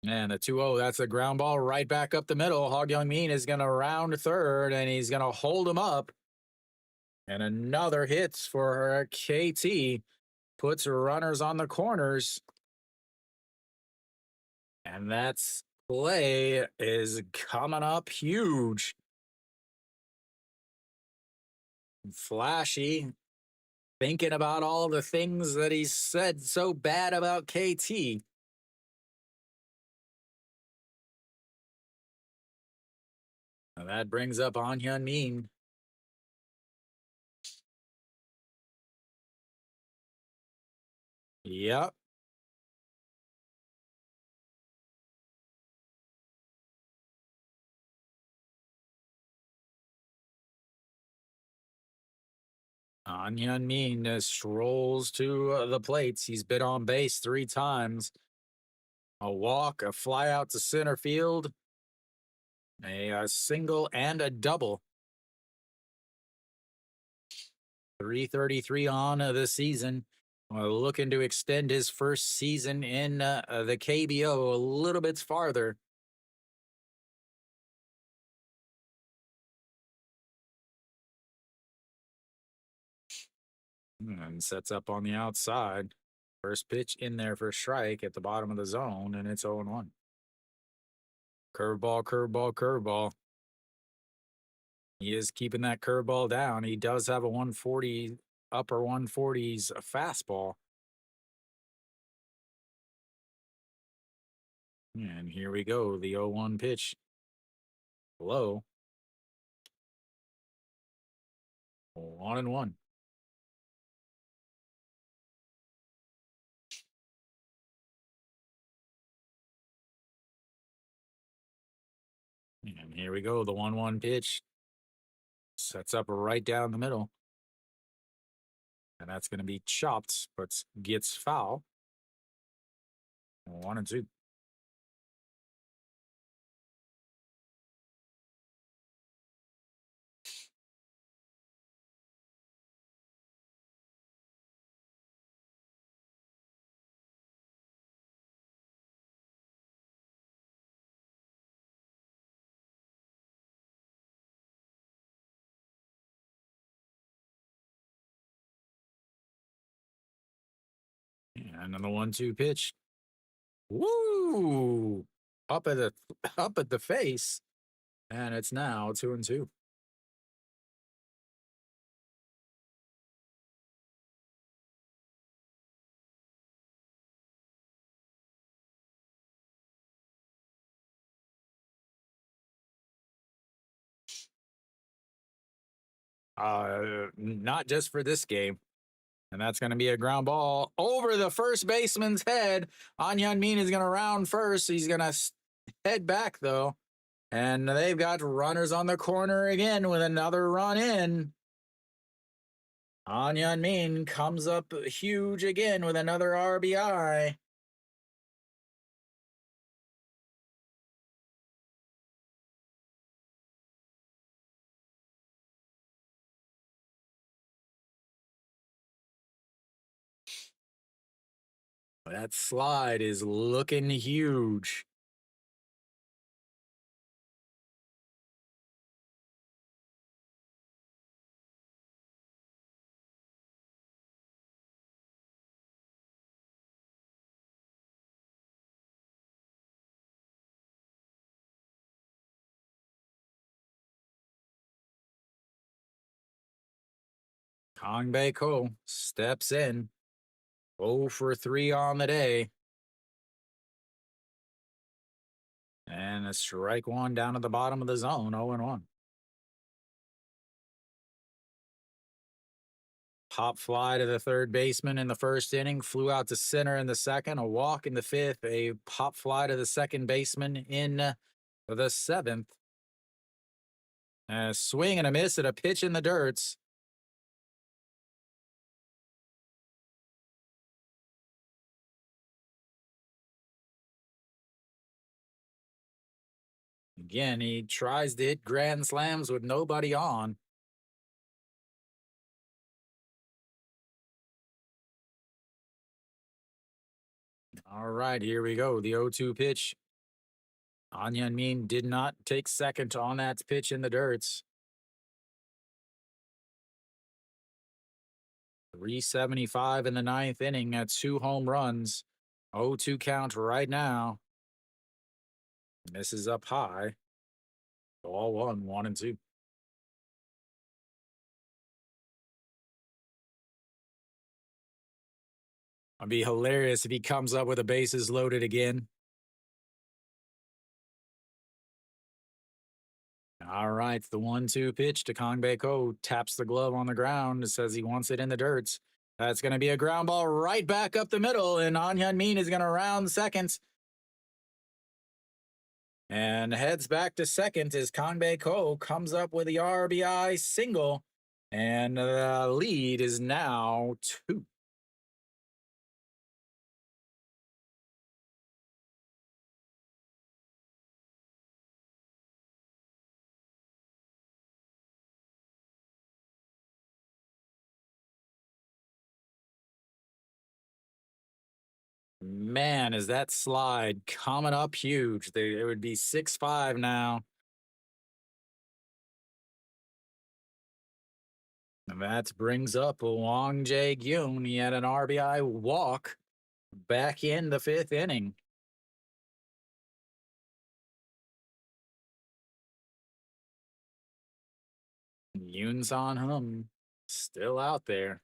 And a 2-0, that's a ground ball right back up the middle. Hog Young Min is going to round third, and he's going to hold him up. And another hits for KT. Puts runners on the corners. And that's play is coming up huge. Flashy, thinking about all the things that he said so bad about KT. And that brings up An Hyun Min. Yep. An Hyun Min strolls to the plates. He's been on base 3 times. A walk, a fly out to center field, a single, and a double. 333 on the season. Looking to extend his first season in the KBO a little bit farther. And sets up on the outside. First pitch in there for a strike at the bottom of the zone, and it's 0-1. Curveball, curveball, curveball. He is keeping that curveball down. He does have a 140, upper 140s fastball. And here we go, the 0-1 pitch. Low. 1-1. And here we go, the 1-1 pitch. Sets up right down the middle. And that's going to be chopped, but gets foul. 1-2. And on the 1-2 pitch. Woo! Up at the up at the face. And it's now 2-2. Not just for this game. And that's going to be a ground ball over the first baseman's head. An Hyun Min is going to round first. He's going to head back, though. And they've got runners on the corner again with another run in. An Hyun Min comes up huge again with another RBI. That slide is looking huge. Kangbei Ko steps in. 0 for 3 on the day. And a strike one down at the bottom of the zone, 0-1. Pop fly to the third baseman in the first inning, flew out to center in the second, a walk in the fifth, a pop fly to the second baseman in the seventh. A swing and a miss at a pitch in the dirts. Again, he tries to hit grand slams with nobody on. All right, here we go. The 0-2 pitch. An Hyun-min did not take second on that pitch in the dirts. 375 in the ninth inning at 2 home runs. 0-2 count right now. Misses up high. All 1-2. It'd be hilarious if he comes up with the bases loaded again. All right, the 1-2 pitch to Kangbei Ko. Taps the glove on the ground. Says he wants it in the dirts. That's going to be a ground ball right back up the middle, and An Hyun-min is going to round second. And heads back to second as Kangbei Ko comes up with the RBI single. And the lead is now 2. Man, is that slide coming up huge. It would be 6-5 now. And that brings up Wang Jae-gyun. He had an RBI walk back in the 5th inning. Yoon Son-hum still out there.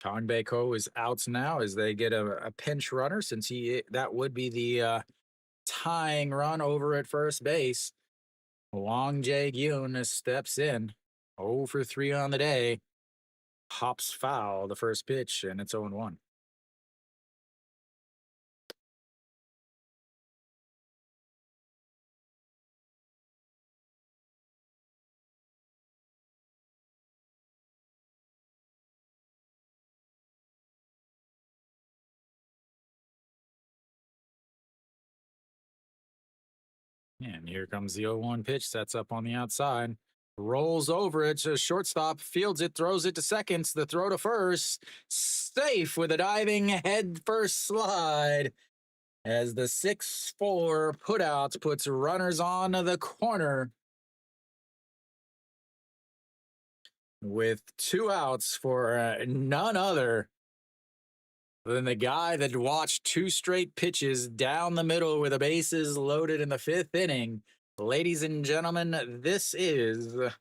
Kangbei Ko is out now as they get a pinch runner, since that would be the tying run over at first base. Wang Jae-gyun steps in. 0 for 3 on the day. Pops foul the first pitch, and it's 0-1. And here comes the 0-1 pitch. Sets up on the outside. Rolls over it to shortstop. Fields it. Throws it to seconds. The throw to first. Safe with a diving head first slide. As the 6-4 putout puts runners on the corner. With 2 outs for none other than the guy that watched 2 straight pitches down the middle with the bases loaded in the 5th inning. Ladies and gentlemen, this is the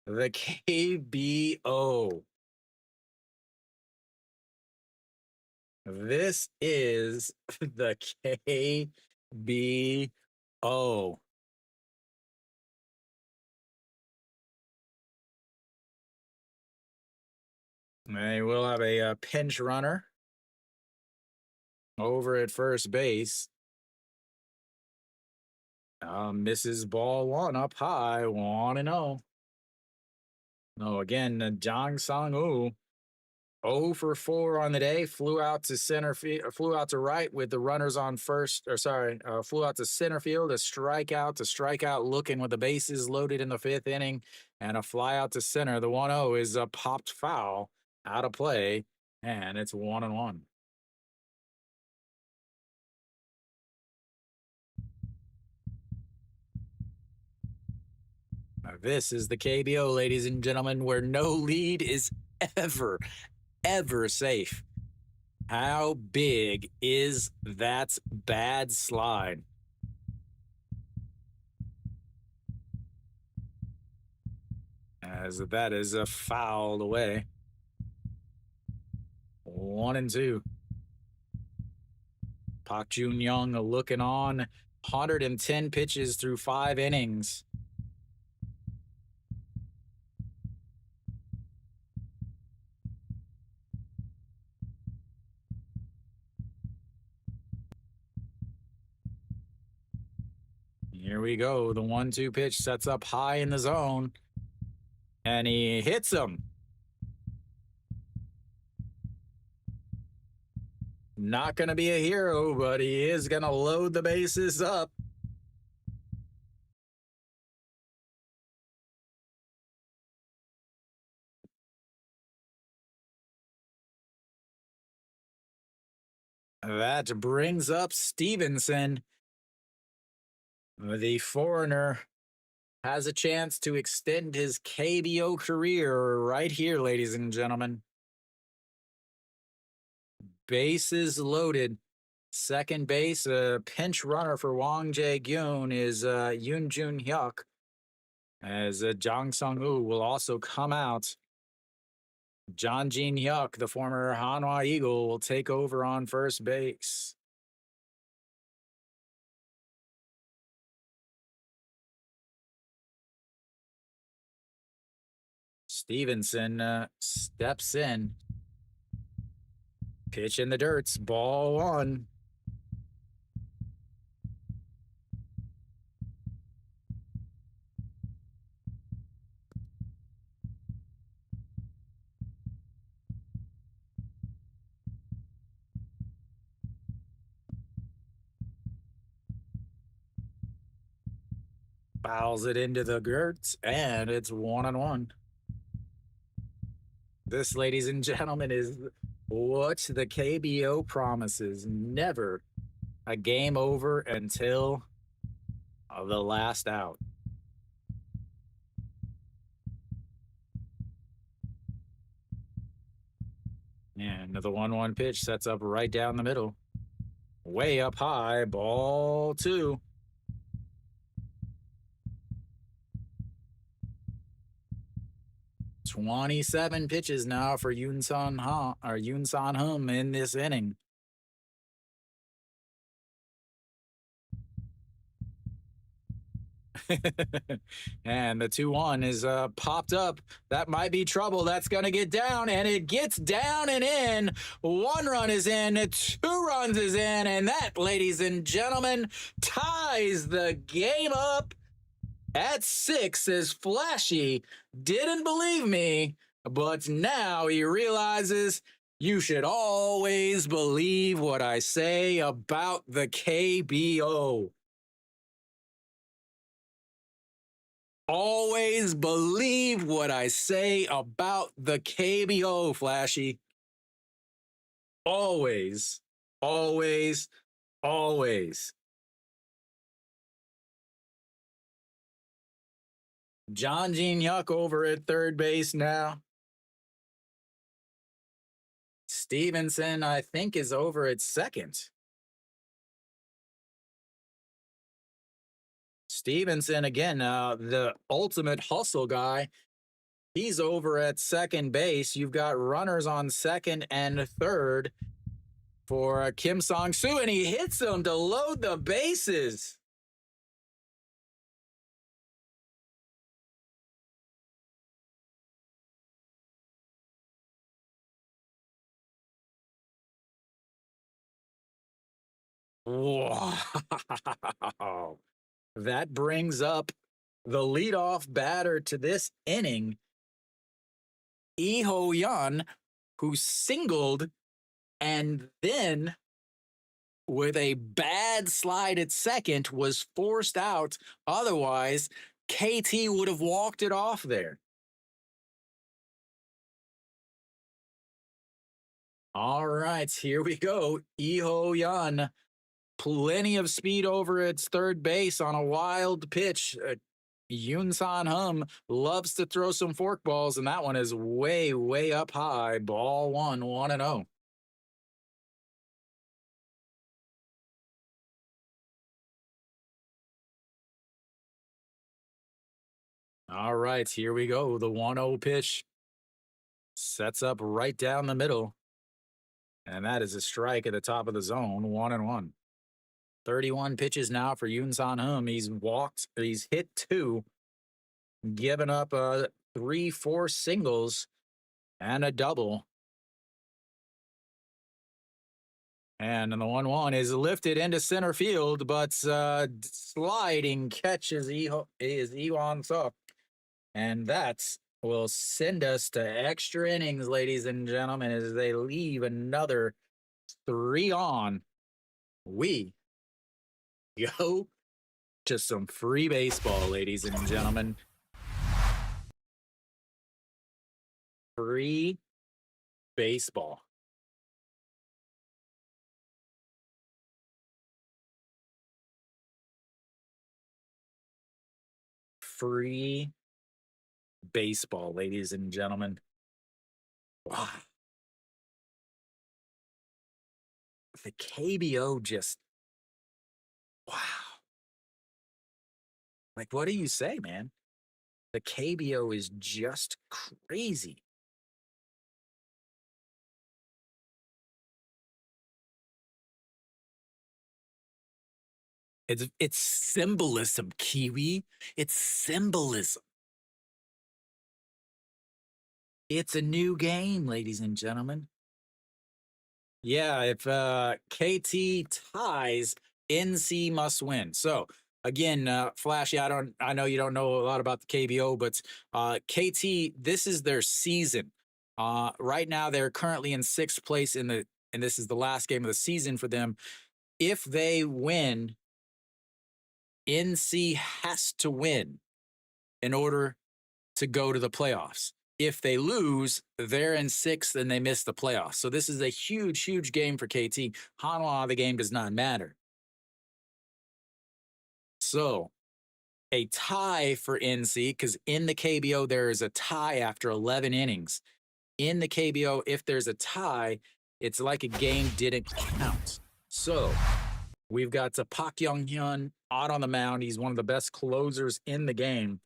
KBO. This is the KBO. They will have a pinch runner over at first base. Misses ball 1 up high, 1-0. No, again, Jang Sang-woo, 0 for 4 on the day. Flew out to center field, flew out to right with the runners on first, flew out to center field, a strikeout looking with the bases loaded in the 5th inning, and a fly out to center. The 1-0 is a popped foul out of play, and it's 1-1. This is the KBO, ladies and gentlemen, where no lead is ever safe. How big is that bad slide? As that is a foul away. 1-2. Pak Jun Young looking on. 110 pitches through 5 innings. Here we go. The 1-2 pitch sets up high in the zone. And he hits him. Not going to be a hero, but he is going to load the bases up. That brings up Stevenson. The foreigner has a chance to extend his KBO career right here, ladies and gentlemen. Bases loaded. Second base, a pinch runner for Wang Jae-gyun is Yoon Jun Hyuk, as Jang Sung-woo will also come out. John Jin Hyuk, the former Hanwha Eagle, will take over on first base. Stevenson steps in. Pitch in the dirts, ball 1. Fouls it into the girts, and it's 1-1. This, ladies and gentlemen, is what the KBO promises. Never a game over until the last out. And the 1-1 pitch sets up right down the middle. Way up high, ball 2. 27 pitches now for Yoon San Hum in this inning. And the 2-1 is popped up. That might be trouble. That's going to get down, and it gets down and in. 1 run is in, 2 runs is in, and that, ladies and gentlemen, ties the game up at 6. As Flashy didn't believe me, but now he realizes you should always believe what I say about the KBO. Always believe what I say about the KBO, Flashy. Always, always, always. John Jin Hyuk over at third base now. Stevenson, I think, is over at second. Stevenson, again, the ultimate hustle guy. He's over at second base. You've got runners on second and third for Kim Song-soo, and he hits them to load the bases. Wow. That brings up the leadoff batter to this inning, Lee Ho-yeon, who singled and then, with a bad slide at second, was forced out. Otherwise, KT would have walked it off there. All right, here we go. Lee Ho-yeon, plenty of speed over its third base on a wild pitch. Yoon San Hum loves to throw some forkballs, and that one is way, way up high. Ball one, 1-0. All right, here we go. The 1-0 pitch sets up right down the middle, and that is a strike at the top of the zone, 1-1. 31 pitches now for Yoon San Hum. He's hit two, given up 3-4 singles and a double. And the 1-1 is lifted into center field, but sliding catch is Iwan Suk. And that will send us to extra innings, ladies and gentlemen, as they leave another 3 on. We go to some free baseball, ladies and gentlemen. Free baseball. Free baseball, ladies and gentlemen. Wow. The KBO just, wow. Like, what do you say, man? The KBO is just crazy. It's symbolism, Kiwi. It's symbolism. It's a new game, ladies and gentlemen. Yeah, if KT ties, NC must win. So again, Flashy, I know you don't know a lot about the KBO, but KT, this is their season. Right now, they're currently in sixth place and this is the last game of the season for them. If they win, NC has to win in order to go to the playoffs. If they lose, they're in sixth and they miss the playoffs. So this is a huge, huge game for KT. Hanwha, the game does not matter. So a tie for NC, because in the KBO, there is a tie after 11 innings. In the KBO, if there's a tie, it's like a game didn't count. So we've got Park Young-hyun out on the mound. He's one of the best closers in the game.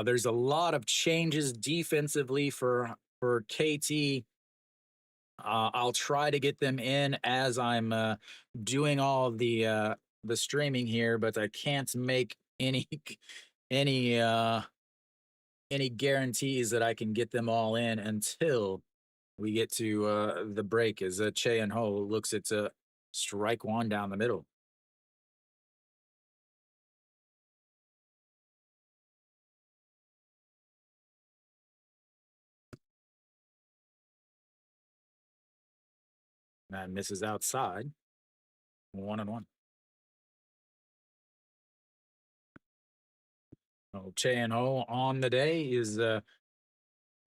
There's a lot of changes defensively for KT. I'll try to get them in as I'm doing all the streaming here, but I can't make any any guarantees that I can get them all in until we get to the break. As Che and Ho looks at strike one down the middle. That misses outside. 1-1. Oh, Che and Ho on the day is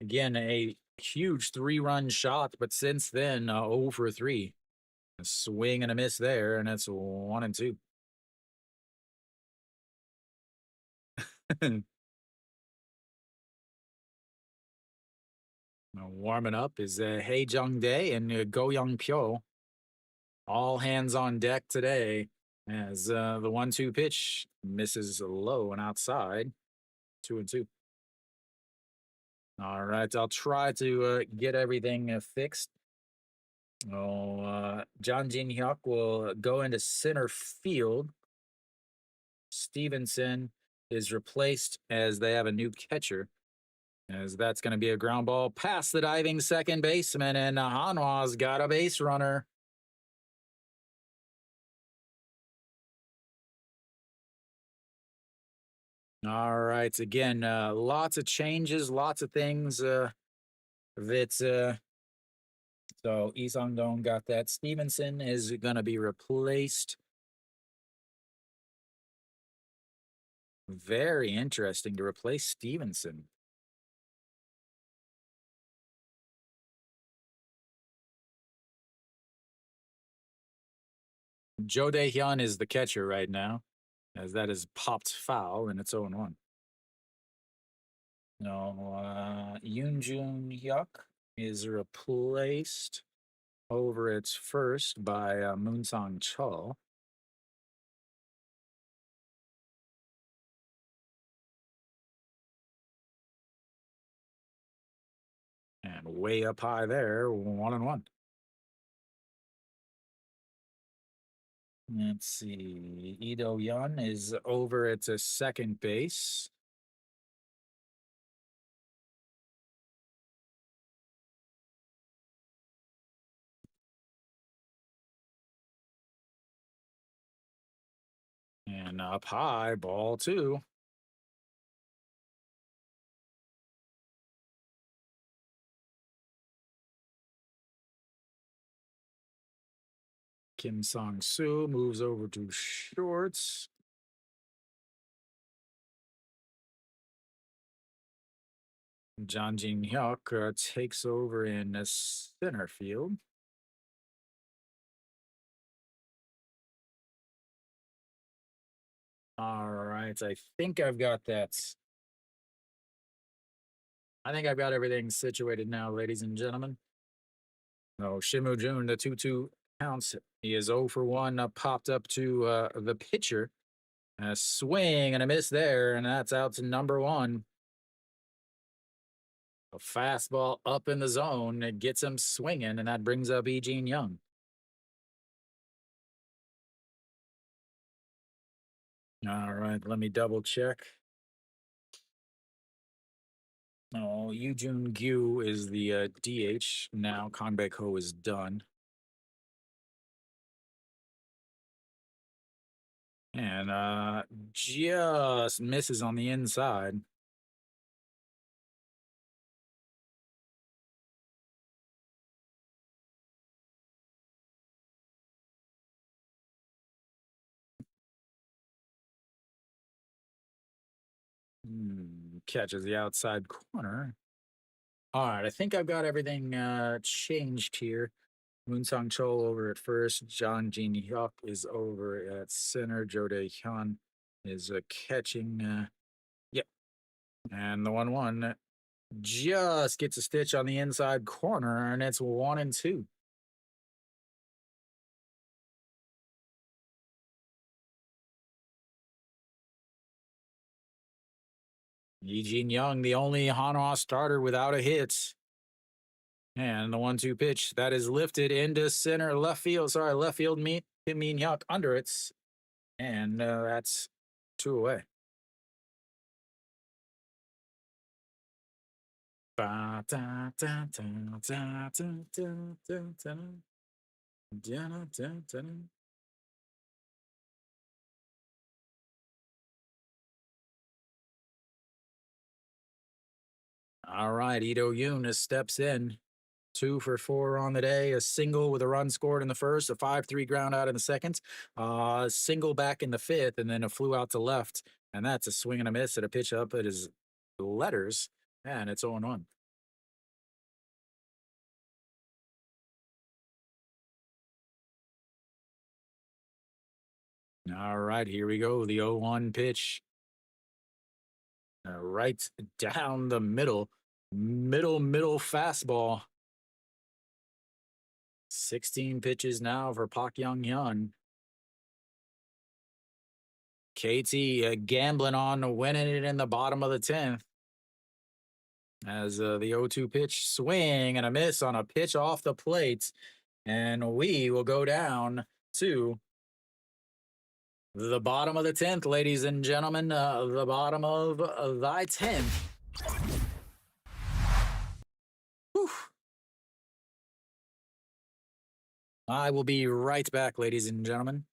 again a huge 3-run shot, but since then 0 for 3. A swing and a miss there, and it's 1-2. Warming up is Hei Jung Dae and Go Young Pyo. All hands on deck today as the 1-2 pitch misses low and outside. 2-2. All right, I'll try to get everything fixed. John Jin Hyuk will go into center field. Stevenson is replaced as they have a new catcher, as that's going to be a ground ball past the diving second baseman, and Hanwha's got a base runner. All right, again, lots of changes, lots of things that so Lee Dong got that. Stevenson is going to be replaced. Very interesting to replace Stevenson. Jo Dae-hyun is the catcher right now, as that is popped foul, and it's 0-1. No, Yoon Jun Hyuk is replaced over its first by Moon Sang Chul. And way up high there, 1-1. Let's see. Lee Do-yeon is over at a second base. And up high, ball 2. Kim Sang-soo moves over to shorts. John Jin-hyuk takes over in center field. All right, I think I've got that. I think I've got everything situated now, ladies and gentlemen. No, Shimu Jun, the 2-2 counts. He is 0 for 1, popped up to the pitcher. A swing and a miss there, and that's out to number 1. A fastball up in the zone. It gets him swinging, and that brings up Lee Jin-young. All right, let me double check. Oh, Yoo Jun Gyu is the DH now. Kang Baek-ho is done. And just misses on the inside. Catches the outside corner. All right, I think I've got everything changed here. Moon Sang Chul over at first. John Jin Hyuk is over at center. Jo Dae-hyun is catching. Yep. And the 1-1 just gets a stitch on the inside corner, and it's 1-2. Lee Jin-young, the only Hanwha starter without a hit. And the 1-2 pitch that is lifted into center left field. Sorry, left field Kim Min-hyuk under it. And that's 2 away. All right, Lee Do-yeon steps in. 2 for 4 on the day. A single with a run scored in the first, a 5-3 ground out in the second, single back in the fifth, and then a flew out to left. And that's a swing and a miss at a pitch up at his letters, and it's 0-1. All right, here we go. The 0-1 pitch. Right down the middle fastball. 16 pitches now for Park Young-hyun. KT gambling on winning it in the bottom of the 10th. As the 0-2 pitch swing and a miss on a pitch off the plate. And we will go down to the bottom of the 10th, ladies and gentlemen. The bottom of the 10th. Whew. I will be right back, ladies and gentlemen.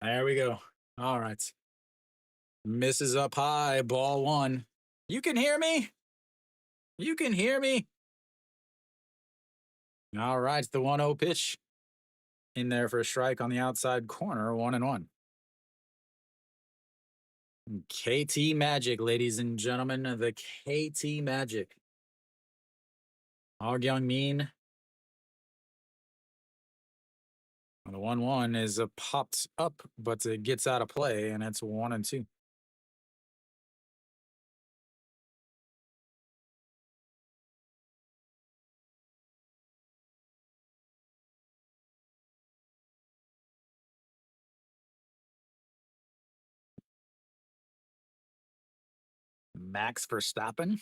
There we go. All right. Misses up high, ball one. You can hear me? You can hear me? All right, the 1-0 pitch in there for a strike on the outside corner, 1-1. KT Magic, ladies and gentlemen, the KT Magic. Og Young Min. The 1-1 is popped up, but it gets out of play, and it's 1-2. Max Verstappen.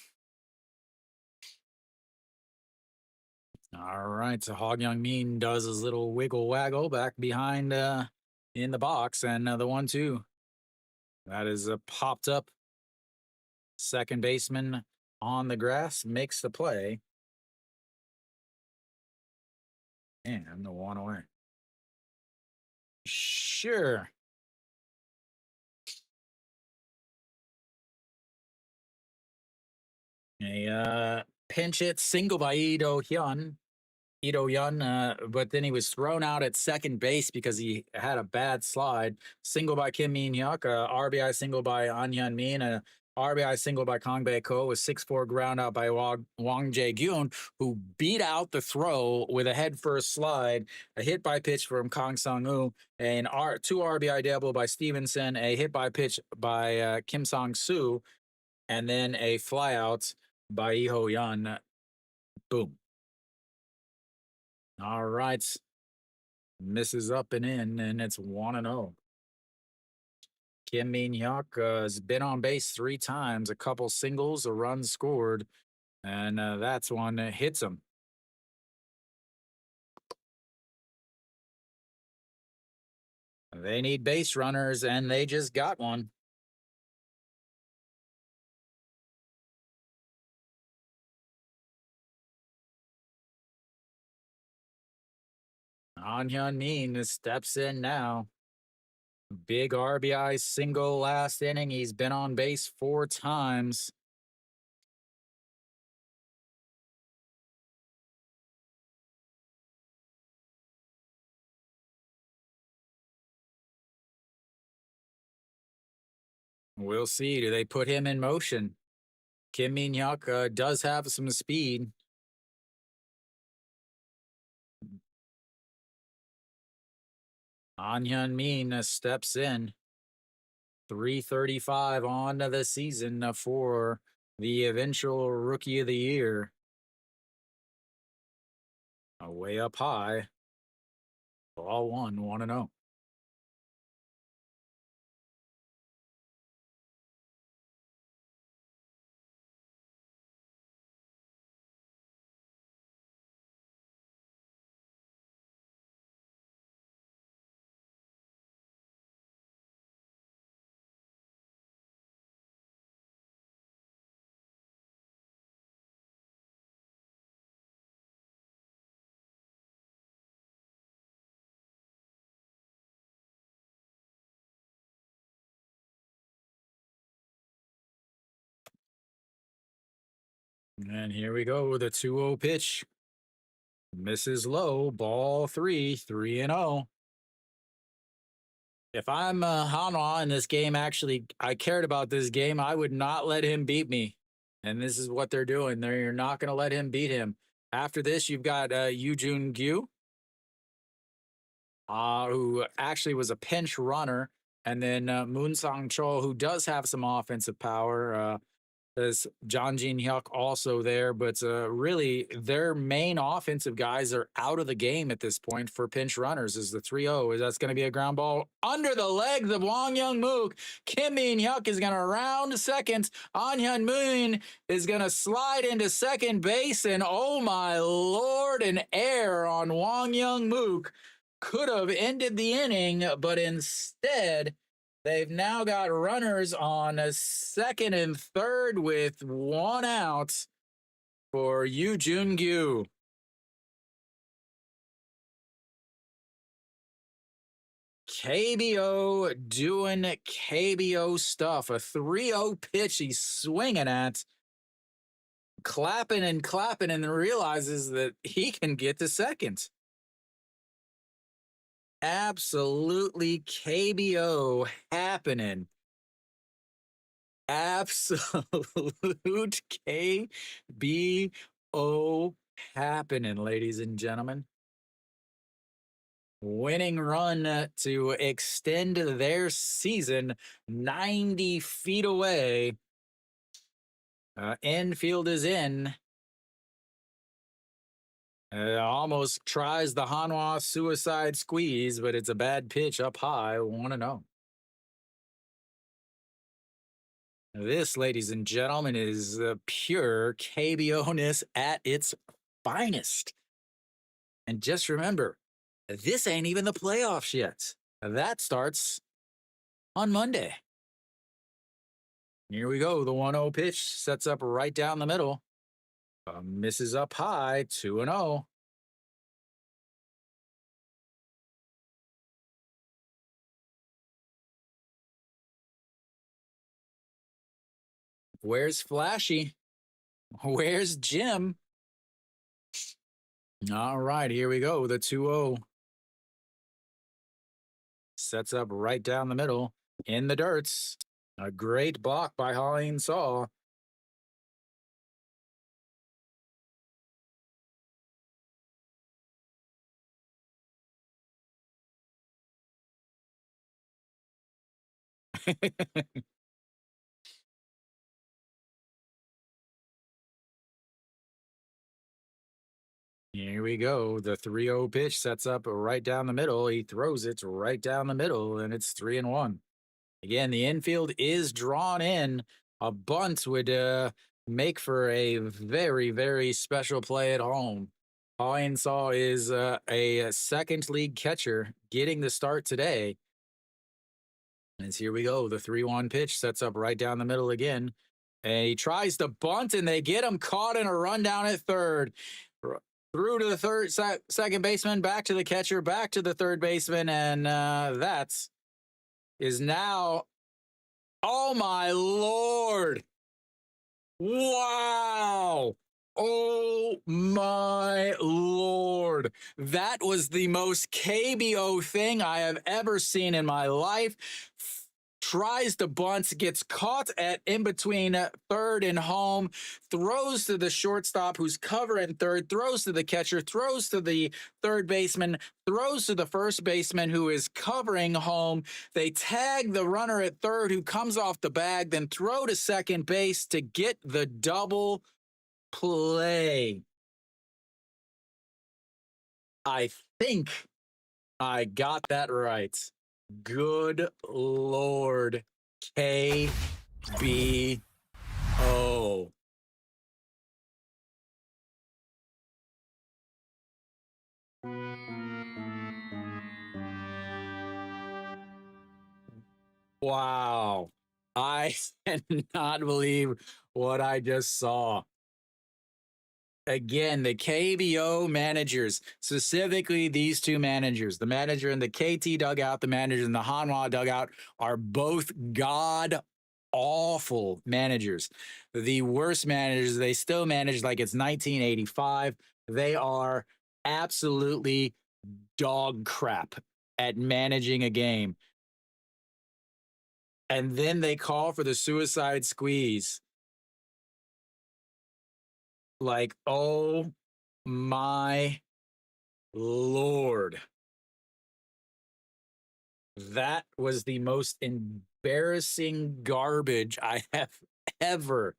All right, so Hog Young Min does his little wiggle waggle back behind in the box, and the 1-2. That is popped up. Second baseman on the grass makes the play. And the 1 away. Sure. A pinch hit single by Ito Yun, but then he was thrown out at second base because he had a bad slide. Single by Kim Min Hyuk, RBI single by An Hyun Min, a RBI single by Kang Bae Ko, a 6-4 ground out by Wang Jae Gyun, who beat out the throw with a head first slide, a hit by pitch from Kang Sung Woo, an 2 RBI double by Stevenson, a hit by pitch by Kim Song Soo, and then a flyout by Iho Yun. Boom. All right. Misses up and in, and it's 1-0. Kim Min Hyuk has been on base 3 times, a couple singles, a run scored, and that's one that hits him. They need base runners, and they just got one. An Hyun Min steps in now. Big RBI single last inning. He's been on base 4 times. We'll see. Do they put him in motion? Kim Min Hyuk does have some speed. An Hyun Min steps in. 335 on to the season for the eventual Rookie of the Year. Way up high. Ball 1, 1-0. And here we go. The 2-0 pitch. Misses low. Ball 3, 3-0. If I'm Hanwha in this game, actually, I cared about this game, I would not let him beat me. And this is what they're doing. They're not going to let him beat him. After this, you've got Yoo Jun Gyu, who actually was a pinch runner. And then Moon Sang Chol, who does have some offensive power. There's John Jin Hyuk also there, but really their main offensive guys are out of the game at this point for pinch runners. Is the 3-0. That's going to be a ground ball under the legs of Wang Young Mook. Kim Min Hyuk is going to round second. An Hyun Min is going to slide into second base, and oh my lord, an error on Wang Young Mook could have ended the inning, but instead they've now got runners on a second and third with 1 out for Yoo Jun Gyu. KBO doing KBO stuff. A 3-0 pitch he's swinging at, clapping and clapping, and realizes that he can get to second. Absolutely KBO happening. Absolute KBO happening, ladies and gentlemen. Winning run to extend their season 90 feet away. Infield is in. Almost tries the Hanwha suicide squeeze, but it's a bad pitch up high, 1-0. This, ladies and gentlemen, is pure KBO-ness at its finest. And just remember, this ain't even the playoffs yet. That starts on Monday. Here we go. The 1-0 pitch sets up right down the middle. Misses up high, 2-0. Where's Flashy? Where's Jim? All right, here we go. The 2-0 sets up right down the middle in the dirts. A great block by Holleen Saw. Here we go. The 3-0 pitch sets up right down the middle. He throws it right down the middle, and it's 3-1. Again, the infield is drawn in. A bunt would make for a very, very special play at home. Holleen Saw is a second league catcher getting the start today. And here we go. The 3-1 pitch sets up right down the middle again. And he tries to bunt, and they get him caught in a rundown at third. Through to the second baseman, back to the catcher, back to the third baseman, and that is now. Oh my Lord! Wow! Oh my Lord! That was the most KBO thing I have ever seen in my life. Tries to bunt, gets caught at in between third and home, throws to the shortstop who's covering third, throws to the catcher, throws to the third baseman, throws to the first baseman who is covering home. They tag the runner at third who comes off the bag, then throw to second base to get the double play. I think I got that right. Good Lord. KBO. Wow. I cannot believe what I just saw. Again, the KBO managers, specifically these two managers, the manager in the KT dugout, the manager in the Hanwha dugout, are both god awful managers. The worst managers, they still manage like it's 1985. They are absolutely dog crap at managing a game. And then they call for the suicide squeeze. Like, oh my Lord. That was the most embarrassing garbage I have ever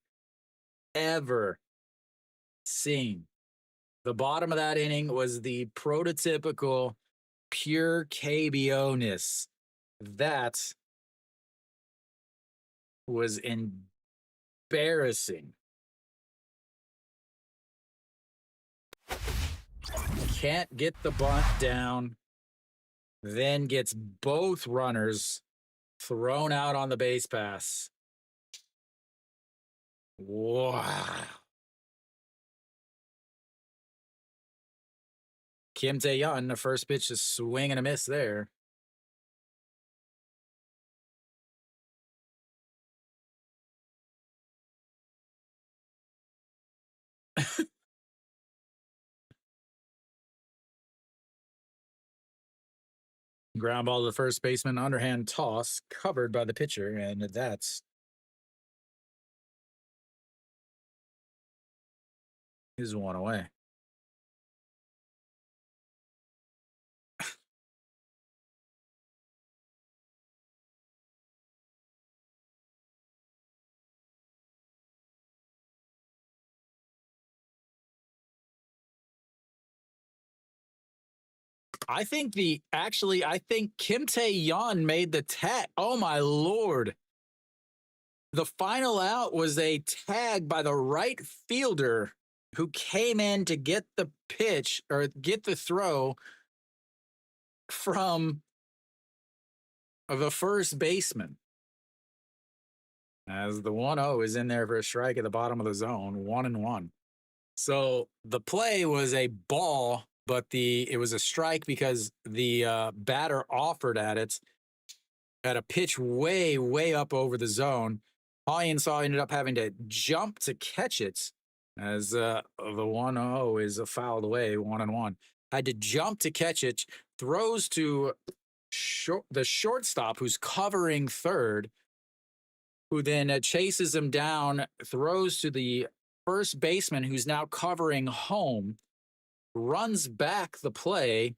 seen. The bottom of that inning was the prototypical pure KBO-ness. That was embarrassing. Can't get the bunt down, then gets both runners thrown out on the base pass. Wow. Kim Tae-yeon, the first pitch is swing and a miss there. Ground ball to the first baseman, underhand toss, covered by the pitcher, and that's his one away. I think Kim Tae-yeon made the tag. Oh my lord. The final out was a tag by the right fielder who came in to get the pitch or get the throw from the first baseman. As the 1-0 is in there for a strike at the bottom of the zone, 1-1. So the play was a ball, but it was a strike because the batter offered at it at a pitch way up over the zone. Hawaiian Saw ended up having to jump to catch it as the 1-0 is fouled away, 1-1. Had to jump to catch it, throws to the shortstop who's covering third, who then chases him down, throws to the first baseman who's now covering home, runs back the play,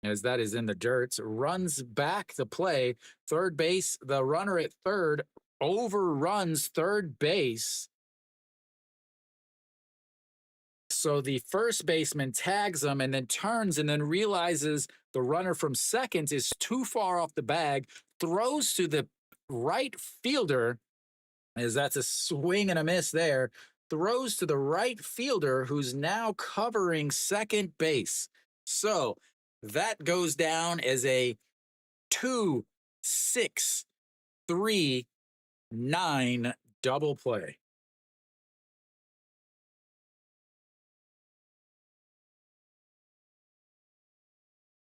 as that is in the dirt, runs back the play. Third base, the runner at third overruns third base. So the first baseman tags him and then turns and then realizes the runner from second is too far off the bag, throws to the right fielder, as that's a swing and a miss there, throws to the right fielder who's now covering second base. So that goes down as a 2-6-3-9 double play.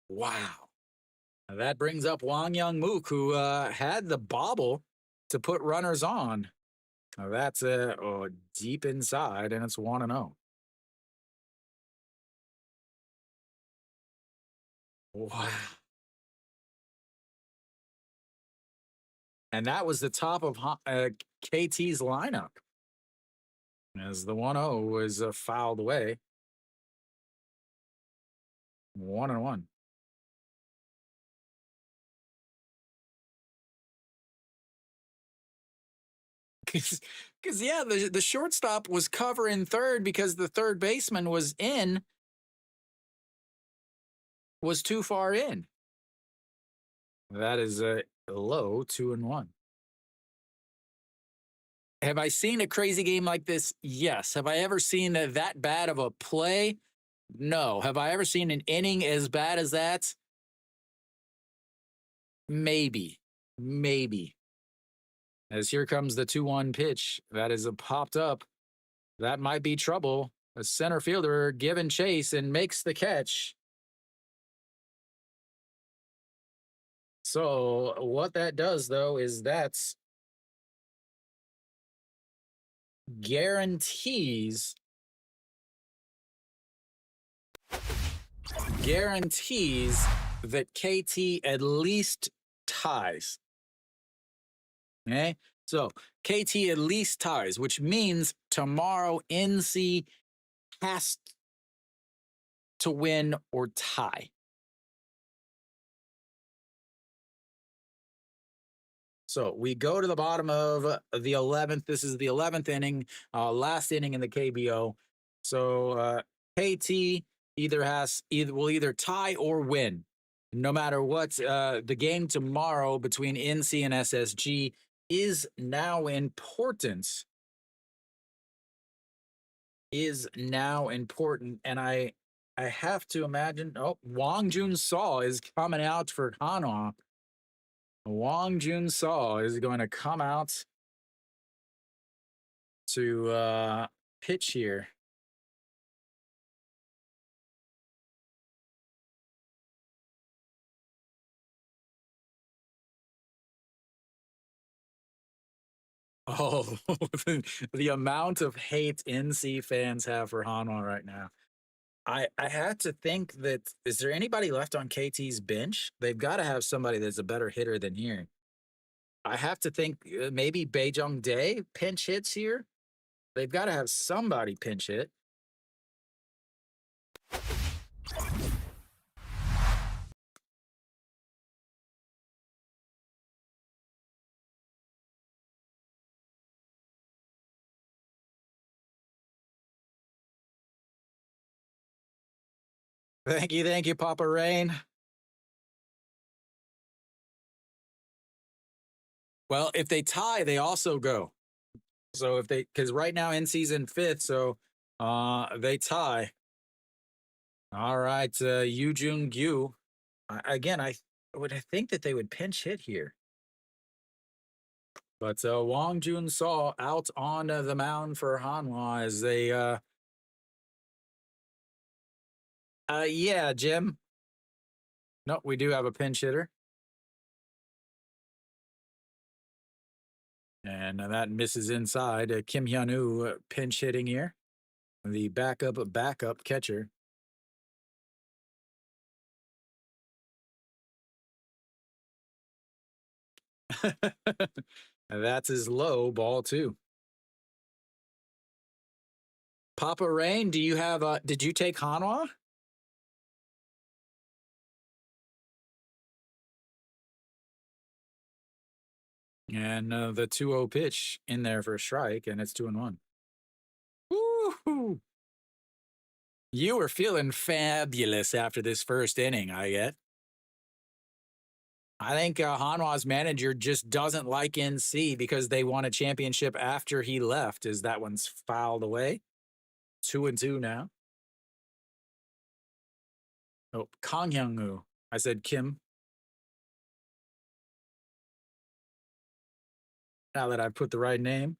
Wow. Now that brings up Wang Young Mook, who had the bobble to put runners on. Now that's deep inside, and it's 1-0. Wow. And that was the top of KT's lineup as the 1-0 was fouled away. 1-1. Because yeah, the shortstop was covering third because the third baseman was too far in. That is a low 2-1. Have I seen a crazy game like this? Yes. Have I ever seen that bad of a play? No. Have I ever seen an inning as bad as that? Maybe. As here comes the 2-1 pitch that is popped up. That might be trouble. A center fielder giving chase and makes the catch. So what that does, though, is that's guarantees that KT at least ties. Okay, so KT at least ties, which means tomorrow NC has to win or tie. So we go to the bottom of the 11th. This is the 11th inning, last inning in the KBO. So KT will either tie or win, no matter what. The game tomorrow between NC and SSG is now important. And I have to imagine. Oh, Wang Jun Saw is coming out for Hanwha. Wang Jun Saw is going to come out to pitch here. Oh, the amount of hate NC fans have for Hanwha right now. I had to think that is there anybody left on KT's bench? They've got to have somebody that's a better hitter than here. I have to think maybe Baejong Dae pinch hits here. They've got to have somebody pinch hit. Thank you, Papa Rain. Well, if they tie, they also go. So if they, because right now NC's in fifth, so they tie. All right, Yu Jung Gyu. Again, I would think that they would pinch hit here. But Wong Jun Saw out on the mound for Hanwha as they yeah, Jim. No, we do have a pinch hitter. And that misses inside. Kim Hyun-woo pinch hitting here. The backup catcher. That's his low ball too. Papa Rain, do you have did you take Hanwha? And the 2-0 pitch in there for a strike, and it's 2-1. Woo-hoo! You were feeling fabulous after this first inning, I get. I think Hanwha's manager just doesn't like NC because they won a championship after he left. Is that one's fouled away? 2-2 now. Oh, Kang Hyung-woo. I said Kim. Now that I've put the right name.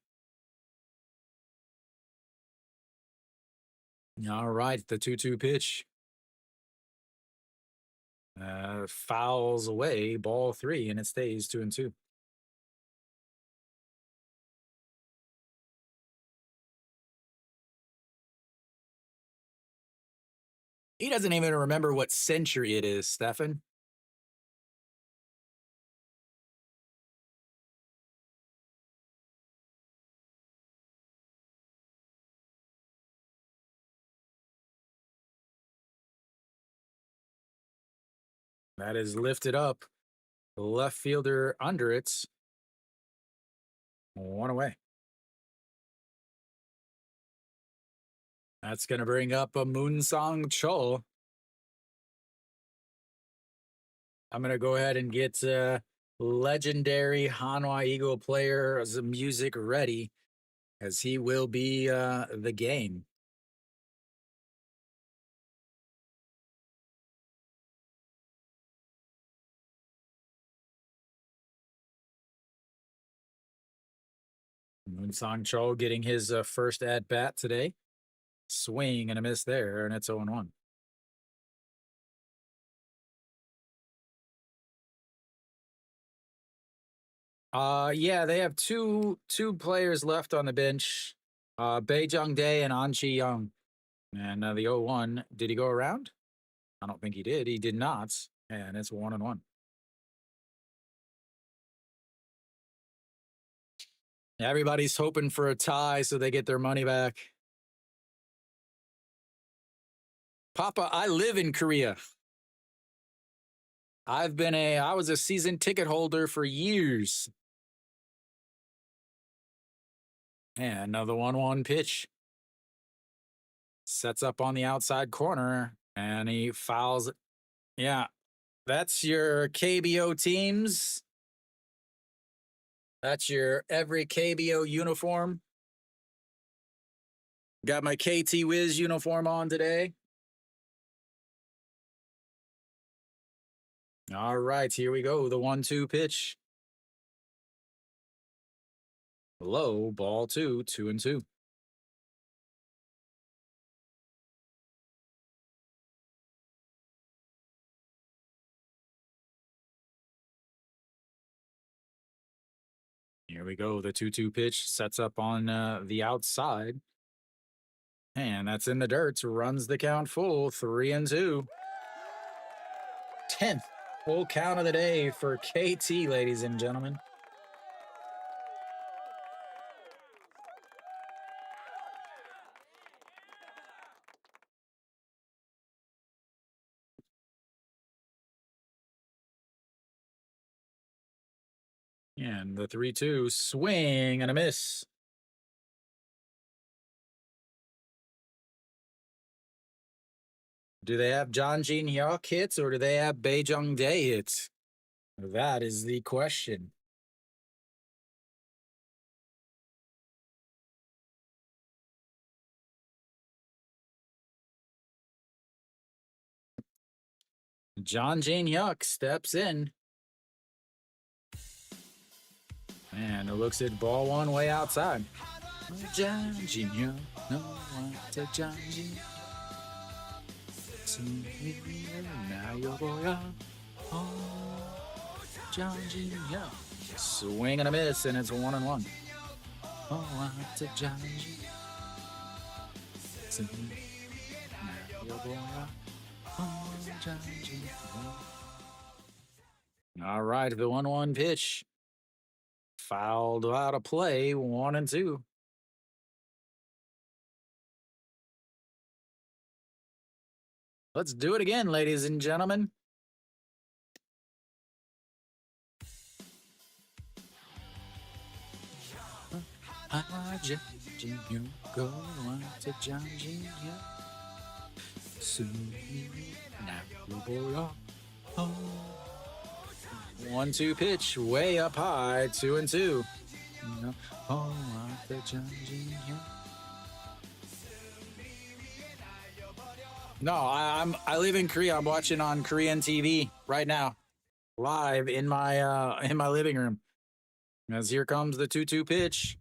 All right, the 2-2 pitch. Fouls away, ball 3, and it stays 2-2. He doesn't even remember what century it is, Stefan. That is lifted up. The left fielder under it. 1 away. That's going to bring up a Moonsong Chol. I'm going to go ahead and get legendary Hanwha Eagle player's music ready as he will be the game. Moonsong Chol getting his first at bat today. Swing and a miss there, and it's 0-1. Yeah, they have two players left on the bench. Baejong Dae and An Chi Young. And the 0-1, did he go around? I don't think he did. He did not. And it's 1-1. Everybody's hoping for a tie so they get their money back. Papa, I live in Korea. I was a season ticket holder for years. And another 1-1 pitch. Sets up on the outside corner and he fouls it. Yeah, that's your KBO teams. That's your every KBO uniform. Got my KT Wiz uniform on today. All right, here we go. The 1-2 pitch. Low, ball 2, 2-2. Here we go. The 2-2 pitch sets up on the outside. And that's in the dirt. Runs the count full. 3-2. 10th full count of the day for KT, ladies and gentlemen. And the 3-2 swing and a miss. Do they have John Jin Hyuk hits or do they have Bae Jung Dae hits? That is the question. John Jin Hyuk steps in. And it looks at ball one way outside. John Jin Hyuk, no one to John Jin. Now you're boy, oh, John Jin Hyuk. Swing and a miss, and it's 1-1. Oh, to John Jin. Now you're boy, oh, John Jin. All right, the 1-1 pitch. Fouled out of play, 1-2. Let's do it again, ladies and gentlemen. Go on to John Jin. Soon, now boy, oh. 1-2 pitch, way up high, 2-2. Oh, the John Jin. No, I live in Korea. I'm watching on Korean TV right now, live in my living room. As here comes the 2-2 pitch,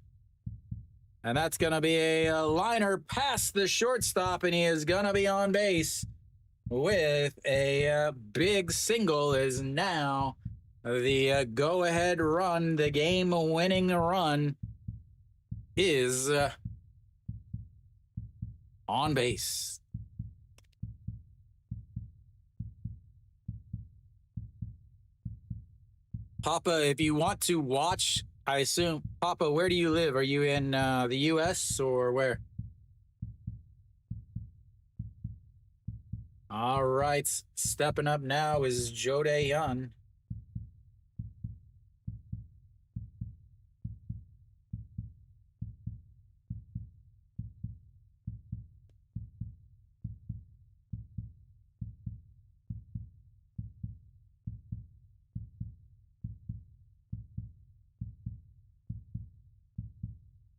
and that's gonna be a liner past the shortstop, and he is gonna be on base with a big single. Is now the go-ahead run, the game-winning run, is on base. Papa, if you want to watch, I assume, Papa, where do you live? Are you in the U.S. or where? All right, stepping up now is Jo Dae-hyun.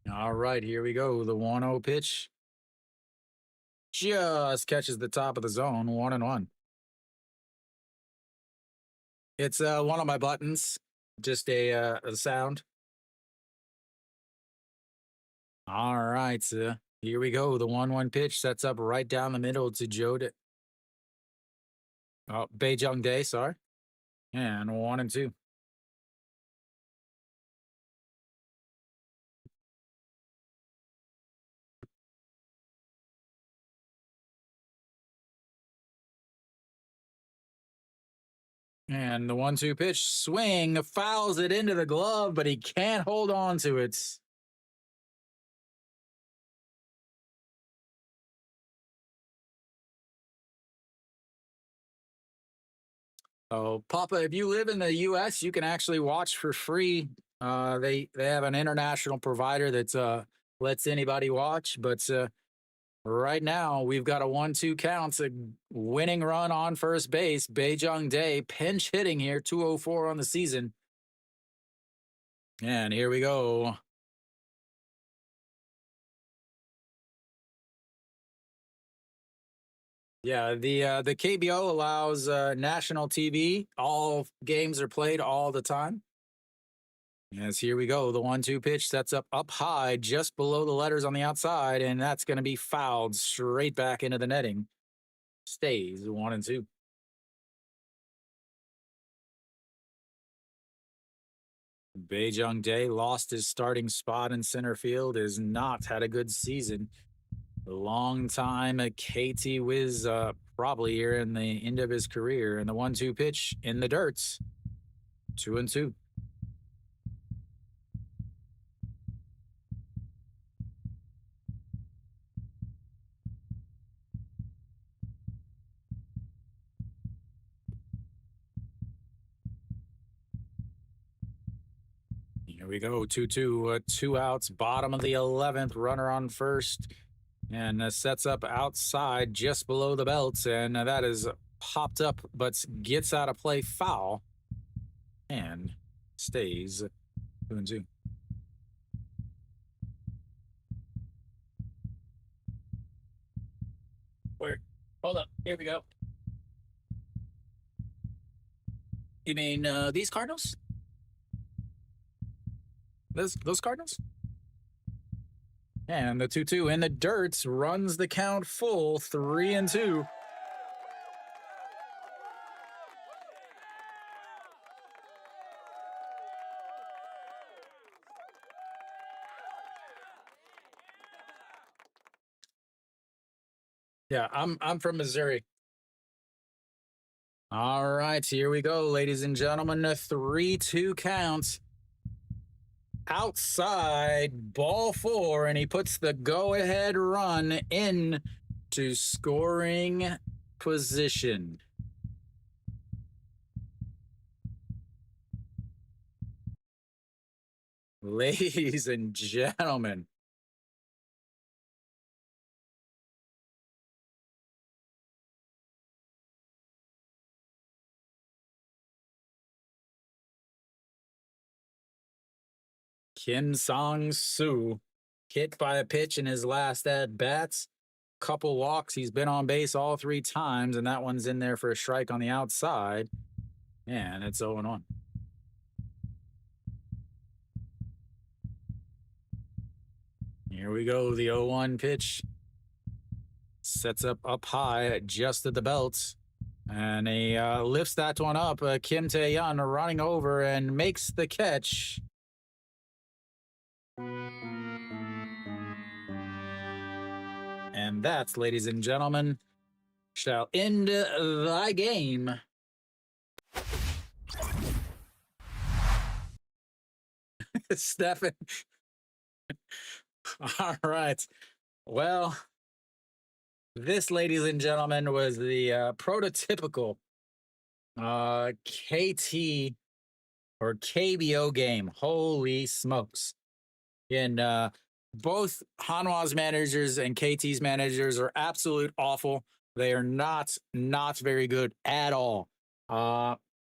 All right, here we go. The 1-0 pitch just catches the top of the zone, 1-1. It's one of my buttons, just a sound. All right, here we go. The 1-1 pitch sets up right down the middle to Bae Jung Dae, sorry. And 1-2. And the 1-2 pitch swing fouls it into the glove, but he can't hold on to it. Oh, Papa, if you live in the U.S., you can actually watch for free. They have an international provider that lets anybody watch, but right now we've got a 1-2 counts, a winning run on first base. Bae Jung Dae pinch hitting here, 204 on the season. And here we go. Yeah, the KBO allows national TV. All games are played all the time. Yes, here we go. The 1-2 pitch sets up high, just below the letters on the outside, and that's going to be fouled straight back into the netting. Stays 1-2. . Bae-jung Dae lost his starting spot in center field, has not had a good season. A long time at KT Wiz, probably here in the end of his career. And the 1-2 pitch in the dirts, 2-2. Here we go, 2-2, 2 outs, bottom of the 11th, runner on first, and sets up outside just below the belt, and that is popped up, but gets out of play foul, and stays 2-2. Where? Hold up, here we go. You mean these Cardinals? Those Cardinals? And the 2-2 in the dirt runs the count full, 3-2. Yeah, I'm from Missouri. All right, here we go, ladies and gentlemen. A 3-2 count. Outside, ball 4, and he puts the go-ahead run in to scoring position. Ladies and gentlemen. Kim Sang-soo hit by a pitch in his last at-bats. Couple walks. He's been on base all 3 times, and that one's in there for a strike on the outside. And it's 0-1. Here we go. The 0-1 pitch sets up high just at the belt. And he lifts that one up. Kim Tae-yeon running over and makes the catch. And that, ladies and gentlemen, shall end thy game. Stefan. All right. Well, this, ladies and gentlemen, was the prototypical KT or KBO game. Holy smokes. And both Hanwha's managers and KT's managers are absolute awful. They are not very good at all.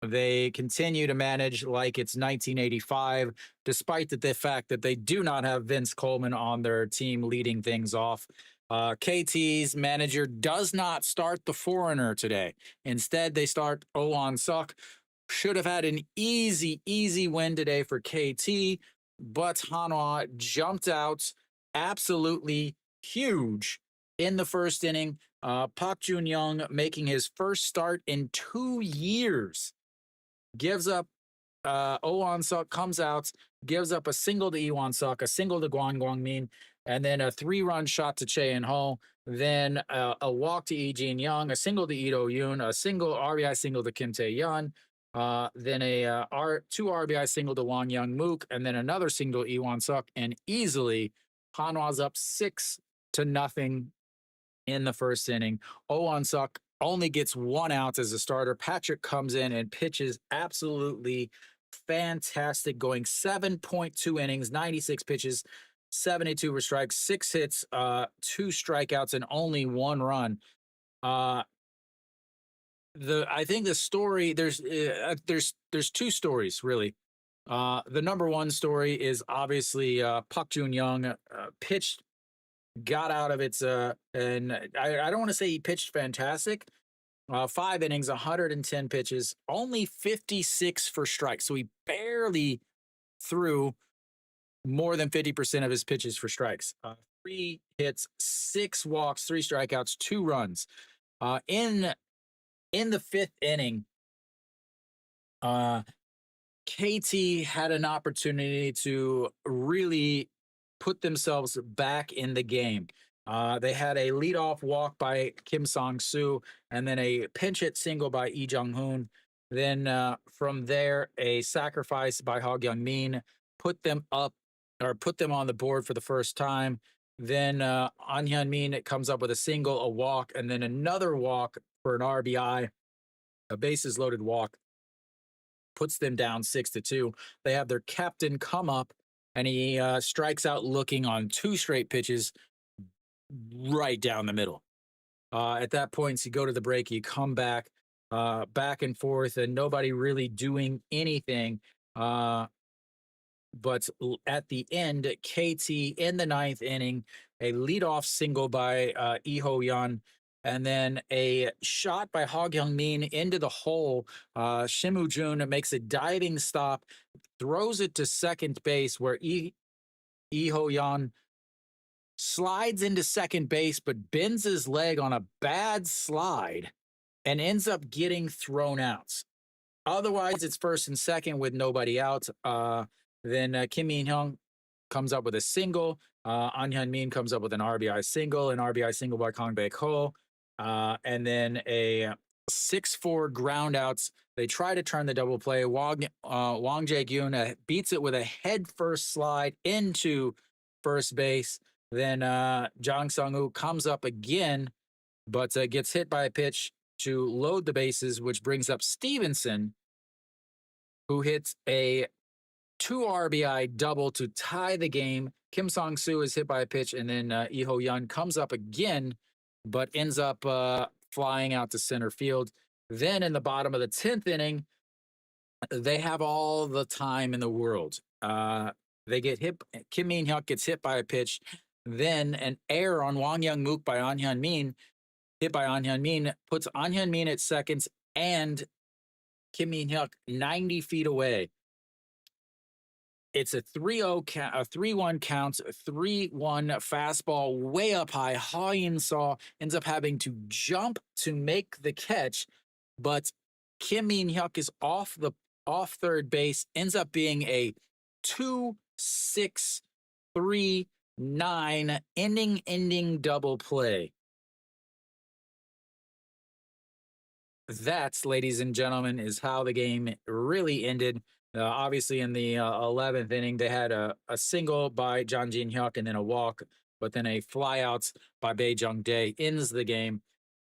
They continue to manage like it's 1985, despite the fact that they do not have Vince Coleman on their team leading things off. KT's manager does not start the foreigner today. Instead, they start Oh Suk. Should have had an easy win today for KT, but Hanwha jumped out absolutely huge in the first inning. Park Jun-young making his first start in 2 years. Gives up, Oh Suk comes out, gives up a single to Lee Suk, a single to Gwang Gwang-min, and then a 3-run shot to Chae In-ho, then a walk to Lee Jin-young, a single to Lee Do-yoon, a single RBI single to Kim Tae-yeon, then a 2 RBI single to Wang Young-mook, and then another single to Lee Suk, and easily Hanwha's up 6-0 in the first inning. Oh Suk only gets 1 out as a starter. Patrick comes in and pitches absolutely fantastic, going 7.2 innings, 96 pitches, 72 for strikes, 6 hits, 2 strikeouts, and only 1 run. I think the story there's 2 stories really. The number 1 story is obviously Park Jun-young pitched, got out of its and I don't want to say he pitched fantastic. 5 innings, 110 pitches, only 56 for strikes. So he barely threw more than 50% of his pitches for strikes. 3 hits, 6 walks, 3 strikeouts, 2 runs. In the 5th inning, KT had an opportunity to really put themselves back in the game. They had a leadoff walk by Kim Song Soo, and then a pinch hit single by Lee Jung Hoon. Then from there, a sacrifice by Hog Young Min put them up or put them on the board for the first time. Then An Hyun Min comes up with a single, a walk, and then another walk for an RBI, a bases loaded walk, puts them down 6-2. They have their captain come up and he strikes out looking on two straight pitches right down the middle. At that point, you go to the break, you come back, back and forth, and nobody really doing anything. But at the end, KT in the ninth inning, a leadoff single by Lee Ho-yeon, and then a shot by Hog Young Min into the hole. Shim Woo-jun makes a diving stop, throws it to second base where Lee Ho-yeon slides into second base, but bends his leg on a bad slide and ends up getting thrown out. Otherwise, it's first and second with nobody out. Then Kim Min-hyung comes up with a single. An Hyun Min comes up with an RBI single, an RBI single by Kang Baek-ho, and then a 6-4 groundouts. They try to turn the double play. Wang Jae-gyun beats it with a head first slide into first base. Then Jang Sung-woo comes up again, but gets hit by a pitch to load the bases, which brings up Stevenson, who hits a 2 RBI double to tie the game. Kim Song-soo is hit by a pitch, and then Lee Ho-yeon comes up again, but ends up flying out to center field. Then in the bottom of the 10th inning, they have all the time in the world. They get hit. Kim Min-hyuk gets hit by a pitch. Then an error on Wang Young-mook by An Hyun Min, hit by An Hyun Min, puts An Hyun Min at seconds and Kim Min-hyuk 90 feet away. It's a 3-0 count, a 3-1 count, 3-1 fastball way up high. Ha In-saw ends up having to jump to make the catch, but Kim Min-hyuk is off third base, ends up being a 2-6-3-9 ending double play. That's, ladies and gentlemen, is how the game really ended. Obviously, in the 11th inning, they had a single by Jang Jin-hyuk and then a walk, but then a flyout by Bae Jung-dae ends the game.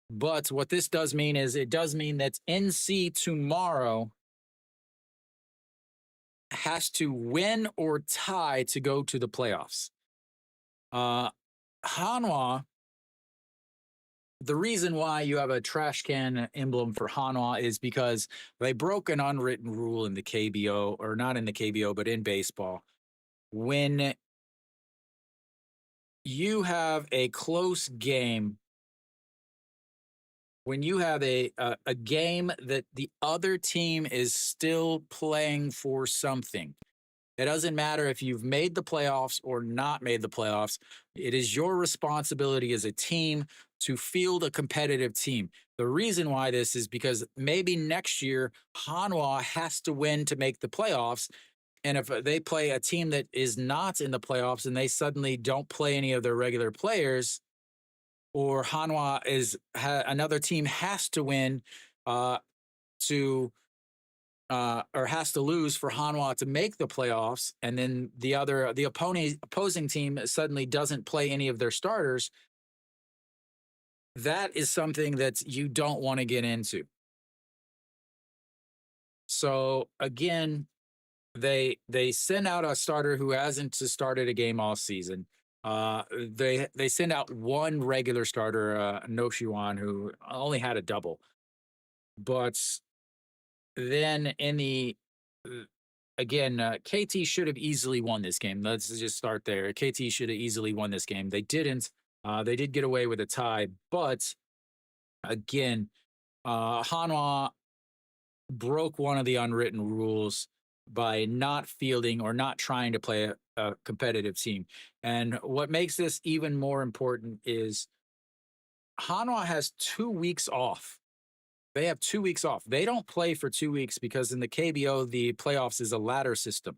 But what this does mean is it does mean that NC tomorrow has to win or tie to go to the playoffs. Hanwha, the reason why you have a trash can emblem for Hanwha is because they broke an unwritten rule in the KBO, or not in the KBO, but in baseball. When you have a close game, when you have a game that the other team is still playing for something, it doesn't matter if you've made the playoffs or not made the playoffs. It is your responsibility as a team to field a competitive team. The reason why this is because maybe next year Hanwha has to win to make the playoffs. And if they play a team that is not in the playoffs and they suddenly don't play any of their regular players, or Hanwha another team has to win or has to lose for Hanwha to make the playoffs, and then the opposing team suddenly doesn't play any of their starters, that is something that you don't want to get into. So again, they send out a starter who hasn't started a game all season. They send out one regular starter, No Shiwan, who only had a double. But then in the again, KT should have easily won this game. Let's just start there. KT should have easily won this game. They didn't. They did get away with a tie, but again, Hanwha broke one of the unwritten rules by not fielding or not trying to play a competitive team. And what makes this even more important is Hanwha has 2 weeks off They have 2 weeks off. They don't play for 2 weeks because in the KBO, the playoffs is a ladder system.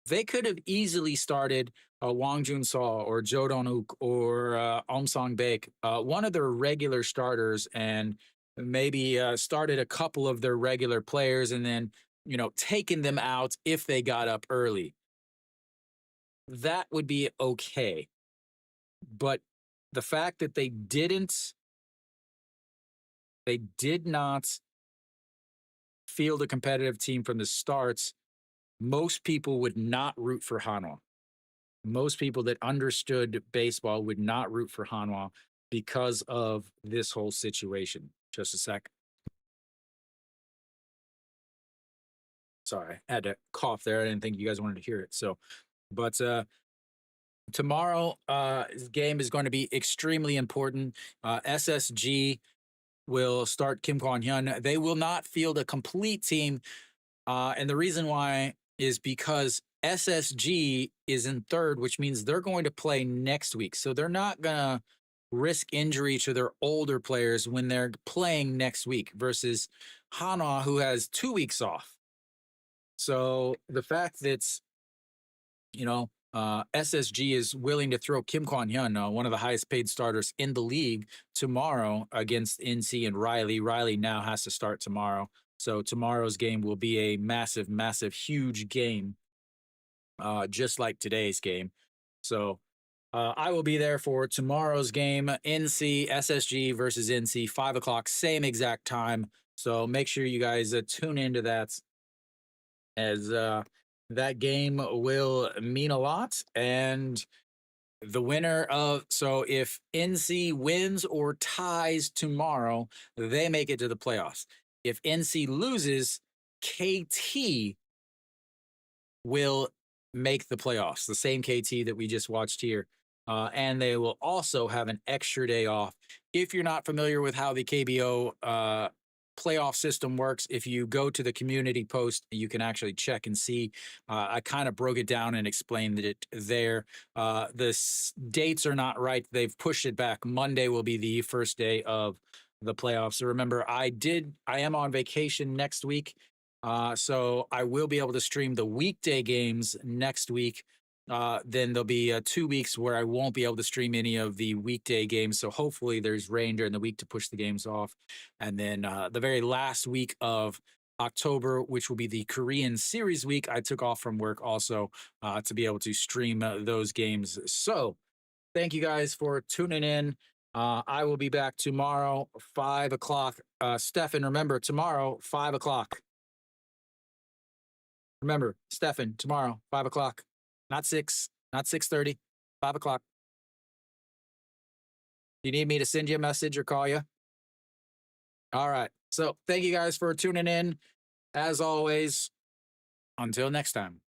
They could have easily started Wang Junso or Jo Don-wook or Aum Sang-baek, one of their regular starters, and maybe started a couple of their regular players and then, taken them out if they got up early. That would be okay. But the fact that they did not field a competitive team from the starts, most people would not root for Hanwha. Most people that understood baseball would not root for Hanwha because of this whole situation. Just a sec. Sorry, I had to cough there. I didn't think you guys wanted to hear it. But tomorrow game is going to be extremely important. SSG will start Kim Kwon-hyun. They will not field a complete team. And the reason why is because SSG is in third, which means they're going to play next week. So they're not going to risk injury to their older players when they're playing next week versus Hanwha, who has 2 weeks off. So the fact that, SSG is willing to throw Kim Kwon-hyun, one of the highest paid starters in the league, tomorrow against NC and Riley. Riley now has to start tomorrow. So tomorrow's game will be a massive, massive, huge game, just like today's game. So I will be there for tomorrow's game, NC, SSG versus NC, 5 o'clock, same exact time. So make sure you guys tune into that, as that game will mean a lot. And the winner so if NC wins or ties tomorrow, they make it to the playoffs. If NC loses, KT will make the playoffs, the same KT that we just watched here. And they will also have an extra day off. If you're not familiar with how the KBO playoff system works, if you go to the community post, you can actually check and see. I kind of broke it down and explained it there. The dates are not right. They've pushed it back. Monday will be the first day of the playoffs. So remember, I am on vacation next week. So I will be able to stream the weekday games next week. Then there'll be 2 weeks where I won't be able to stream any of the weekday games. So hopefully there's rain during the week to push the games off. And then the very last week of October, which will be the Korean series week, I took off from work also to be able to stream those games. So thank you guys for tuning in. I will be back tomorrow, 5 o'clock. Stefan, remember, tomorrow, 5 o'clock. Remember, Stefan, tomorrow, 5 o'clock. Not 6, not 6:30, 5 o'clock. You need me to send you a message or call you? All right. So thank you guys for tuning in. As always, until next time.